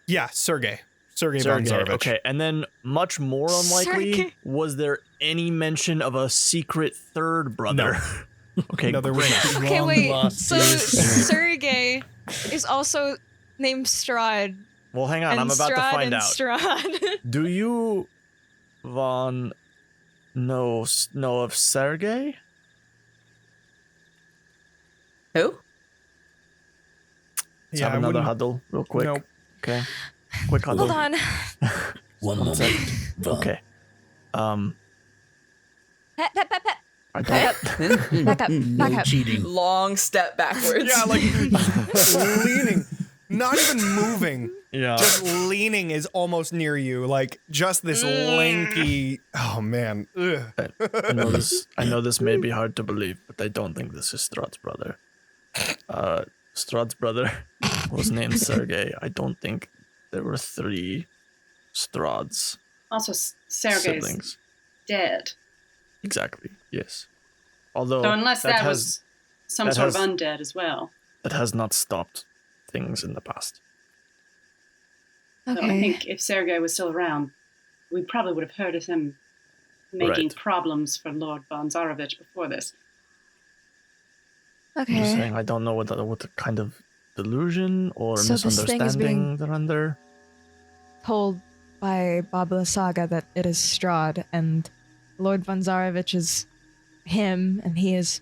Speaker 1: Yeah, Sergey von Zarovich.
Speaker 3: Okay, and then much more unlikely,
Speaker 4: Sergey.
Speaker 3: was there any mention of a secret third brother? Okay,
Speaker 1: No, there was
Speaker 3: great.
Speaker 1: not.
Speaker 4: Okay,
Speaker 5: Long
Speaker 4: wait.
Speaker 5: lost
Speaker 4: So
Speaker 5: sister.
Speaker 4: Sergey is also named Strahd.
Speaker 3: Well, hang on,
Speaker 4: And
Speaker 3: I'm about to
Speaker 4: Strahd
Speaker 3: find
Speaker 4: and
Speaker 3: out.
Speaker 4: Strahd.
Speaker 3: Do you, Von, know of Sergey?
Speaker 6: Who?
Speaker 3: Let's
Speaker 1: Yeah,
Speaker 3: have
Speaker 1: I
Speaker 3: another
Speaker 1: wouldn't-
Speaker 3: huddle real quick.
Speaker 1: Nope.
Speaker 3: Okay. Quick huddle.
Speaker 4: Hold on.
Speaker 5: One
Speaker 3: One
Speaker 5: moment.
Speaker 3: sec.
Speaker 5: Vaughn.
Speaker 3: Okay.
Speaker 4: Pet.
Speaker 3: I don't.
Speaker 4: Back up.
Speaker 5: No
Speaker 4: Back up.
Speaker 5: cheating.
Speaker 6: Long step backwards.
Speaker 1: Yeah, like leaning, not even moving.
Speaker 3: Yeah.
Speaker 1: Just leaning is almost near you, like just this lanky. Oh man. Ugh.
Speaker 3: I know this may be hard to believe, but I don't think this is Strahd's brother. Strahd's brother was named Sergey. I don't think there were 3 Strahds.
Speaker 2: Also, Sergei's
Speaker 3: siblings.
Speaker 2: dead.
Speaker 3: Exactly. Yes. Although
Speaker 2: So unless that
Speaker 3: has,
Speaker 2: was some
Speaker 3: that
Speaker 2: sort
Speaker 3: has-
Speaker 2: of undead as well.
Speaker 3: that has not stopped things in the past.
Speaker 2: So I
Speaker 4: Okay.
Speaker 2: think if Sergei was still around, we probably would have heard of him making
Speaker 3: Right.
Speaker 2: problems for Lord von Zarovich before this.
Speaker 3: I'm just
Speaker 4: Okay.
Speaker 3: saying I don't know what the kind of delusion or
Speaker 4: So this thing is being-
Speaker 3: misunderstanding they're under.
Speaker 4: Told by Babla Saga that it is Strahd, and Lord von Zarovich is him, and he is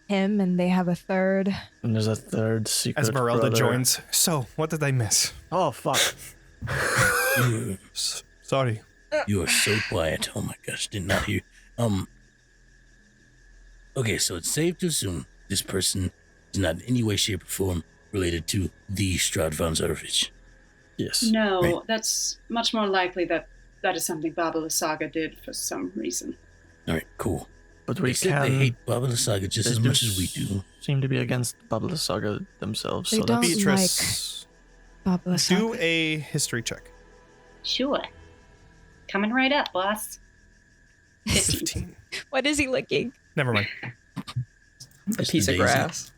Speaker 4: him, and they have a third.
Speaker 3: And there's a third secret
Speaker 1: Esmeralda
Speaker 3: brother.
Speaker 1: joins. So, what did I miss?
Speaker 3: Oh fuck.
Speaker 1: Sorry.
Speaker 5: You are so quiet. Oh my gosh, did not hear. Okay, so it's safe to assume this person is not in any way, shape, or form related to the Strahd von Zarovich.
Speaker 3: Yes.
Speaker 2: No,
Speaker 5: Right.
Speaker 2: that's much more likely that that is something Babala Saga did for some reason.
Speaker 5: All right, cool.
Speaker 3: But we
Speaker 5: Except
Speaker 3: can.
Speaker 5: they hate Baba the Saga just
Speaker 3: they
Speaker 5: as
Speaker 3: do
Speaker 5: much as we do.
Speaker 3: Seem to be against Babla Saga themselves.
Speaker 4: They
Speaker 3: so
Speaker 4: don't
Speaker 3: that's
Speaker 1: Beatrice,
Speaker 4: Babla Saga.
Speaker 1: do a history check.
Speaker 2: Sure. Coming right up, boss.
Speaker 1: 15.
Speaker 4: What is he looking?
Speaker 1: Never mind.
Speaker 6: A piece of
Speaker 5: Daisy.
Speaker 6: grass.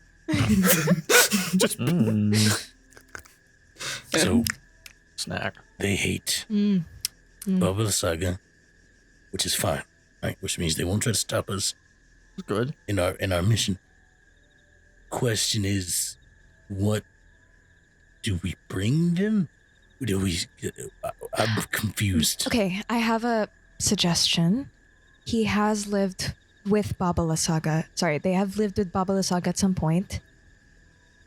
Speaker 5: So
Speaker 3: snack.
Speaker 5: they hate
Speaker 4: Mm.
Speaker 5: Baba the Saga, which is fine, right? Which means they won't try to stop us
Speaker 3: Good.
Speaker 5: in our mission. Question is, what do we bring them? Do we? I'm confused.
Speaker 4: Okay, I have a suggestion. He has lived with Babala Saga. Sorry, they have lived with Babala Saga at some point.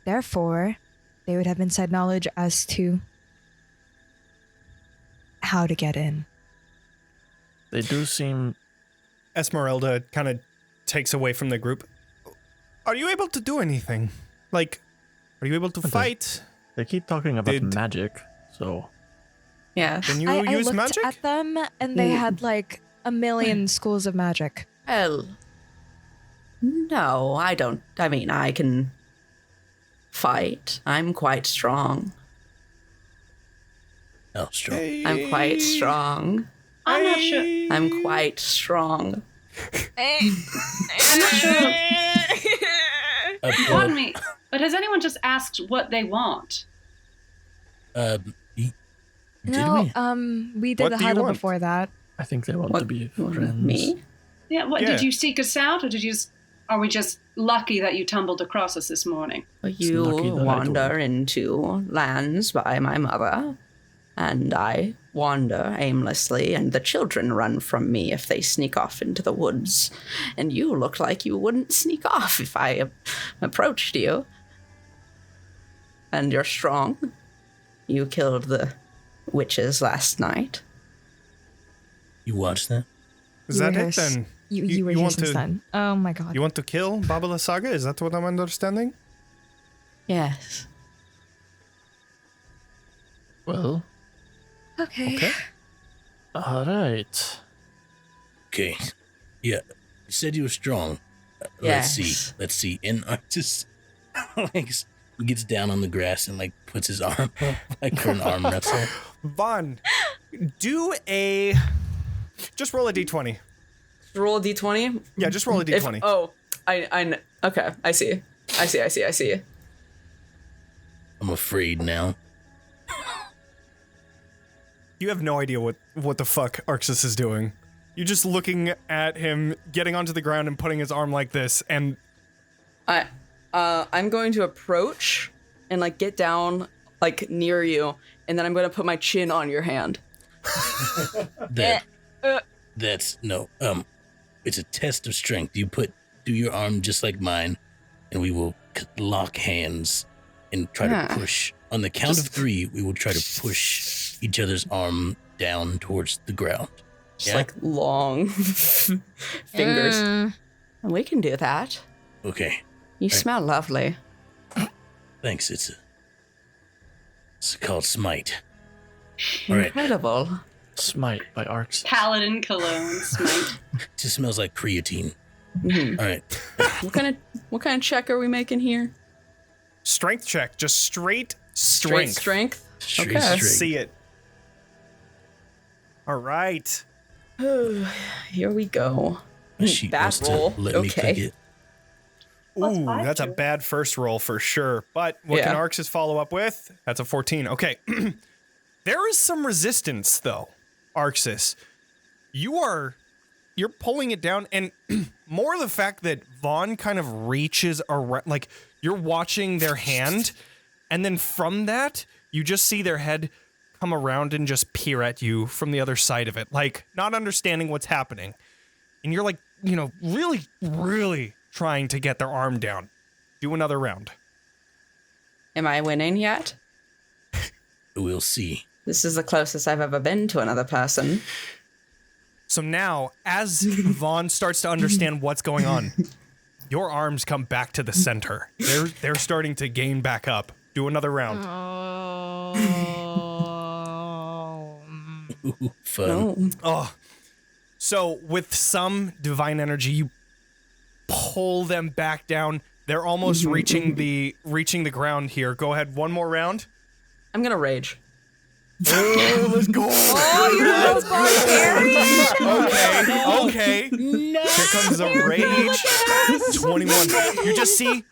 Speaker 4: Therefore, they would have inside knowledge as to how to get in.
Speaker 3: They do seem.
Speaker 1: Esmeralda kind of takes away from the group. Are you able to do anything? Like, are you able to fight?
Speaker 3: They keep talking about
Speaker 1: Did-
Speaker 3: magic. So
Speaker 6: Yeah.
Speaker 1: Can you
Speaker 4: I
Speaker 1: use
Speaker 4: looked
Speaker 1: magic?
Speaker 4: at them, and they had like a million schools of magic.
Speaker 6: Well, no, I don't. I mean, I can fight. I'm quite strong.
Speaker 5: Oh, strong.
Speaker 6: I'm quite strong.
Speaker 2: I'm not sure.
Speaker 6: I'm quite strong.
Speaker 2: I'm not sure. Pardon me, but has anyone just asked what they want?
Speaker 5: Did
Speaker 4: No,
Speaker 5: we?
Speaker 4: we did
Speaker 1: What
Speaker 4: the
Speaker 1: do you
Speaker 4: huddle
Speaker 1: want?
Speaker 4: before that.
Speaker 3: I think they want
Speaker 6: What-
Speaker 3: to be friends.
Speaker 6: Me?
Speaker 2: Yeah, what
Speaker 1: Yeah.
Speaker 2: did you seek us out, or did you? Are we just lucky that you tumbled across us this morning?
Speaker 6: Well,
Speaker 3: lucky
Speaker 6: you
Speaker 3: that I
Speaker 6: wander
Speaker 3: don't.
Speaker 6: into lands by my mother, and I wander aimlessly, and the children run from me if they sneak off into the woods. And you looked like you wouldn't sneak off if I approached you. And you're strong. You killed the witches last night.
Speaker 5: You watched that?
Speaker 1: Is
Speaker 4: You
Speaker 1: that
Speaker 4: were here
Speaker 1: it then?
Speaker 4: You were
Speaker 1: you
Speaker 4: here
Speaker 1: want
Speaker 4: since
Speaker 1: to
Speaker 4: then. Oh my god.
Speaker 1: you want to kill Babala Saga? Is that what I'm understanding?
Speaker 6: Yes.
Speaker 3: Well,
Speaker 4: Okay.
Speaker 1: Okay.
Speaker 3: all right.
Speaker 5: Okay. Yeah. You said you were strong.
Speaker 6: Yes.
Speaker 5: Let's see. And Arxes like gets down on the grass and like puts his arm up, like for an arm wrestle.
Speaker 1: Vaughn, do a. Just roll a d20.
Speaker 6: Roll a d20.
Speaker 1: Yeah, just roll a d20.
Speaker 6: Okay, I see.
Speaker 5: I'm afraid now.
Speaker 1: You have no idea what the fuck Arxes is doing. You're just looking at him getting onto the ground and putting his arm like this, and
Speaker 6: I'm going to approach and like get down like near you, and then I'm going to put my chin on your hand.
Speaker 5: That's no. It's a test of strength. Do your arm just like mine, and we will lock hands and try to push. On the count of 3, we will try to push each other's arm down towards the ground.
Speaker 6: Just like long fingers. We can do that.
Speaker 5: Okay.
Speaker 6: You smell lovely.
Speaker 5: Thanks. It's called Smite. All right.
Speaker 6: Incredible.
Speaker 3: Smite by Arxes.
Speaker 2: Paladin cologne smite.
Speaker 5: It just smells like creatine.
Speaker 6: Mhm.
Speaker 5: All right.
Speaker 6: What kind of check are we making here?
Speaker 1: strength check. Just straight strength.
Speaker 6: Strength.
Speaker 5: Straight
Speaker 6: Okay.
Speaker 5: straight.
Speaker 1: See it. All right.
Speaker 6: Here we go.
Speaker 5: My sheet
Speaker 6: Bad
Speaker 5: wants to
Speaker 6: roll.
Speaker 5: let me click
Speaker 6: Okay.
Speaker 5: it.
Speaker 1: Ooh, that's a bad first roll for sure. But what can
Speaker 6: Yeah.
Speaker 1: Arxes follow up with? That's a 14. Okay. There is some resistance, though, Arxes. You're pulling it down, and more the fact that Vaughn kind of reaches around, like you're watching their hand, and then from that, you just see their head come around and just peer at you from the other side of it, like not understanding what's happening. And you're like, really, really trying to get their arm down. Do another round.
Speaker 6: Am I winning yet?
Speaker 5: We'll see.
Speaker 6: This is the closest I've ever been to another person.
Speaker 1: So now, as Vaughn starts to understand what's going on, your arms come back to the center. They're starting to gain back up. Do another round.
Speaker 5: Ooh, fun.
Speaker 6: No.
Speaker 1: Oh. So with some divine energy, you pull them back down. They're almost reaching the ground here. Go ahead, one more round.
Speaker 6: I'm gonna rage.
Speaker 1: Oh, let's go. Okay. Here comes the rage. 21. You just see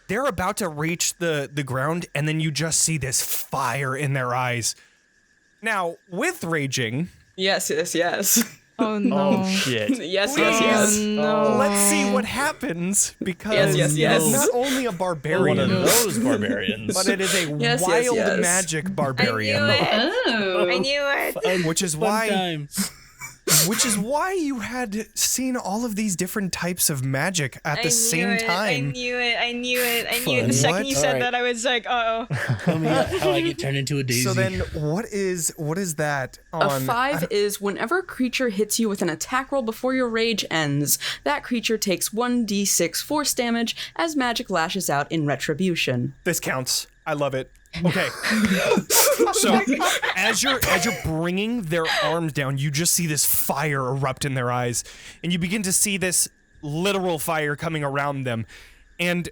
Speaker 1: they're about to reach the ground, and then you just see this fire in their eyes. Now, with raging,
Speaker 6: Yes.
Speaker 4: Oh no.
Speaker 3: Oh shit.
Speaker 6: Yes.
Speaker 4: No.
Speaker 1: let's see what happens, because
Speaker 6: Yes.
Speaker 1: it's not only a
Speaker 3: One
Speaker 1: barbarian,
Speaker 3: of those barbarians.
Speaker 1: but it is a
Speaker 6: Yes,
Speaker 1: wild
Speaker 6: yes.
Speaker 1: magic barbarian.
Speaker 2: Oh.
Speaker 4: I knew it.
Speaker 1: Which is
Speaker 5: Fun
Speaker 1: why
Speaker 5: times.
Speaker 1: you had seen all of these different types of magic at the same time.
Speaker 4: I knew it.
Speaker 5: Fun.
Speaker 4: The second
Speaker 1: What?
Speaker 4: you said
Speaker 5: Alright.
Speaker 4: that, I was like, uh-oh.
Speaker 5: Tell me how I get turned into a daisy.
Speaker 1: So then, what is that
Speaker 6: A
Speaker 1: on?
Speaker 6: 5 is whenever a creature hits you with an attack roll before your rage ends, that creature takes 1d6 force damage as magic lashes out in retribution.
Speaker 1: This counts. I love it. Okay. So as you're bringing their arms down, you just see this fire erupt in their eyes, and you begin to see this literal fire coming around them, and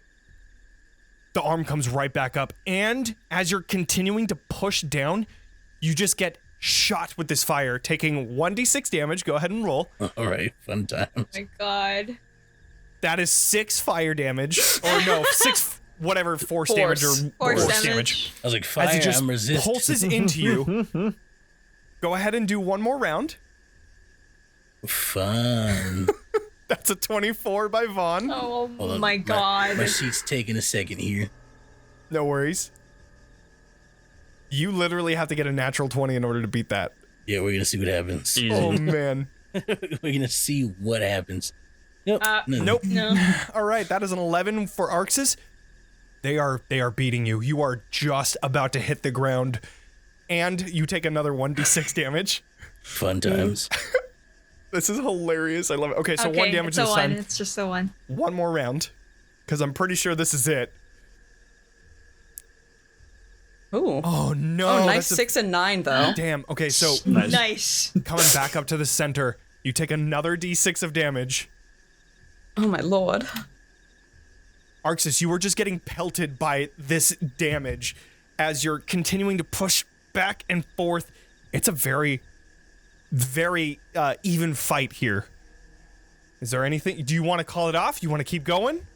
Speaker 1: the arm comes right back up. And as you're continuing to push down, you just get shot with this fire, taking 1d6 damage. Go ahead and roll.
Speaker 5: All right, fun times.
Speaker 4: Oh my god.
Speaker 1: That is 6 fire damage, or no, 6 whatever force damage or
Speaker 4: Force
Speaker 1: damage.
Speaker 5: I was like,
Speaker 1: As
Speaker 5: fire,
Speaker 1: it just
Speaker 5: I'm resistant.
Speaker 1: pulses into you. Go ahead and do one more round.
Speaker 5: Fun.
Speaker 1: That's a 24 by Vaughn.
Speaker 4: Oh
Speaker 5: Hold on,
Speaker 4: my god.
Speaker 5: My sheet's taking a second here.
Speaker 1: No worries. You literally have to get a natural 20 in order to beat that.
Speaker 5: Yeah, we're gonna see what happens.
Speaker 3: Easy.
Speaker 1: Oh, man.
Speaker 5: We're gonna see what happens. Nope.
Speaker 1: Nope.
Speaker 4: No.
Speaker 1: All right, that is an 11 for Arxes. They are beating you. You are just about to hit the ground, and you take another 1d6 damage.
Speaker 5: Fun times.
Speaker 1: This is hilarious. I love it. Okay, so
Speaker 4: Okay,
Speaker 1: 1 damage
Speaker 4: it's a
Speaker 1: this
Speaker 4: one.
Speaker 1: time.
Speaker 4: It's just a one.
Speaker 1: One more round, because I'm pretty sure this is it.
Speaker 6: Ooh.
Speaker 1: Oh, no.
Speaker 6: Oh, nice
Speaker 1: that's a-
Speaker 6: 6 and 9 though.
Speaker 1: Damn. Okay, so
Speaker 4: Nice.
Speaker 1: coming back up to the center, you take another d6 of damage.
Speaker 6: Oh my lord.
Speaker 1: Arxes, you were just getting pelted by this damage as you're continuing to push back and forth. It's a very, very even fight here. Is there anything? Do you want to call it off? You want to keep going?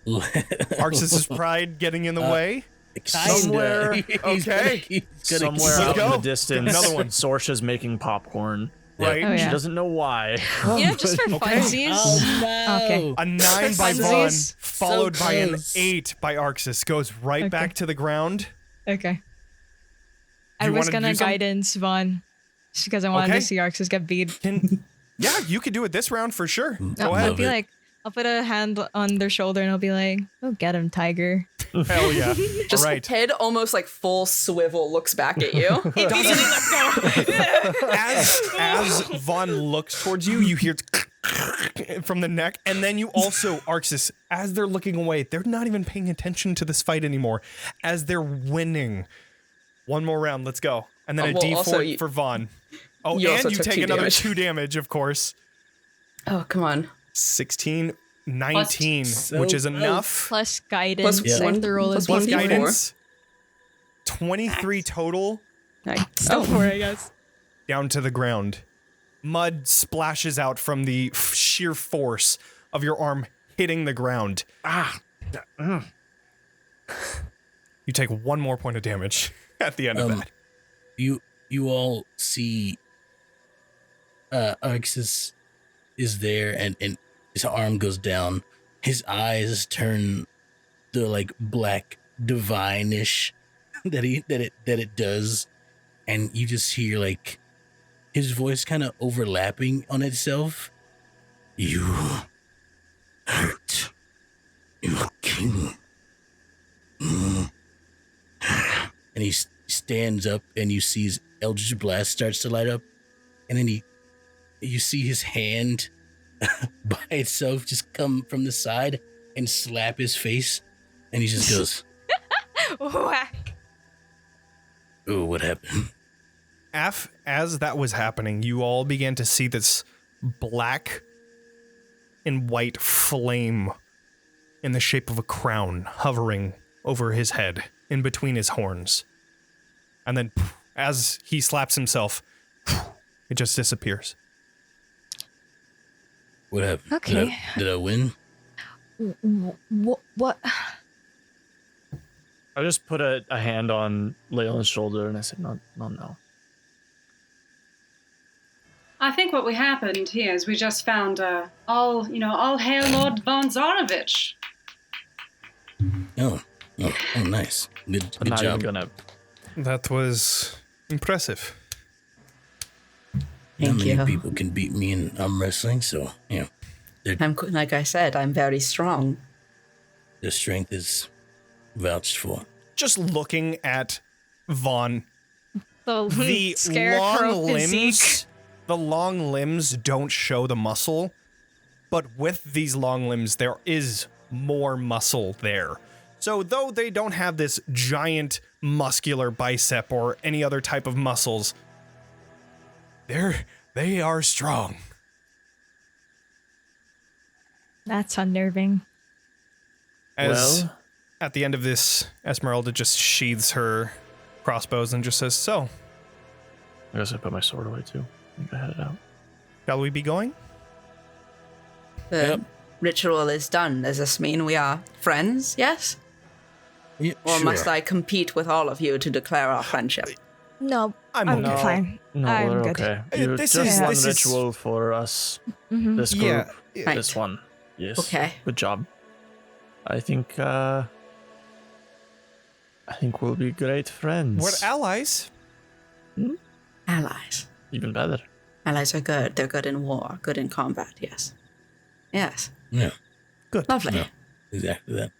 Speaker 1: Arxes' pride getting in the way?
Speaker 3: Somewhere-
Speaker 1: Okay.
Speaker 3: Somewhere
Speaker 1: Let's
Speaker 3: out
Speaker 1: go.
Speaker 3: in the distance,
Speaker 1: Another one.
Speaker 3: Sorsha's making popcorn.
Speaker 1: Right?
Speaker 4: Oh,
Speaker 3: She
Speaker 4: yeah.
Speaker 3: doesn't know why.
Speaker 4: You know, just for funsies.
Speaker 5: Oh no.
Speaker 4: Okay.
Speaker 1: A 9 by
Speaker 4: For
Speaker 1: Vaughn,
Speaker 4: funsies.
Speaker 1: followed by an
Speaker 5: close.
Speaker 1: 8 by Arxes. Goes right
Speaker 4: Okay.
Speaker 1: back to the ground.
Speaker 4: Okay.
Speaker 1: Do
Speaker 4: I
Speaker 1: you
Speaker 4: was
Speaker 1: wanna
Speaker 4: gonna
Speaker 1: do some-
Speaker 4: guidance Vaughn, just because I wanted
Speaker 1: Okay.
Speaker 4: to see Arxes get beat.
Speaker 1: Yeah, you could do it this round for sure. Go
Speaker 4: I'll
Speaker 1: ahead.
Speaker 4: be like, I'll put a hand on their shoulder and I'll be like, "Go get him, tiger."
Speaker 1: Hell yeah.
Speaker 6: Just
Speaker 1: All right.
Speaker 6: head almost like full swivel looks back at you.
Speaker 1: As Vaughn looks towards you, you hear from the neck, and then you also, Arxes, as they're looking away, they're not even paying attention to this fight anymore. As they're winning. One more round, let's go. And then a
Speaker 6: well,
Speaker 1: D4
Speaker 6: also you-
Speaker 1: for Vaughn. Oh,
Speaker 6: you also
Speaker 1: and you
Speaker 6: took
Speaker 1: take
Speaker 6: 2
Speaker 1: another
Speaker 6: damage.
Speaker 1: 2 damage, of course.
Speaker 6: Oh, come on.
Speaker 1: 16, 19, which is enough.
Speaker 4: Plus guidance.
Speaker 6: Plus
Speaker 4: I have
Speaker 6: one-
Speaker 4: to roll
Speaker 6: plus
Speaker 4: a
Speaker 1: Plus
Speaker 6: one
Speaker 4: D4.
Speaker 6: D4.
Speaker 1: guidance. 23 total
Speaker 6: Nice.
Speaker 4: Still 4, I guess.
Speaker 1: down to the ground. Mud splashes out from the sheer force of your arm hitting the ground. You take 1 more point of damage at the end of that.
Speaker 5: You all see Arxes is there and his arm goes down. His eyes turn the like black divine-ish that it does, and you just hear like his voice kind of overlapping on itself. You hurt your king. And he stands up, and you see his Eldritch Blast starts to light up, and then you see his hand by itself just come from the side and slap his face, and he just goes,
Speaker 4: Whack.
Speaker 5: "Oh, what happened?"
Speaker 1: As that was happening, you all began to see this black and white flame in the shape of a crown hovering over his head, in between his horns. And then, as he slaps himself, it just disappears.
Speaker 5: What happened?
Speaker 4: Okay.
Speaker 5: Did I win?
Speaker 4: What?
Speaker 3: I just put a hand on Leilyn's shoulder and I said, no.
Speaker 2: I think what we happened here is we just found all hail Lord von Zarovich.
Speaker 5: Oh, nice. Good
Speaker 3: I'm not even
Speaker 5: job.
Speaker 3: gonna.
Speaker 1: That was impressive.
Speaker 5: Not
Speaker 6: Thank
Speaker 5: many
Speaker 6: you.
Speaker 5: people can beat me in arm wrestling, so
Speaker 6: Like I said, I'm very strong.
Speaker 5: their strength is vouched for.
Speaker 1: Just looking at Vaughn,
Speaker 4: The
Speaker 1: the long limbs don't show the muscle, but with these long limbs, there is more muscle there. So though they don't have this giant muscular bicep or any other type of muscles, they are strong.
Speaker 4: That's unnerving.
Speaker 1: As
Speaker 3: Well?
Speaker 1: at the end of this, Esmeralda just sheathes her crossbows and just says, "So,
Speaker 3: I guess I put my sword away too. I think I had it out.
Speaker 1: shall we be going?"
Speaker 6: The ritual is done. Does this mean we are friends? Yes?
Speaker 5: Yeah,
Speaker 6: Or
Speaker 5: sure.
Speaker 6: must I compete with all of you to declare our friendship?
Speaker 4: No,
Speaker 1: I'm
Speaker 4: I'm
Speaker 1: okay.
Speaker 4: fine.
Speaker 3: No,
Speaker 4: I'm
Speaker 3: we're
Speaker 4: good.
Speaker 3: okay.
Speaker 1: This
Speaker 3: Just
Speaker 1: is-
Speaker 3: one
Speaker 1: this is-
Speaker 3: ritual for us.
Speaker 4: Mhm.
Speaker 3: This group.
Speaker 1: Yeah.
Speaker 3: This one. Yes.
Speaker 6: Okay.
Speaker 3: Good job. I think we'll be great friends.
Speaker 1: We're allies.
Speaker 6: Allies.
Speaker 3: Even better.
Speaker 6: Allies are good. They're good in war, good in combat, yes. Yes.
Speaker 5: Yeah,
Speaker 1: Good.
Speaker 6: Lovely.
Speaker 5: Yeah. exactly that.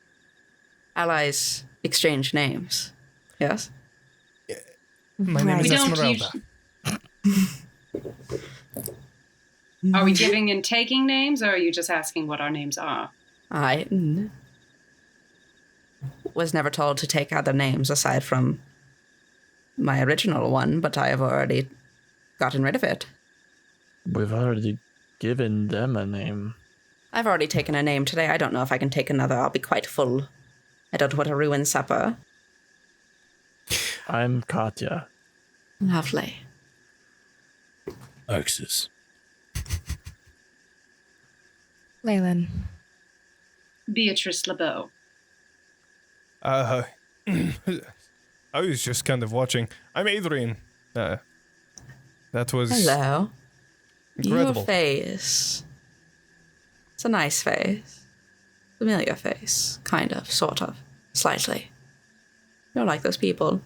Speaker 6: Allies exchange names. Yes?
Speaker 1: My name
Speaker 4: Right.
Speaker 1: is
Speaker 2: We don't
Speaker 1: Esmeralda.
Speaker 2: Are we giving and taking names, or are you just asking what our names are?
Speaker 6: I was never told to take other names aside from my original one, but I have already gotten rid of it.
Speaker 3: We've already given them a name.
Speaker 6: I've already taken a name today. I don't know if I can take another. I'll be quite full. I don't want to ruin supper.
Speaker 3: I'm Katya.
Speaker 6: Lovely.
Speaker 5: Arxes.
Speaker 4: Leilyn.
Speaker 2: Beatrice LeBeau.
Speaker 1: I was just kind of watching. I'm Adrian. That was
Speaker 6: Hello.
Speaker 1: incredible.
Speaker 6: Your face. It's a nice face. Familiar face. Kind of. Sort of. Slightly. You're like those people.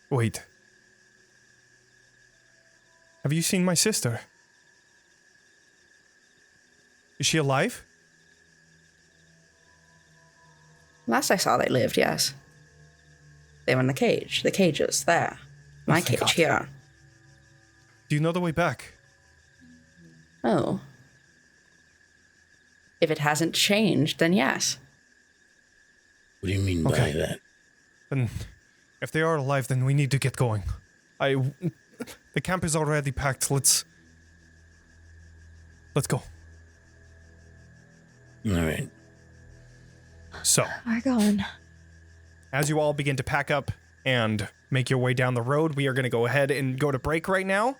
Speaker 1: Wait. Have you seen my sister? Is she alive?
Speaker 6: Last I saw, they lived, yes. They were in the cage. The cages, there. My
Speaker 1: thank
Speaker 6: cage
Speaker 1: God.
Speaker 6: here.
Speaker 1: Do you know the way back?
Speaker 6: Oh. If it hasn't changed, then yes.
Speaker 5: What do you mean by
Speaker 1: Okay.
Speaker 5: that?
Speaker 1: Then, if they are alive, then we need to get going. The camp is already packed. Let's go.
Speaker 5: All right.
Speaker 1: So,
Speaker 4: We're going.
Speaker 1: as you all begin to pack up and make your way down the road, we are going to go ahead and go to break right now.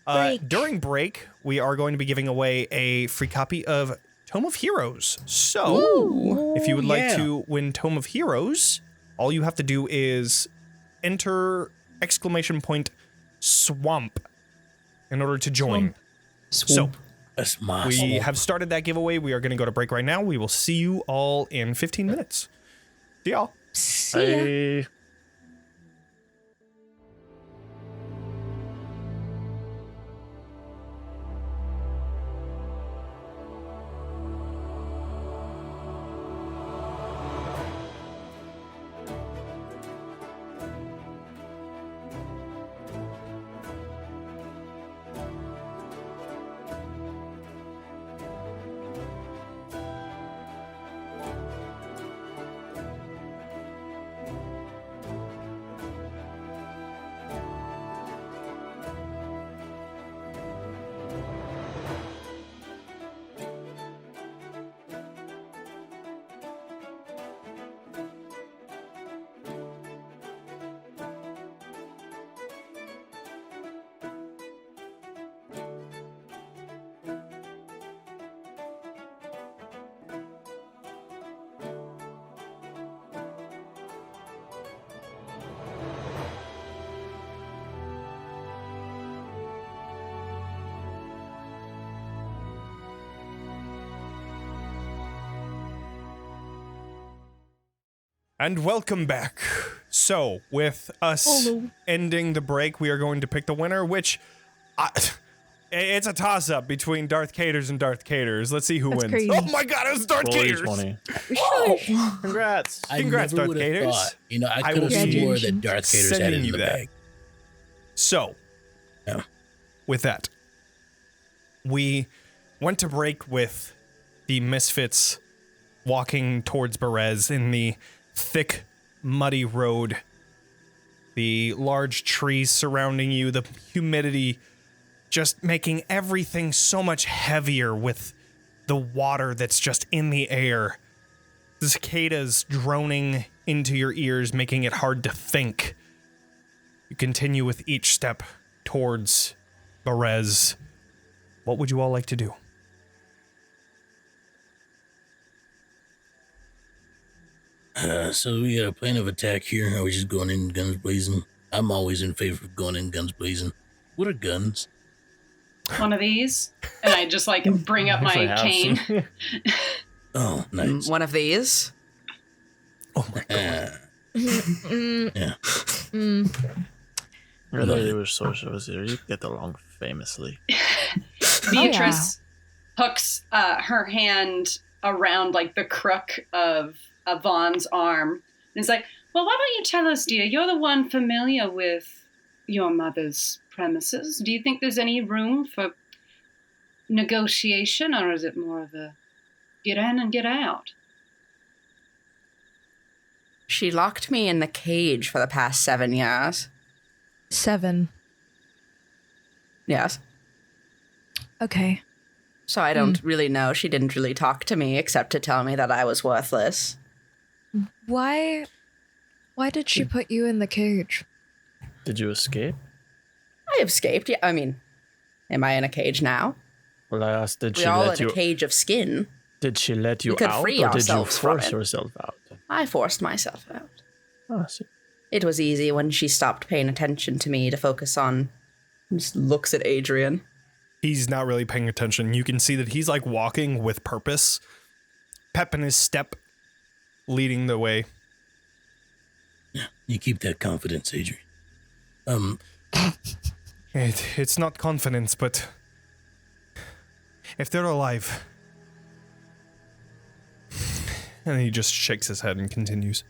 Speaker 4: Break.
Speaker 1: During break, we are going to be giving away a free copy of Tome of Heroes. So, if you would like to win Tome of Heroes, all you have to do is enter !swamp in order to join. So,
Speaker 5: That's my
Speaker 1: we
Speaker 5: swamp.
Speaker 1: have started that giveaway. We are going to go to break right now. We will see you all in 15 minutes. See y'all.
Speaker 4: See ya.
Speaker 3: Hey.
Speaker 1: And welcome back. So, with us ending the break, we are going to pick the winner, which it's a toss-up between Darth Caters and Darth Caters. Let's see who
Speaker 4: That's
Speaker 1: wins.
Speaker 4: crazy.
Speaker 1: Oh my god, it was Darth
Speaker 3: Roll
Speaker 1: Caters!
Speaker 3: D20.
Speaker 1: Congrats.
Speaker 5: I
Speaker 1: Congrats,
Speaker 5: never
Speaker 1: Darth
Speaker 5: would've
Speaker 1: Caters.
Speaker 5: thought. You know, I
Speaker 1: I
Speaker 5: could
Speaker 1: will
Speaker 5: have
Speaker 1: be
Speaker 5: swore that Darth Vader's had it
Speaker 1: sending
Speaker 5: in
Speaker 1: you
Speaker 5: the
Speaker 1: that.
Speaker 5: bag.
Speaker 1: So,
Speaker 5: Yeah.
Speaker 1: with that, we went to break with the Misfits walking towards Berez in the thick, muddy road. The large trees surrounding you, the humidity just making everything so much heavier with the water that's just in the air. The cicadas droning into your ears, making it hard to think. You continue with each step towards Berez. What would you all like to do?
Speaker 5: So we got a plan of attack here. Are we just going in guns blazing? I'm always in favor of going in guns blazing. What are guns?
Speaker 2: One of these, and I just like bring up my cane.
Speaker 5: Oh, nice.
Speaker 6: One of these.
Speaker 1: Oh my god.
Speaker 5: Yeah.
Speaker 3: I thought you were Sorcerer was here. You get along famously.
Speaker 2: Beatrice hooks her hand around like the crook of Vaughn's arm and is like, well, why don't you tell us, dear? You're the one familiar with your mother's premises. Do you think there's any room for negotiation, or is it more of a get in and get out?
Speaker 6: She locked me in the cage for the past 7 years.
Speaker 4: 7.
Speaker 6: Yes.
Speaker 4: Okay.
Speaker 6: So I don't really know. She didn't really talk to me except to tell me that I was worthless.
Speaker 4: Why did she put you in the cage?
Speaker 3: Did you escape?
Speaker 6: I escaped. Yeah, I mean, am I in a cage now?
Speaker 3: Well, I asked, did she
Speaker 6: We're all
Speaker 3: let
Speaker 6: in
Speaker 3: you?
Speaker 6: a cage of skin.
Speaker 3: Did she let you
Speaker 6: We could
Speaker 3: out,
Speaker 6: free
Speaker 3: or did you
Speaker 6: ourselves from
Speaker 3: force
Speaker 6: it.
Speaker 3: yourself out?
Speaker 6: I forced myself out.
Speaker 3: Oh, I see.
Speaker 6: It was easy when she stopped paying attention to me to focus on. Just looks at Adrian.
Speaker 1: He's not really paying attention. You can see that he's like walking with purpose. Pep in his step, leading the way.
Speaker 5: You keep that confidence, Adrian.
Speaker 1: It's not confidence, but if they're alive. And he just shakes his head and continues.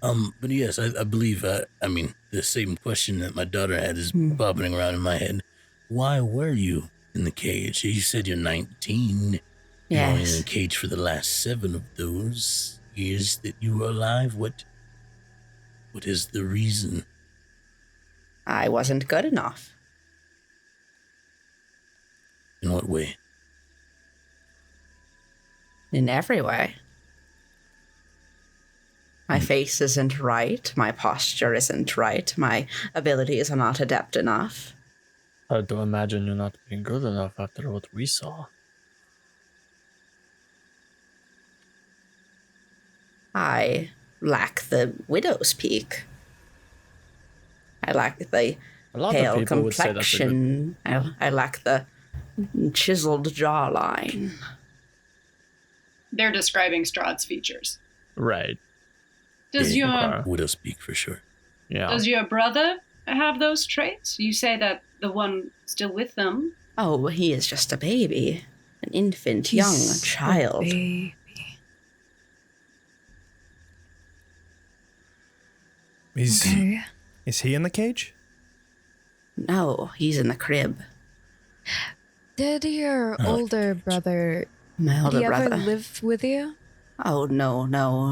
Speaker 5: But yes, I believe, I mean, the same question that my daughter had is bobbing around in my head. Why were you in the cage? You said you're 19. You were in
Speaker 6: Yes.
Speaker 5: a cage for the last 7 of those years that you were alive. What is the reason?
Speaker 6: I wasn't good enough.
Speaker 5: In what way?
Speaker 6: In every way. My face isn't right. My posture isn't right. My abilities are not adept enough.
Speaker 3: Hard to imagine you're not being good enough after what we saw.
Speaker 6: I lack the widow's peak. I lack the
Speaker 3: A lot
Speaker 6: pale
Speaker 3: of people would say that's a good...
Speaker 6: complexion. I lack the chiseled jawline.
Speaker 2: They're describing Strahd's features.
Speaker 3: Right.
Speaker 2: Does your
Speaker 5: Widow speak for sure.
Speaker 3: Yeah.
Speaker 2: Does your brother have those traits? You say that the one still with them.
Speaker 6: Oh, he is just a baby. An infant,
Speaker 4: He's
Speaker 6: young child.
Speaker 4: a baby. Okay.
Speaker 1: Is he in the cage?
Speaker 6: No, he's in the crib.
Speaker 4: Did your older brother,
Speaker 6: My
Speaker 4: did
Speaker 6: older
Speaker 4: he ever
Speaker 6: brother.
Speaker 4: live with you?
Speaker 6: Oh, no.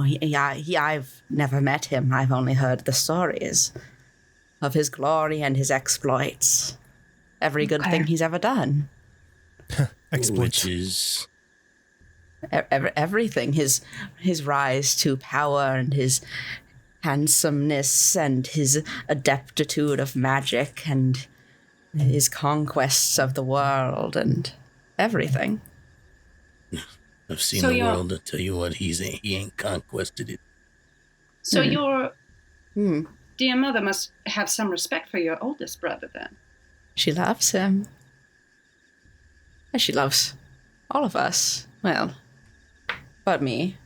Speaker 6: I've never met him. I've only heard the stories of his glory and his exploits. Every good
Speaker 4: Okay.
Speaker 6: thing he's ever done.
Speaker 1: Exploits.
Speaker 5: Which is
Speaker 6: Everything. His rise to power and his handsomeness and his adeptitude of magic and his conquests of the world and everything.
Speaker 5: I've seen
Speaker 2: So
Speaker 5: the
Speaker 2: you're-
Speaker 5: world. I tell you what, he ain't conquested it.
Speaker 2: So your
Speaker 6: Hmm.
Speaker 2: dear mother must have some respect for your oldest brother then.
Speaker 6: She loves him. And she loves all of us. Well, but me.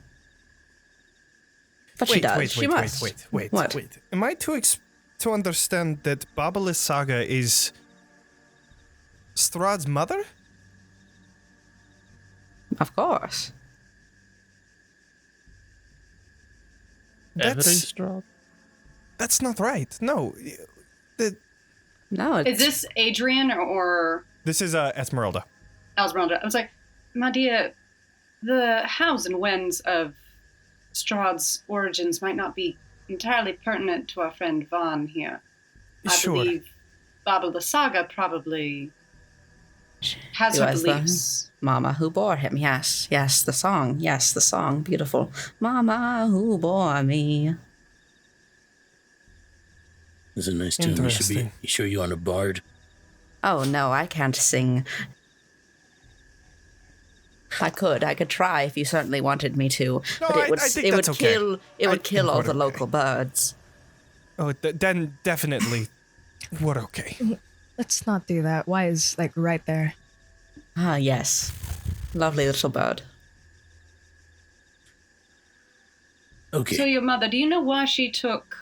Speaker 6: But she does. She must.
Speaker 1: Wait.
Speaker 6: What?
Speaker 1: Am I to understand that Baba Saga is Strahd's mother?
Speaker 6: Of course.
Speaker 3: Every straw?
Speaker 1: That's not right. No.
Speaker 6: No, it's...
Speaker 2: Is this Adrian or
Speaker 1: This is Esmeralda.
Speaker 2: Esmeralda? I was like, my dear, the hows and whens of Strahd's origins might not be entirely pertinent to our friend Vaughn here. I
Speaker 1: Sure.
Speaker 2: believe Baba the Saga probably has
Speaker 6: Who
Speaker 2: her
Speaker 6: has the-
Speaker 2: beliefs.
Speaker 6: Mama who bore him. Yes, the song. Yes, the song. Beautiful. Mama who bore me.
Speaker 5: It's a nice tune. You should be.
Speaker 1: Interesting.
Speaker 5: You sure you aren't a bard?
Speaker 6: Oh no, I can't sing. I could try if you certainly wanted me to,
Speaker 1: No,
Speaker 6: but
Speaker 1: I think
Speaker 6: it would
Speaker 1: that's okay.
Speaker 6: kill
Speaker 1: I
Speaker 6: would kill
Speaker 1: think
Speaker 6: all
Speaker 1: we're
Speaker 6: the
Speaker 1: okay.
Speaker 6: local birds.
Speaker 1: Oh, then definitely we're okay.
Speaker 4: Let's not do that. Why is like right there?
Speaker 6: Ah, yes. Lovely little bird.
Speaker 5: Okay.
Speaker 2: So your mother, do you know why she took...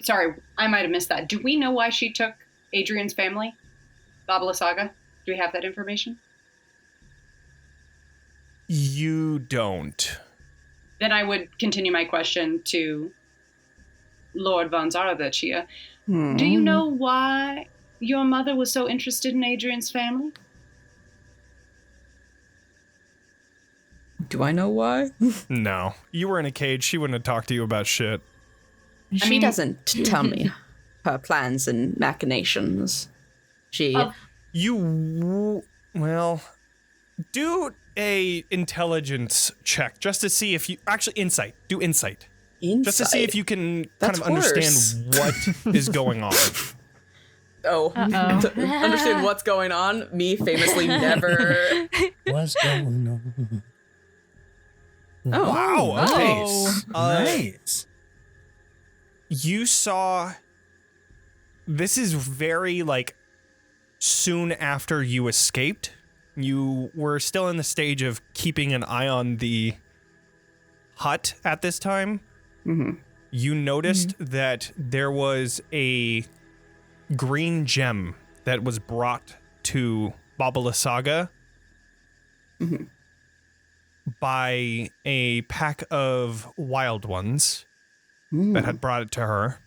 Speaker 2: sorry, I might have missed that. Do we know why she took Adrian's family? Baba Saga? Do we have that information?
Speaker 1: You don't.
Speaker 2: Then I would continue my question to Lord von Zarovich. Do you know why your mother was so interested in Adrian's family?
Speaker 6: Do I know why?
Speaker 1: No. You were in a cage. She wouldn't have talked to you about shit.
Speaker 6: She doesn't tell me her plans and machinations. She...
Speaker 1: Well, do a intelligence check just to see if you actually insight. Do insight. Just to see if you can
Speaker 6: That's
Speaker 1: kind of understand what is going on.
Speaker 6: Oh, understand what's going on? Me famously never...
Speaker 5: What's going on?
Speaker 6: Oh,
Speaker 1: Wow. Okay.
Speaker 5: Nice.
Speaker 1: You saw. This is very like soon after you escaped. You were still in the stage of keeping an eye on the hut at this time.
Speaker 6: Mm-hmm.
Speaker 1: You noticed that there was a green gem that was brought to Baba Saga by a pack of wild ones that had brought it to her.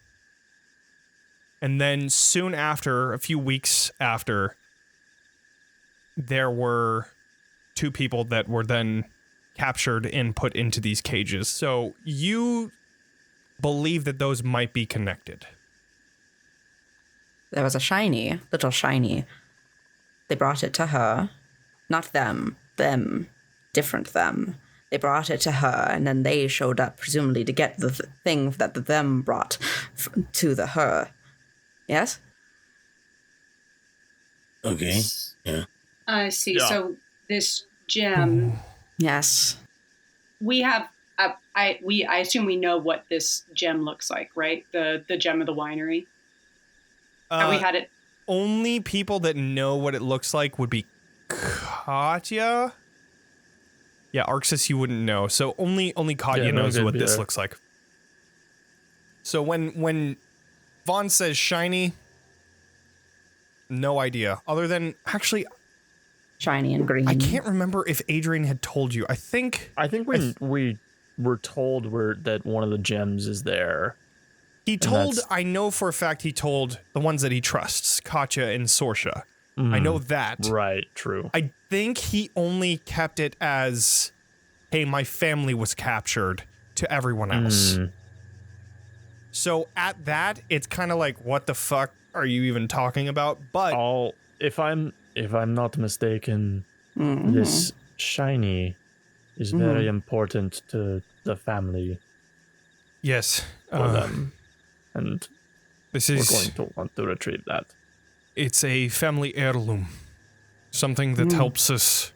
Speaker 1: And then soon after, a few weeks after, there were two people that were then captured and put into these cages. So you believe that those might be connected.
Speaker 6: There was a shiny, little shiny. They brought it to her. Not them. Them. Different them. They brought it to her, and then they showed up, presumably to get the thing that the them brought to the her. Yes?
Speaker 5: Okay. Yeah.
Speaker 2: I see.
Speaker 3: Yeah.
Speaker 2: So this gem,
Speaker 6: Yes.
Speaker 2: we have. I assume we know what this gem looks like, right? The gem of the winery. Have we had it?
Speaker 1: Only people that know what it looks like would be Katya. Yeah, Arxes, you wouldn't know. So only Katya
Speaker 3: Yeah, no,
Speaker 1: knows
Speaker 3: good
Speaker 1: what
Speaker 3: be
Speaker 1: this
Speaker 3: there.
Speaker 1: looks like. So when Vaughn says shiny, no idea. Other than actually,
Speaker 6: Shiny and green.
Speaker 1: I can't remember if Adrian had told you. I think
Speaker 3: we were told that one of the gems is there.
Speaker 1: he told.
Speaker 3: that's-
Speaker 1: I know for a fact he told the ones that he trusts, Katya and Sorsha. I know that.
Speaker 3: Right, true.
Speaker 1: I think he only kept it as, hey, my family was captured to everyone else. So at that, it's kind of like, what the fuck are you even talking about? But
Speaker 3: If I'm not mistaken, this shiny is very important to the family
Speaker 1: yes,
Speaker 3: for them, and
Speaker 1: this
Speaker 3: we're
Speaker 1: is
Speaker 3: going to want to retrieve that.
Speaker 1: it's a family heirloom, something that helps us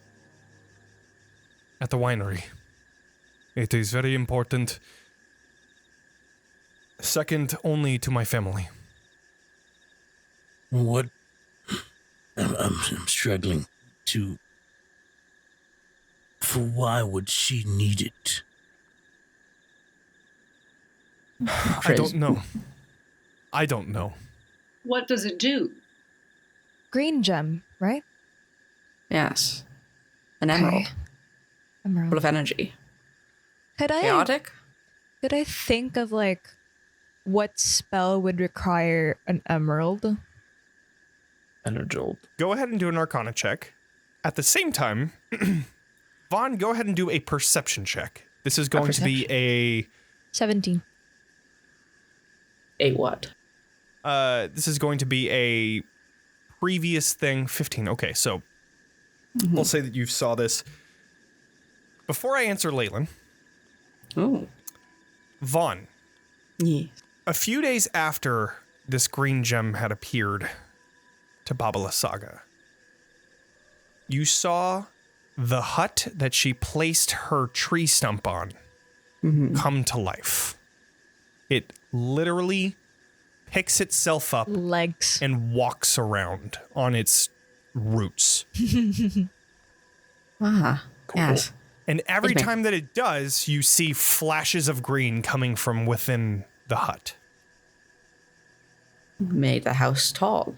Speaker 1: at the winery. It is very important, second only to my family.
Speaker 5: What? I'm struggling to. For why would she need it?
Speaker 1: I don't know. I don't know.
Speaker 2: What does it do?
Speaker 4: Green gem, right?
Speaker 6: Yes. An emerald.
Speaker 4: Okay. Emerald.
Speaker 6: Full of energy.
Speaker 4: Could I
Speaker 6: Chaotic?
Speaker 4: think of like what spell would require an emerald?
Speaker 3: Energold.
Speaker 1: Go ahead and do an Arcana check. At the same time, Vaughn, go ahead and do a perception check. This is going to be a
Speaker 4: 17.
Speaker 6: A what?
Speaker 1: this is going to be a previous thing. 15. Okay, so we'll say that you saw this. Before I answer Leilyn,
Speaker 6: Ooh.
Speaker 1: Vaughn,
Speaker 6: Yes.
Speaker 1: a few days after this green gem had appeared to Babala Saga, you saw the hut that she placed her tree stump on come to life. It literally picks itself up
Speaker 4: Legs.
Speaker 1: and walks around on its roots.
Speaker 6: Ah. Yes.
Speaker 1: And every
Speaker 6: Excuse me.
Speaker 1: time that it does, you see flashes of green coming from within the hut.
Speaker 6: Made the house tall.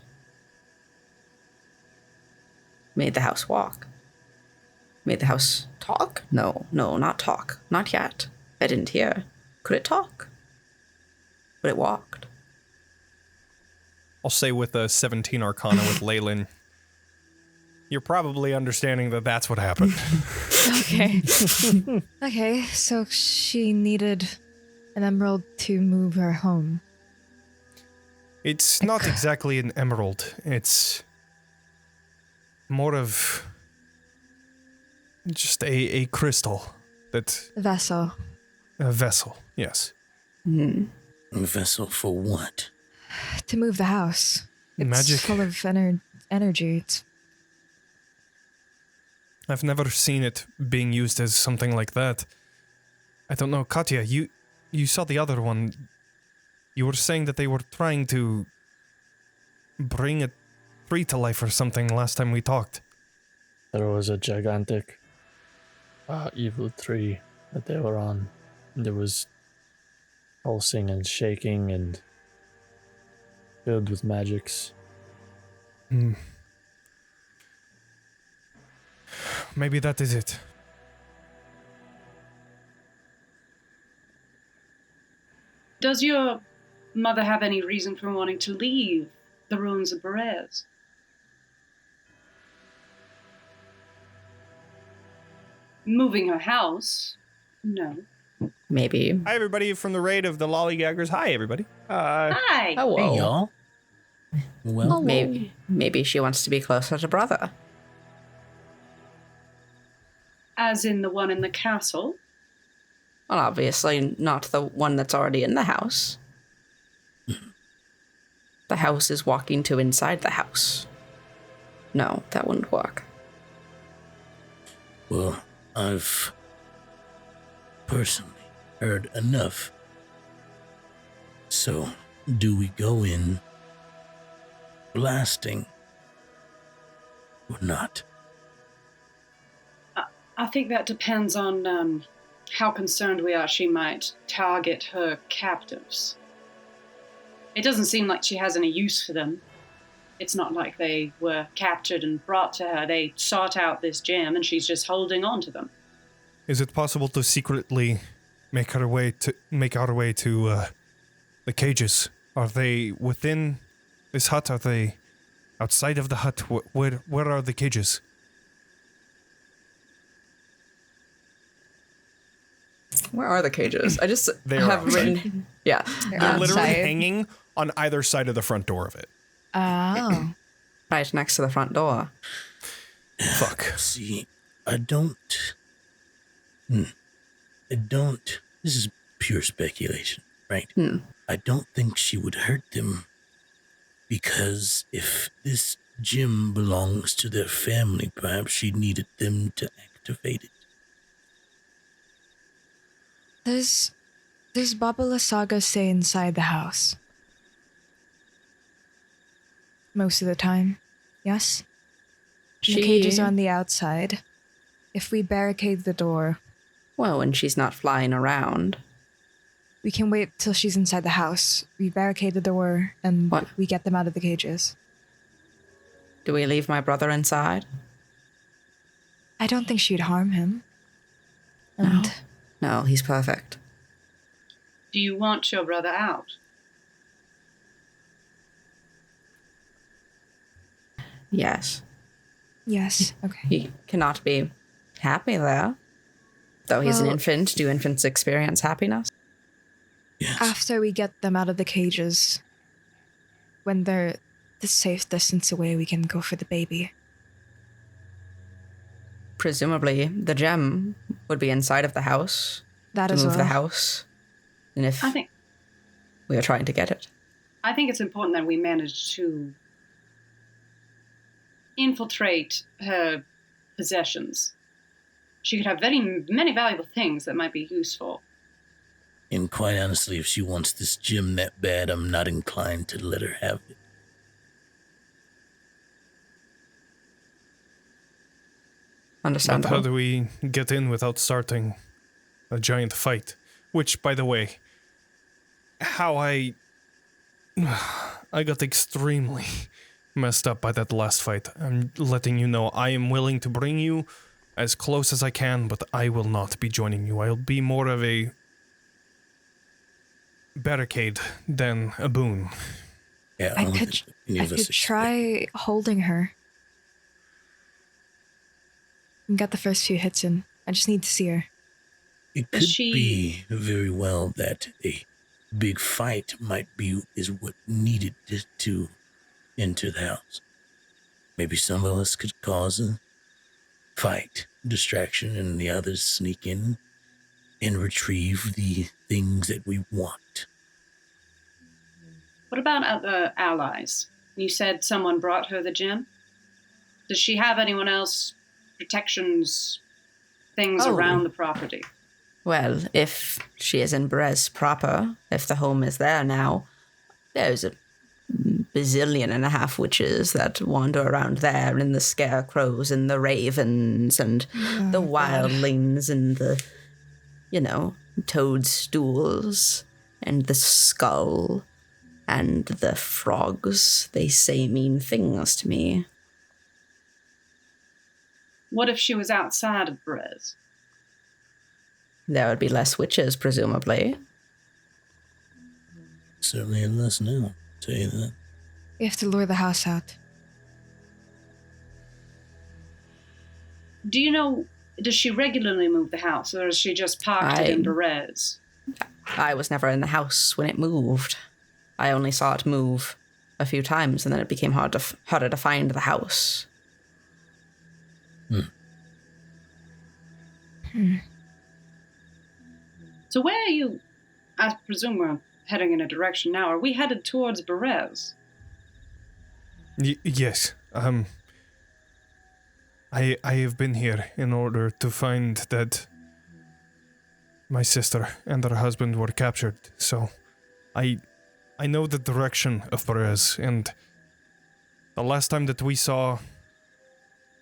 Speaker 6: Made the house walk. Made the house talk? No, not talk. Not yet. I didn't hear. Could it talk? But it walked.
Speaker 1: I'll say with a 17 Arcana with Leilyn, you're probably understanding that that's what happened.
Speaker 4: Okay. Okay, so she needed an emerald to move her home.
Speaker 1: It's not exactly an emerald. It's more of just a crystal that
Speaker 4: Vessel.
Speaker 1: a vessel. Yes.
Speaker 5: A vessel for what?
Speaker 4: To move the house. It's
Speaker 1: Magic.
Speaker 4: full of energy. It's
Speaker 1: I've never seen it being used as something like that. I don't know, Katya, you saw the other one. You were saying that they were trying to bring a tree to life or something last time we talked.
Speaker 3: There was a gigantic evil tree that they were on. There was pulsing and shaking and filled with magics.
Speaker 1: Maybe that is it.
Speaker 2: Does your mother have any reason for wanting to leave the ruins of Berez? Moving her house? No.
Speaker 6: Maybe.
Speaker 1: Hi, everybody from the raid of the Lollygaggers. Hi, everybody.
Speaker 2: Hi!
Speaker 6: Hello.
Speaker 5: Hey, y'all. Well,
Speaker 6: Maybe she wants to be closer to brother.
Speaker 2: As in the one in the castle?
Speaker 6: Well, obviously not the one that's already in the house. The house is walking to inside the house. No, that wouldn't work.
Speaker 5: Well, I've personally heard enough. So, do we go in blasting or not?
Speaker 2: I think that depends on how concerned we are she might target her captives. It doesn't seem like she has any use for them. It's not like they were captured and brought to her. They sought out this gem and she's just holding on to them.
Speaker 1: Is it possible to secretly make our way to the cages? Are they within this hut? Are they outside of the hut? Where are the cages?
Speaker 6: Where are the cages? I just
Speaker 1: They're
Speaker 6: have
Speaker 1: outside.
Speaker 6: written. Yeah.
Speaker 1: They're literally
Speaker 4: Outside.
Speaker 1: hanging on either side of the front door of it.
Speaker 4: Oh.
Speaker 6: Right next to the front door.
Speaker 1: Fuck.
Speaker 5: See, I don't. This is pure speculation, right? I don't think she would hurt them because if this gem belongs to their family, perhaps she needed them to activate it.
Speaker 4: Does Baba Lysaga stay inside the house? Most of the time, yes? The cages are on the outside. If we barricade the door,
Speaker 6: Well, when she's not flying around.
Speaker 4: we can wait till she's inside the house. We barricade the door and
Speaker 6: What?
Speaker 4: we get them out of the cages.
Speaker 6: Do we leave my brother inside?
Speaker 4: I don't think she'd harm him. And
Speaker 6: No, he's perfect.
Speaker 2: Do you want your brother out?
Speaker 6: Yes.
Speaker 4: yes, okay.
Speaker 6: He cannot be happy there. Though he's an
Speaker 4: Well-
Speaker 6: infant, do infants experience happiness?
Speaker 5: Yes.
Speaker 4: After we get them out of the cages, when they're the safe distance away, we can go for the baby.
Speaker 6: Presumably, the gem would be inside of the house
Speaker 4: That
Speaker 6: to
Speaker 4: as
Speaker 6: move
Speaker 4: well.
Speaker 6: the house. And if
Speaker 2: I think
Speaker 6: we are trying to get it.
Speaker 2: it's important that we manage to infiltrate her possessions. She could have many valuable things that might be useful.
Speaker 5: And quite honestly, if she wants this gem that bad, I'm not inclined to let her have it.
Speaker 1: But
Speaker 6: Understandable.
Speaker 1: how do we get in without starting a giant fight? Which, by the way, how I got extremely messed up by that last fight. I'm letting you know I am willing to bring you as close as I can, but I will not be joining you. I'll be more of a barricade than a boon.
Speaker 5: Yeah,
Speaker 4: I
Speaker 5: don't
Speaker 4: could,
Speaker 5: think any
Speaker 4: I
Speaker 5: of us
Speaker 4: could
Speaker 5: expect-
Speaker 4: try holding her. And get the first few hits in. I just need to see her.
Speaker 5: It
Speaker 2: Is
Speaker 5: could
Speaker 2: she-
Speaker 5: be very well that a big fight is what needed to enter the house. Maybe some of us could cause a fight, distraction, and the others sneak in and retrieve the things that we want.
Speaker 2: What about other allies? You said someone brought her the gem. Does she have anyone else? Protections, things
Speaker 6: Oh.
Speaker 2: around the property?
Speaker 6: Well, if she is in Brez proper, if the home is there now, there's a bazillion and a half witches that wander around there, and the scarecrows and the ravens and the wildlings and the, toadstools and the skull and the frogs. They say mean things to me.
Speaker 2: What if she was outside of Brez?
Speaker 6: There would be less witches, presumably.
Speaker 5: Certainly less now, I'll tell you that.
Speaker 4: We have to lure the house out.
Speaker 2: Do you know, does she regularly move the house, or is she just parked it in Brez?
Speaker 6: I was never in the house when it moved. I only saw it move a few times, and then it became harder to find the house.
Speaker 2: So where are you? I presume we're heading in a direction now. Are we headed towards Berez?
Speaker 1: Yes. I have been here in order to find that my sister and her husband were captured, so I know the direction of Perez, and the last time that we saw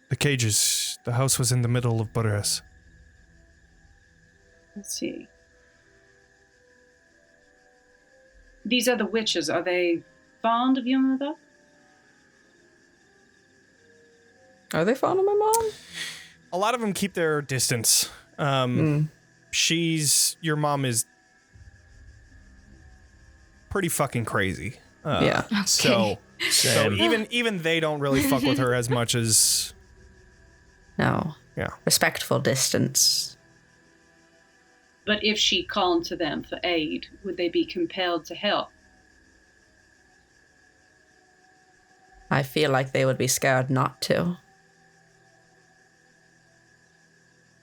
Speaker 1: the cages, the house was in the middle of Perez.
Speaker 2: Let's see. These are the witches. Are they fond of your mother?
Speaker 6: Are they fond of my mom?
Speaker 1: A lot of them keep their distance. Your mom is pretty fucking crazy.
Speaker 6: Yeah.
Speaker 1: So
Speaker 3: Same.
Speaker 1: even they don't really fuck with her as much as.
Speaker 6: No.
Speaker 1: Yeah.
Speaker 6: Respectful distance.
Speaker 2: But if she called to them for aid, would they be compelled to help?
Speaker 6: I feel like they would be scared not to.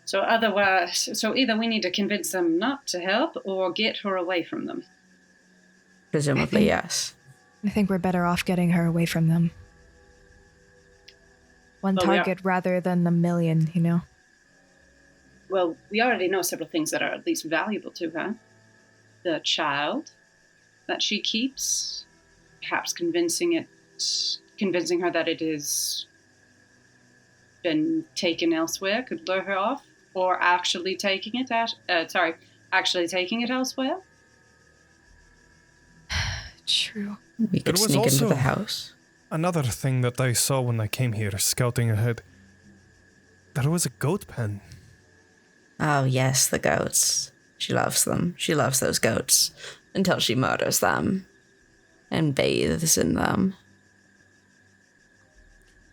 Speaker 2: So either we need to convince them not to help or get her away from them.
Speaker 6: Presumably, yes.
Speaker 4: I think we're better off getting her away from them. One
Speaker 2: Well,
Speaker 4: target rather than a million, you know?
Speaker 2: Well, we already know several things that are at least valuable to her. The child that she keeps, perhaps convincing her that it has been taken elsewhere could lure her off, or actually taking it elsewhere.
Speaker 4: True.
Speaker 6: We could
Speaker 1: It was
Speaker 6: sneak into
Speaker 1: also-
Speaker 6: the house.
Speaker 1: Another thing that I saw when I came here scouting ahead, there was a goat pen.
Speaker 6: Oh, yes, the goats. She loves them. She loves those goats until she murders them and bathes in them.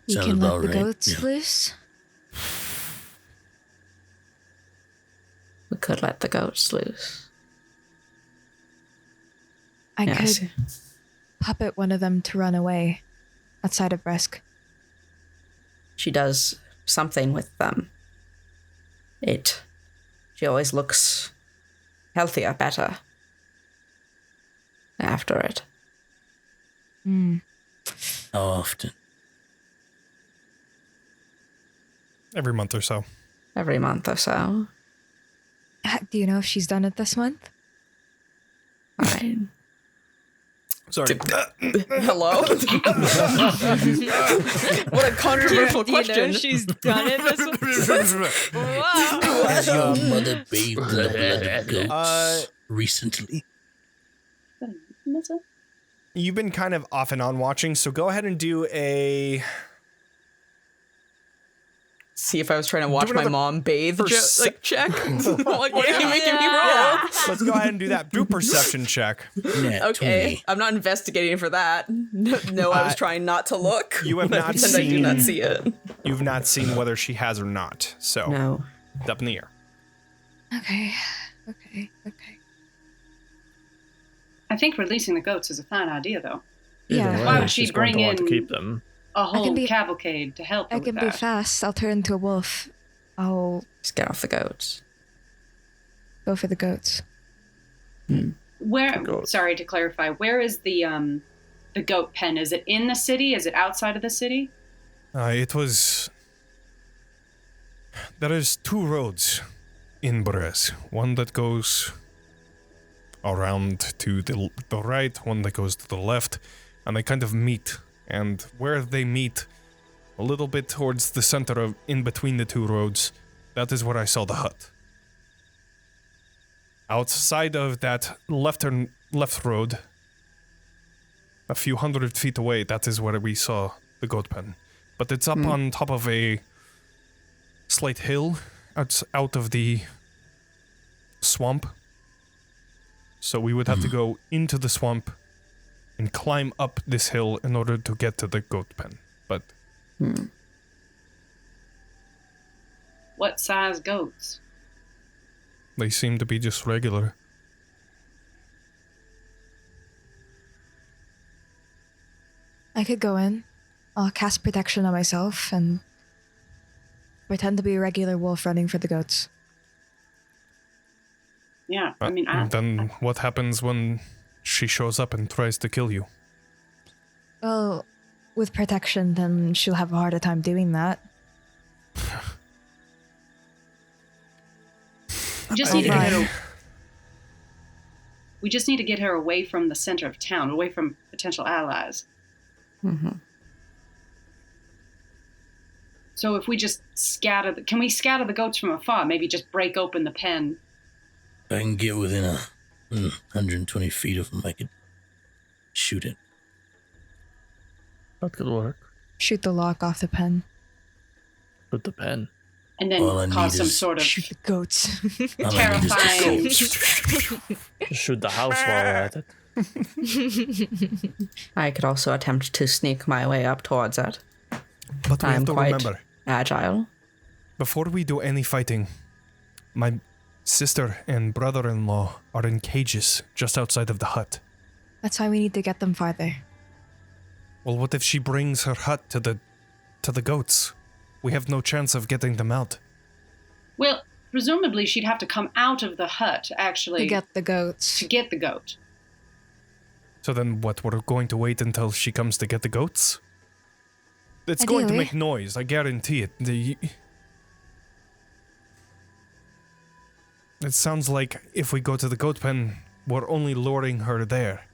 Speaker 4: You
Speaker 5: Sounds
Speaker 4: can let
Speaker 5: about
Speaker 4: the
Speaker 5: right,
Speaker 4: goats
Speaker 5: yeah.
Speaker 4: loose.
Speaker 6: We could let the goats loose.
Speaker 4: I
Speaker 6: Yes.
Speaker 4: could puppet one of them to run away outside of Bresk.
Speaker 6: She does something with them. She always looks healthier, better after it.
Speaker 5: How often?
Speaker 1: Every month or so.
Speaker 6: Every month or so.
Speaker 4: Do you know if she's done it this month?
Speaker 6: I
Speaker 1: Sorry.
Speaker 6: Hello? What a controversial question.
Speaker 4: she's done it this month? Wow.
Speaker 5: Has your mother bathed in the blood of goats recently?
Speaker 1: You've been kind of off and on watching, so go ahead and do a.
Speaker 6: See if I was trying to watch my
Speaker 1: another
Speaker 6: mom bathe, check. Like, what are you making me roll?
Speaker 1: Let's go ahead and do that. Do perception check.
Speaker 5: Nat
Speaker 6: Okay,
Speaker 5: 20.
Speaker 6: I'm not investigating for that. No, I was trying not to look.
Speaker 1: You have not
Speaker 6: Pretend I do
Speaker 1: seen-
Speaker 6: not see it.
Speaker 1: You've not seen whether she has or not, so
Speaker 6: No.
Speaker 1: it's up in the air.
Speaker 4: Okay.
Speaker 2: I think releasing the goats is a fine idea, though.
Speaker 4: Yeah.
Speaker 2: Why would she
Speaker 3: She's going to
Speaker 2: bring
Speaker 3: want to
Speaker 2: in
Speaker 3: keep them.
Speaker 2: a whole
Speaker 4: can be-
Speaker 2: cavalcade to help her
Speaker 4: I
Speaker 2: with
Speaker 4: can be
Speaker 2: that?
Speaker 4: fast. I'll turn into a wolf. I'll
Speaker 6: Just get off the goats.
Speaker 4: go for the goats.
Speaker 2: Where?
Speaker 3: Goats.
Speaker 2: Sorry to clarify. Where is the goat pen? Is it in the city? Is it outside of the city?
Speaker 1: It was. There is 2 roads in Brez. One that goes around to the right, one that goes to the left, and they kind of meet. And where they meet, a little bit towards the center of in between the 2 roads, that is where I saw the hut. Outside of that left road, a few 100 feet away, that is where we saw the goat pen. But it's up on top of a slight hill out of the swamp. So we would have to go into the swamp and climb up this hill in order to get to the goat pen. But
Speaker 2: What size goats?
Speaker 1: they seem to be just regular.
Speaker 4: I could go in. I'll cast protection on myself and pretend to be a regular wolf running for the goats.
Speaker 2: Yeah, I mean,
Speaker 1: Then what happens when she shows up and tries to kill you?
Speaker 4: Well, with protection, then she'll have a harder time doing that.
Speaker 2: We just need to get her. We just need to get her away from the center of town, away from potential allies.
Speaker 7: Mm-hmm.
Speaker 2: So if we just can we scatter the goats from afar? Maybe just break open the pen.
Speaker 5: If I can get within 120 feet of him, I could shoot it.
Speaker 3: That could work.
Speaker 4: Shoot the lock off the pen.
Speaker 3: With the pen.
Speaker 2: And then
Speaker 5: All I
Speaker 2: cause
Speaker 5: need
Speaker 2: some
Speaker 5: is-
Speaker 2: sort of
Speaker 4: Shoot the goats.
Speaker 5: All I need is to
Speaker 2: terrifying.
Speaker 3: Just shoot the house while we're at it.
Speaker 7: I could also attempt to sneak my way up towards it.
Speaker 1: But we
Speaker 7: I'm
Speaker 1: have to
Speaker 7: quite
Speaker 1: remember,
Speaker 7: agile.
Speaker 1: before we do any fighting, my sister and brother-in-law are in cages just outside of the hut.
Speaker 4: That's why we need to get them farther.
Speaker 1: Well, what if she brings her hut to the goats? We have no chance of getting them out.
Speaker 2: Well, presumably she'd have to come out of the hut, actually,
Speaker 4: To get the goats.
Speaker 2: to get the goat.
Speaker 1: So then what, we're going to wait until she comes to get the goats? It's going to
Speaker 4: Ideally.
Speaker 1: make noise, I guarantee it. It sounds like if we go to the goat pen, we're only luring her there.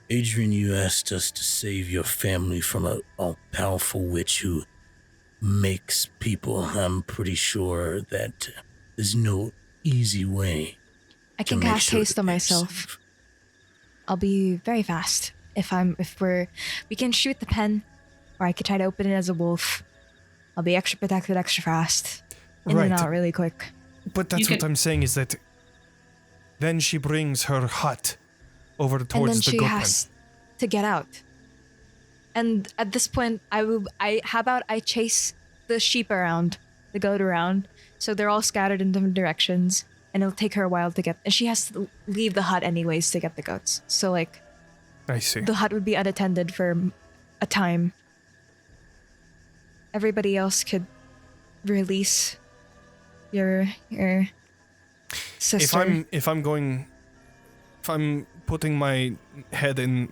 Speaker 5: Adrian, you asked us to save your family from a all-powerful witch who makes people. I'm pretty sure that there's no easy way
Speaker 4: I
Speaker 5: to
Speaker 4: can
Speaker 5: make
Speaker 4: cast
Speaker 5: sure
Speaker 4: haste
Speaker 5: that
Speaker 4: on
Speaker 5: they're
Speaker 4: myself.
Speaker 5: safe.
Speaker 4: I'll be very fast. We can shoot the pen, or I could try to open it as a wolf. I'll be extra protected, extra fast. In
Speaker 1: Right.
Speaker 4: and out really quick.
Speaker 1: But that's what I'm saying is that then she brings her hut over
Speaker 4: And then
Speaker 1: towards the
Speaker 4: she
Speaker 1: goat pen.
Speaker 4: has to get out. And at this point, how about I chase the sheep around, the goat around, so they're all scattered in different directions, and it'll take her a while to get, and she has to leave the hut anyways to get the goats. So like,
Speaker 1: I see.
Speaker 4: the hut would be unattended for a time. Everybody else could release your sister.
Speaker 1: If I'm putting my head in,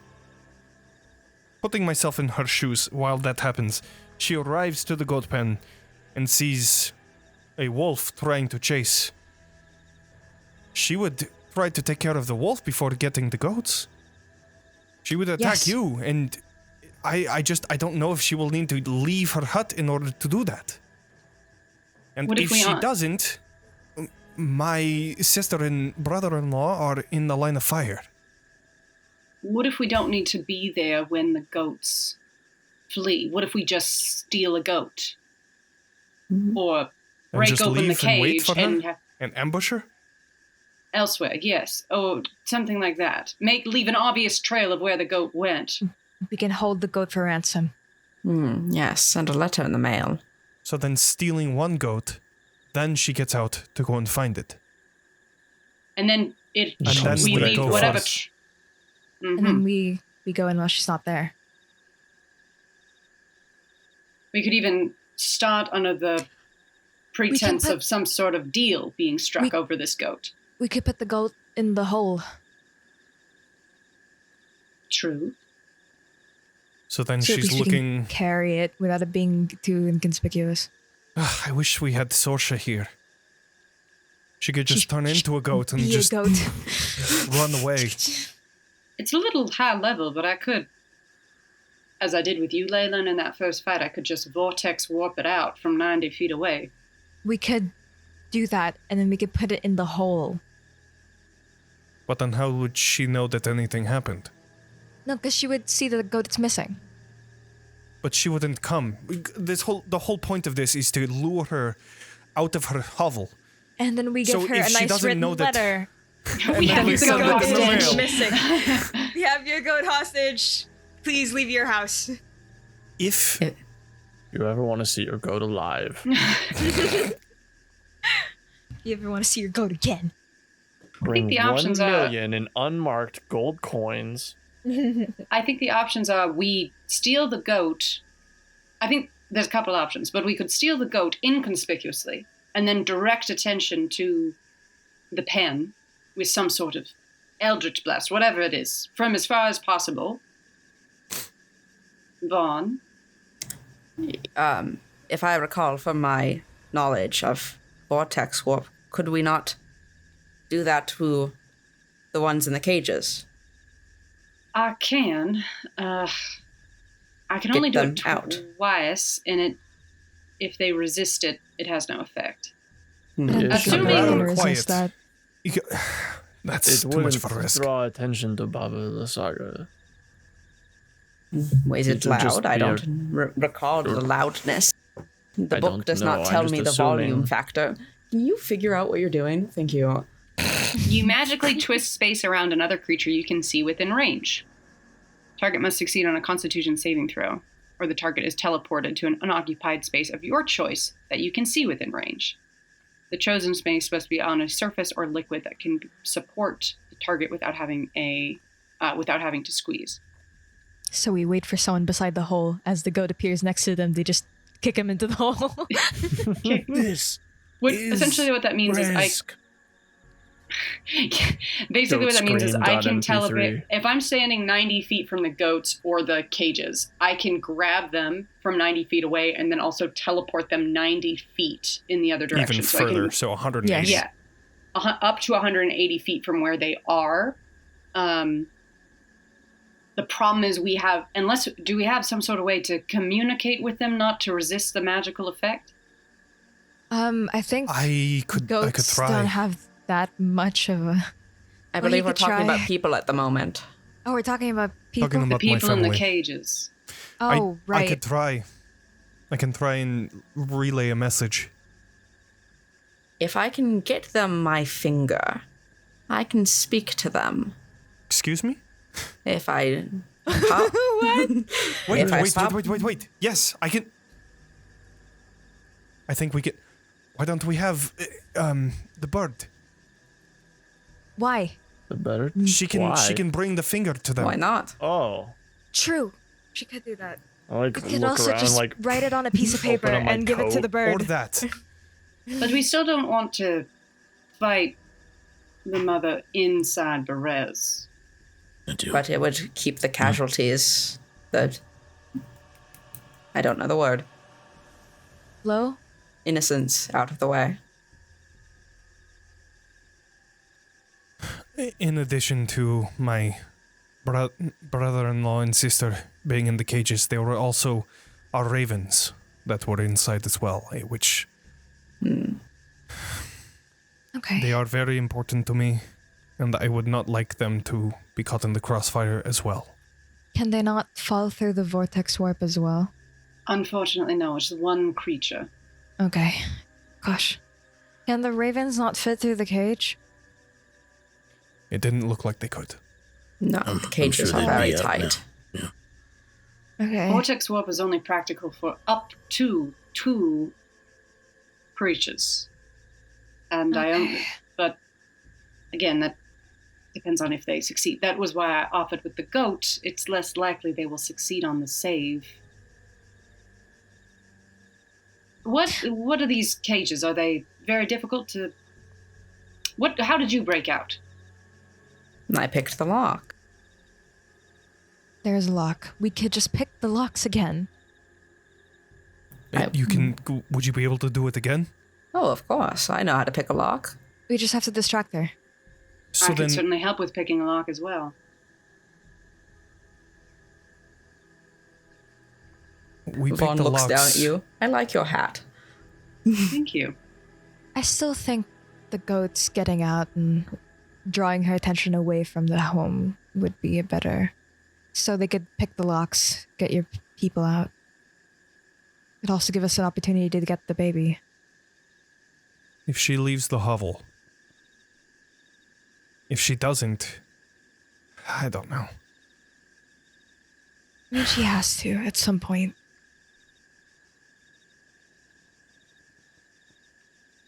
Speaker 1: putting myself in her shoes while that happens, she arrives to the goat pen and sees a wolf trying to chase. She would try to take care of the wolf before getting the goats. She would attack
Speaker 4: Yes.
Speaker 1: you, and I don't know if she will need to leave her hut in order to do that. And
Speaker 2: What if
Speaker 1: if
Speaker 2: we
Speaker 1: she
Speaker 2: aren't?
Speaker 1: doesn't, my sister and brother-in-law are in the line of fire.
Speaker 2: What if we don't need to be there when the goats flee? What if we just steal a goat? Or
Speaker 1: And
Speaker 2: break
Speaker 1: just
Speaker 2: open the
Speaker 1: leave and wait
Speaker 2: cage
Speaker 1: for her?
Speaker 2: and
Speaker 1: And ambush her?
Speaker 2: elsewhere, yes. Or something like that. Leave an obvious trail of where the goat went.
Speaker 4: We can hold the goat for ransom.
Speaker 7: Yes, send a letter in the mail.
Speaker 1: So then stealing one goat, then she gets out to go and find it.
Speaker 2: And then
Speaker 1: And then
Speaker 2: we
Speaker 1: we
Speaker 2: leave
Speaker 1: go
Speaker 2: whatever.
Speaker 1: first.
Speaker 4: And then we go in while she's not there.
Speaker 2: We could even start under the pretense
Speaker 4: put-
Speaker 2: of some sort of deal being struck over this goat.
Speaker 4: We could put the goat in the hole.
Speaker 2: True.
Speaker 1: So then
Speaker 4: So at
Speaker 1: she's
Speaker 4: least we can
Speaker 1: looking...
Speaker 4: carry it without it being too inconspicuous.
Speaker 1: I wish we had Sorsha here. She could just turn into a goat and
Speaker 4: Be
Speaker 1: just
Speaker 4: a goat.
Speaker 1: run away.
Speaker 2: It's a little high level, but I could, as I did with you, Leilyn, in that first fight, I could just vortex warp it out from 90 feet away.
Speaker 4: We could do that, and then we could put it in the hole.
Speaker 1: But then how would she know that anything happened?
Speaker 4: No, because she would see the goat that's missing.
Speaker 1: But she wouldn't come. The whole point of this is to lure her out of her hovel.
Speaker 4: And then we give
Speaker 1: So
Speaker 4: her
Speaker 1: if
Speaker 4: a
Speaker 1: she
Speaker 4: nice
Speaker 1: doesn't
Speaker 4: written
Speaker 1: know that-
Speaker 4: letter.
Speaker 2: We have
Speaker 1: we
Speaker 2: your
Speaker 1: send
Speaker 2: goat
Speaker 1: it in the
Speaker 2: hostage.
Speaker 1: mail.
Speaker 4: missing. We have your goat hostage. Please leave your house.
Speaker 1: If
Speaker 3: You ever want to see your goat alive?
Speaker 4: If you ever want to see your goat again.
Speaker 3: Bring
Speaker 2: the
Speaker 3: 1
Speaker 2: options are-
Speaker 3: million in unmarked gold coins.
Speaker 2: I think the options are we steal the goat. I think there's a couple options, but we could steal the goat inconspicuously and then direct attention to the pen with some sort of eldritch blast, whatever it is, from as far as possible. Vaughn.
Speaker 7: if I recall from my knowledge of vortex warp, could we not do that to the ones in the cages?
Speaker 2: I can. I can
Speaker 7: Get
Speaker 2: only do
Speaker 7: them
Speaker 2: it
Speaker 7: out.
Speaker 2: twice, and if they resist it, it has no effect.
Speaker 4: I don't
Speaker 3: Yeah,
Speaker 4: think I'm
Speaker 2: Assuming-
Speaker 4: gonna
Speaker 1: Quiet.
Speaker 4: resist that.
Speaker 1: That's
Speaker 3: It
Speaker 1: too much
Speaker 3: wouldn't
Speaker 1: of a risk.
Speaker 3: draw attention to Baba the Saga.
Speaker 7: Is it
Speaker 3: It would just
Speaker 7: loud? I
Speaker 3: be a-
Speaker 7: don't recall the loudness. The
Speaker 3: I
Speaker 7: book
Speaker 3: don't
Speaker 7: does
Speaker 3: know,
Speaker 7: not
Speaker 3: I'm
Speaker 7: tell
Speaker 3: just
Speaker 7: me the
Speaker 3: assuming.
Speaker 7: volume factor. Can you figure out what you're doing? Thank you.
Speaker 2: You magically twist space around another creature you can see within range. Target must succeed on a Constitution saving throw, or the target is teleported to an unoccupied space of your choice that you can see within range. The chosen space must be on a surface or liquid that can support the target without having to squeeze.
Speaker 4: So we wait for someone beside the hole. As the goat appears next to them, they just kick him into the hole.
Speaker 5: This
Speaker 2: Essentially what that means is basically what that means is I can teleport.
Speaker 3: Goat.mp3.
Speaker 2: If I'm standing 90 feet from the goats or the cages, I can grab them from 90 feet away and then also teleport them 90 feet in the other direction.
Speaker 1: Even
Speaker 2: So
Speaker 1: further,
Speaker 2: I
Speaker 1: so 180.
Speaker 2: can, up to 180 feet from where they are. The problem is we have some sort of way to communicate with them, not to resist the magical effect?
Speaker 4: I think
Speaker 1: I could
Speaker 4: goats
Speaker 1: try.
Speaker 4: don't have that much of a...
Speaker 7: I
Speaker 4: Well,
Speaker 7: believe
Speaker 4: you
Speaker 7: we're
Speaker 4: could
Speaker 7: talking
Speaker 4: try.
Speaker 7: about people at the moment.
Speaker 4: Oh, we're talking about people?
Speaker 1: Talking
Speaker 2: The
Speaker 1: about my
Speaker 2: people in the
Speaker 1: family.
Speaker 2: cages.
Speaker 4: Oh,
Speaker 1: I
Speaker 4: right.
Speaker 1: could try. I can try and relay a message.
Speaker 7: If I can get them my finger, I can speak to them.
Speaker 1: Excuse me?
Speaker 7: If I... Huh?
Speaker 1: Wait,
Speaker 7: If I
Speaker 1: wait,
Speaker 7: stop-
Speaker 1: wait. Yes, I can. I think we can. Why don't we have the bird?
Speaker 4: Why?
Speaker 3: The better.
Speaker 1: She
Speaker 3: Why?
Speaker 1: can bring the finger to them.
Speaker 7: Why not?
Speaker 3: Oh.
Speaker 4: True. She could do that.
Speaker 3: I like
Speaker 4: We could
Speaker 3: look
Speaker 4: also
Speaker 3: around
Speaker 4: just
Speaker 3: like
Speaker 4: write it on a piece of
Speaker 3: open
Speaker 4: paper
Speaker 3: up my
Speaker 4: and give it to
Speaker 3: coat.
Speaker 4: the bird.
Speaker 1: Or that.
Speaker 2: But we still don't want to fight the mother inside Berez.
Speaker 5: I do.
Speaker 7: But it would keep the casualties, I don't know the word,
Speaker 4: Low?
Speaker 7: innocents out of the way.
Speaker 1: In addition to my brother-in-law and sister being in the cages, there were also our ravens that were inside as well, which
Speaker 4: Okay.
Speaker 1: they are very important to me, and I would not like them to be caught in the crossfire as well.
Speaker 4: Can they not fall through the vortex warp as well?
Speaker 2: Unfortunately, no. It's one creature.
Speaker 4: Okay. Gosh. Can the ravens not fit through the cage?
Speaker 1: It didn't look like they could.
Speaker 7: No,
Speaker 5: I'm
Speaker 7: the cages
Speaker 5: sure
Speaker 7: are
Speaker 5: they'd
Speaker 7: very
Speaker 5: be out
Speaker 7: tight.
Speaker 5: now.
Speaker 4: Okay.
Speaker 2: Vortex warp is only practical for up to 2 creatures. And but again, that depends on if they succeed. That was why I offered with the goat. It's less likely they will succeed on the save. What are these cages? Are they very difficult to... How did you break out?
Speaker 7: And I picked the lock.
Speaker 4: There's a lock. We could just pick the locks again.
Speaker 1: You can... Would you be able to do it again?
Speaker 7: Oh, of course. I know how to pick a lock.
Speaker 4: We just have to distract her.
Speaker 1: So
Speaker 2: I can
Speaker 1: then,
Speaker 2: certainly help with picking a lock as well.
Speaker 1: we pick
Speaker 7: Vaughn
Speaker 1: the
Speaker 7: looks
Speaker 1: locks.
Speaker 7: down at you. I like your hat.
Speaker 2: Thank you.
Speaker 4: I still think the goats getting out and drawing her attention away from the home would be a better... So they could pick the locks, get your people out. It'd also give us an opportunity to get the baby.
Speaker 1: If she leaves the hovel. If she doesn't, I don't know.
Speaker 4: I mean, she has to at some point.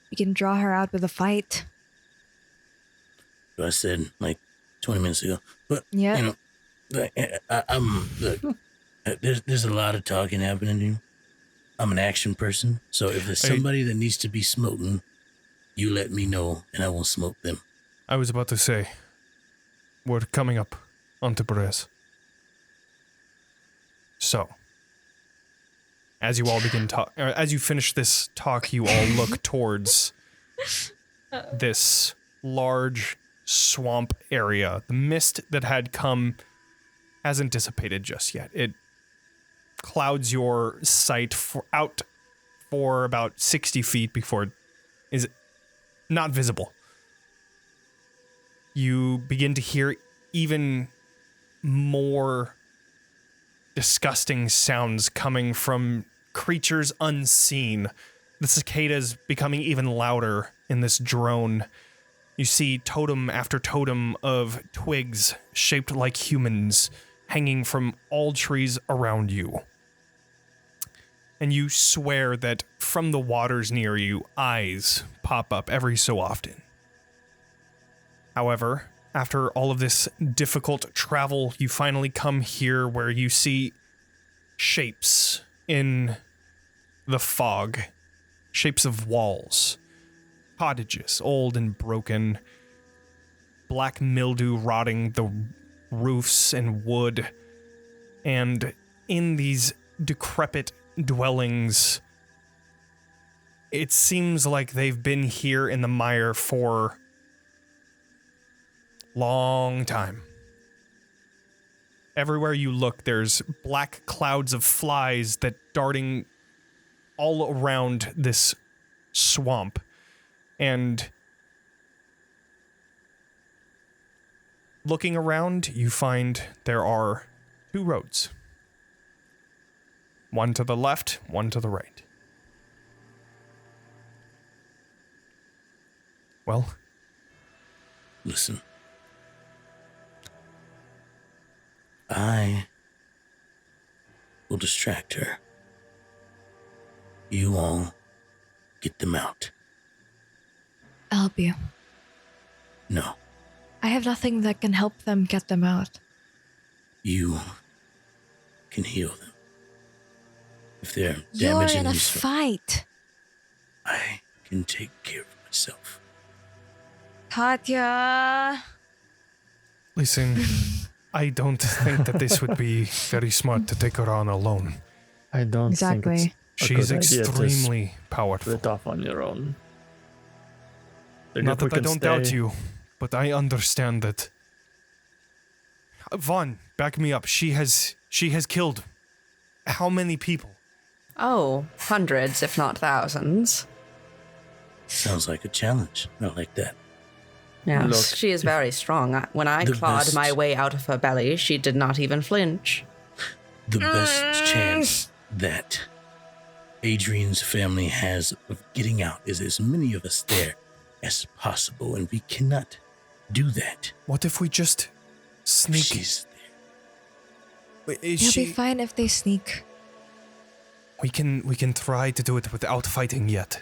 Speaker 4: We can draw her out with a fight.
Speaker 5: I said like 20 minutes ago. But
Speaker 4: Yeah.
Speaker 5: you know, there's a lot of talking happening here. I'm an action person, so if there's somebody that needs to be smoten, you let me know, and I will smoke them.
Speaker 1: I was about to say, we're coming up onto Perez. So, As you all as you finish this talk, you all look towards this large swamp area. The mist that had come hasn't dissipated just yet. It clouds your sight out for about 60 feet before it is not visible. You begin to hear even more disgusting sounds coming from creatures unseen. The cicadas becoming even louder in this drone. You see totem after totem of twigs shaped like humans hanging from all trees around you. And you swear that from the waters near you, eyes pop up every so often. However, after all of this difficult travel, you finally come here where you see shapes in the fog. Shapes of walls. Cottages, old and broken. Black mildew rotting the roofs and wood. And in these decrepit dwellings, it seems like they've been here in the mire for long time. Everywhere you look, there's black clouds of flies that darting all around this swamp. And looking around, you find there are 2 roads. One to the left, one to the right. Well?
Speaker 5: Listen. I will distract her. You all get them out.
Speaker 4: I'll help you.
Speaker 5: No.
Speaker 4: I have nothing that can help them get them out.
Speaker 5: You can heal them. If they're
Speaker 4: You're
Speaker 5: damaging
Speaker 4: in a
Speaker 5: themselves,
Speaker 4: fight.
Speaker 5: I can take care of myself.
Speaker 4: Katya.
Speaker 1: Listen, I don't think that this would be very smart to take her on alone.
Speaker 3: I don't think
Speaker 4: Exactly.
Speaker 3: it's a
Speaker 1: She's
Speaker 3: good idea to
Speaker 1: extremely powerful.
Speaker 3: split off on your own. Think
Speaker 1: Not
Speaker 3: if we
Speaker 1: that I
Speaker 3: can
Speaker 1: don't doubt
Speaker 3: stay-
Speaker 1: you, but I understand that. Vaughn, back me up. She has killed how many people?
Speaker 7: Oh, hundreds, if not thousands.
Speaker 5: Sounds like a challenge. I like that.
Speaker 7: Yes,
Speaker 3: Look,
Speaker 7: she is very strong. When I
Speaker 5: the
Speaker 7: clawed
Speaker 5: best-
Speaker 7: my way out of her belly, she did not even flinch.
Speaker 5: The best chance that Adrian's family has of getting out is as many of us there as possible, and we cannot do that.
Speaker 1: What if we just sneak?
Speaker 5: She's there.
Speaker 1: Is
Speaker 4: It'll
Speaker 1: she?
Speaker 4: be fine if they sneak.
Speaker 1: We can try to do it without fighting yet.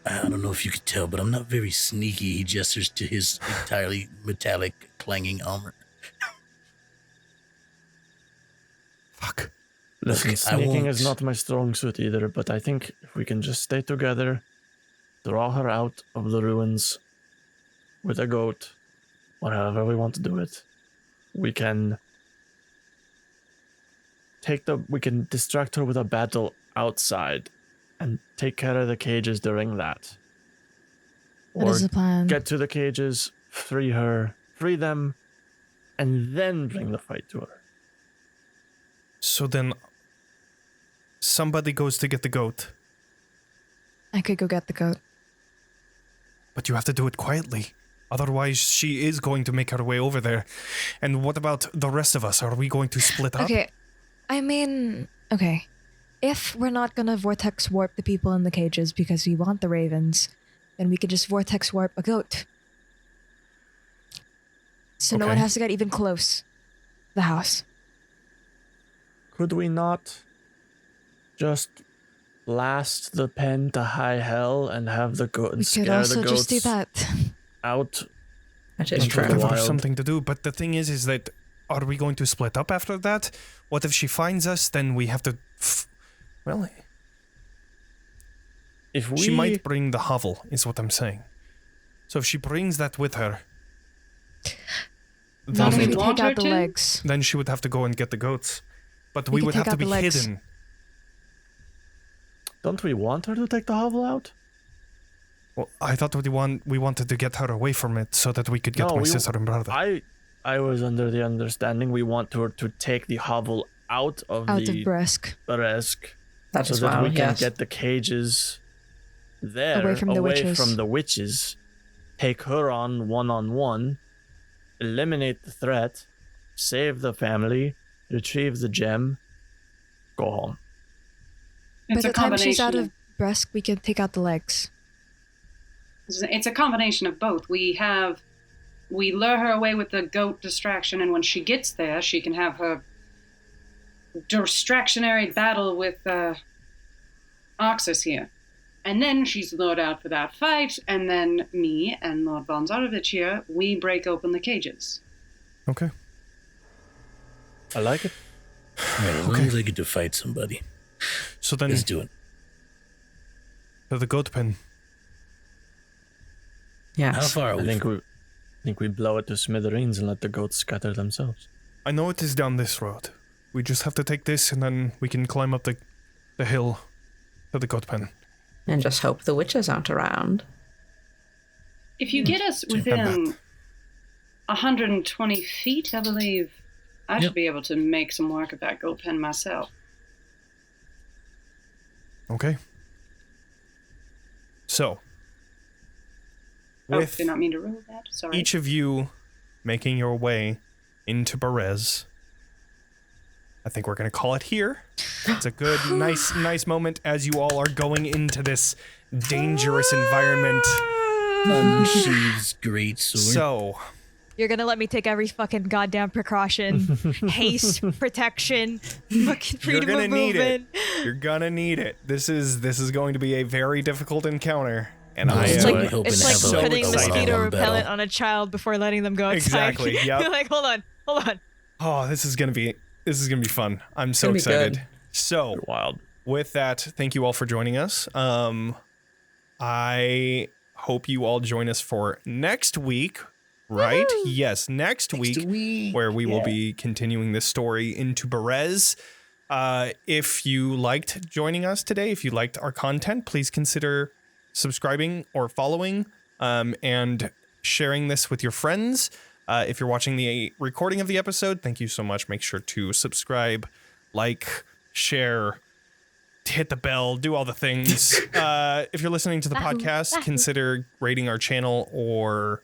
Speaker 5: I don't know if you could tell, but I'm not very sneaky. He gestures to his entirely metallic, clanging armor.
Speaker 1: Fuck.
Speaker 3: Listen,
Speaker 5: Look, I
Speaker 3: sneaking is
Speaker 5: won't-
Speaker 3: not my strong suit either, but I think if we can just stay together, draw her out of the ruins with a goat, or however we want to do it, we can distract her with a battle outside and take care of the cages during that.
Speaker 4: That
Speaker 3: Or
Speaker 4: is the plan.
Speaker 3: get to the cages, free them, and then bring the fight to her.
Speaker 1: So then, somebody goes to get the goat,
Speaker 4: I could go get the goat.
Speaker 1: but you have to do it quietly. Otherwise, she is going to make her way over there. And what about the rest of us? Are we going to split up?
Speaker 4: Okay. I mean, okay. If we're not gonna vortex warp the people in the cages because we want the ravens, then we could just vortex warp a goat. So no one
Speaker 1: Okay.
Speaker 4: has to get even close to the house.
Speaker 3: Could we not just blast the pen to high hell and have the goat
Speaker 4: We
Speaker 3: and
Speaker 4: could
Speaker 3: scare
Speaker 4: also
Speaker 3: the
Speaker 4: just do
Speaker 3: goats
Speaker 4: that.
Speaker 3: out?
Speaker 7: That is
Speaker 3: Into
Speaker 7: true.
Speaker 3: the
Speaker 1: Give her
Speaker 3: wild.
Speaker 1: something to do. But the thing is that are we going to split up after that? What if she finds us? Then we have to. Well,
Speaker 3: If we
Speaker 1: she might bring the hovel, is what I'm saying. So if she brings that with her,
Speaker 4: Not
Speaker 2: Does
Speaker 4: if
Speaker 2: we
Speaker 4: we
Speaker 2: want
Speaker 4: take
Speaker 2: her
Speaker 4: out the
Speaker 2: to?
Speaker 4: legs.
Speaker 1: then she would have to go and get the goats. But
Speaker 4: We
Speaker 1: we
Speaker 4: could
Speaker 1: would have
Speaker 4: take
Speaker 1: to
Speaker 4: out
Speaker 1: be
Speaker 4: the legs.
Speaker 1: hidden.
Speaker 3: Don't we want her to take the hovel out?
Speaker 1: Well, I thought we wanted to get her away from it so that we could get
Speaker 3: No,
Speaker 1: my sister and brother.
Speaker 3: I was under the understanding we want her to take the hovel out of
Speaker 4: Out of
Speaker 3: the
Speaker 4: Bresk.
Speaker 3: Bresk,
Speaker 6: That
Speaker 3: so
Speaker 6: is
Speaker 3: that we
Speaker 6: wild,
Speaker 3: can
Speaker 6: yes.
Speaker 3: get the cages there,
Speaker 4: Away from the witches.
Speaker 3: from the witches, take her on one-on-one, eliminate the threat, save the family, retrieve the gem, go home.
Speaker 4: By
Speaker 2: It's
Speaker 4: the
Speaker 2: a
Speaker 4: time she's out
Speaker 2: combination
Speaker 4: of Bresk, we can take out the legs.
Speaker 2: It's a combination of both. We lure her away with the goat distraction, and when she gets there, she can have her distractionary battle with Arxes here. And then she's lured out for that fight, and then me and Lord von Zarovich here, we break open the cages.
Speaker 1: Okay.
Speaker 3: I like it.
Speaker 5: All right, as long as I get to fight somebody,
Speaker 1: So then,
Speaker 5: let's do it.
Speaker 1: to the goat pen.
Speaker 6: Yes.
Speaker 5: How far are
Speaker 3: I
Speaker 5: we?
Speaker 3: think we blow it to smithereens and let the goats scatter themselves.
Speaker 1: I know it is down this road. We just have to take this, and then we can climb up the hill to the goat pen.
Speaker 6: And just hope the witches aren't around.
Speaker 2: If you get us within 120 feet, I believe I should be able to make some work of that goat pen myself.
Speaker 1: Okay. So,
Speaker 2: Oh,
Speaker 1: with
Speaker 2: did not mean to roll that. Sorry.
Speaker 1: each of you making your way into Berez, I think we're going to call it here. It's a good, nice moment as you all are going into this dangerous environment.
Speaker 5: Unsheathes great sword.
Speaker 1: So,
Speaker 4: You're gonna let me take every fucking goddamn precaution. Haste, protection, fucking freedom
Speaker 1: you're
Speaker 4: of
Speaker 1: going to need
Speaker 4: movement.
Speaker 1: it. You're going to need it. This is going to be a very difficult encounter. And
Speaker 5: No,
Speaker 1: I
Speaker 4: It's
Speaker 1: am
Speaker 5: I
Speaker 4: like,
Speaker 5: hope
Speaker 4: it's
Speaker 5: and
Speaker 4: like
Speaker 5: have
Speaker 1: so
Speaker 4: putting
Speaker 1: excited.
Speaker 4: mosquito
Speaker 5: Battle.
Speaker 4: repellent on a child before letting them go outside.
Speaker 1: Exactly, yep.
Speaker 4: You're like, hold on.
Speaker 1: Oh, this is gonna be fun. I'm so
Speaker 6: Gonna be
Speaker 1: excited.
Speaker 6: good.
Speaker 1: So,
Speaker 3: Wild.
Speaker 1: with that, thank you all for joining us. I hope you all join us for next week, right? Yes, next week, where we will be continuing this story into Berez. If you liked joining us today, if you liked our content, please consider subscribing or following and sharing this with your friends. If you're watching the recording of the episode, thank you so much. Make sure to subscribe, like, share, hit the bell, do all the things. If you're listening to the podcast, consider rating our channel or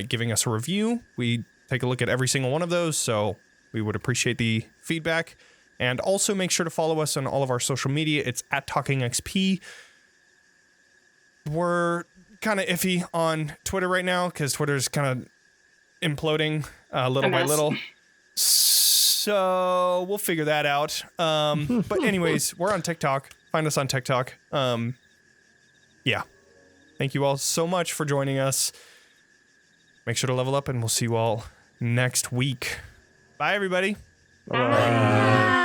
Speaker 1: giving us a review. We take a look at every single one of those, so we would appreciate the feedback. And also make sure to follow us on all of our social media. It's @TalkingXP. We're kind of iffy on Twitter right now because Twitter's kind of imploding little by little. So we'll figure that out. But anyways, we're on TikTok. Find us on TikTok. Yeah. Thank you all so much for joining us. Make sure to level up, and we'll see you all next week. Bye, everybody.
Speaker 3: Bye.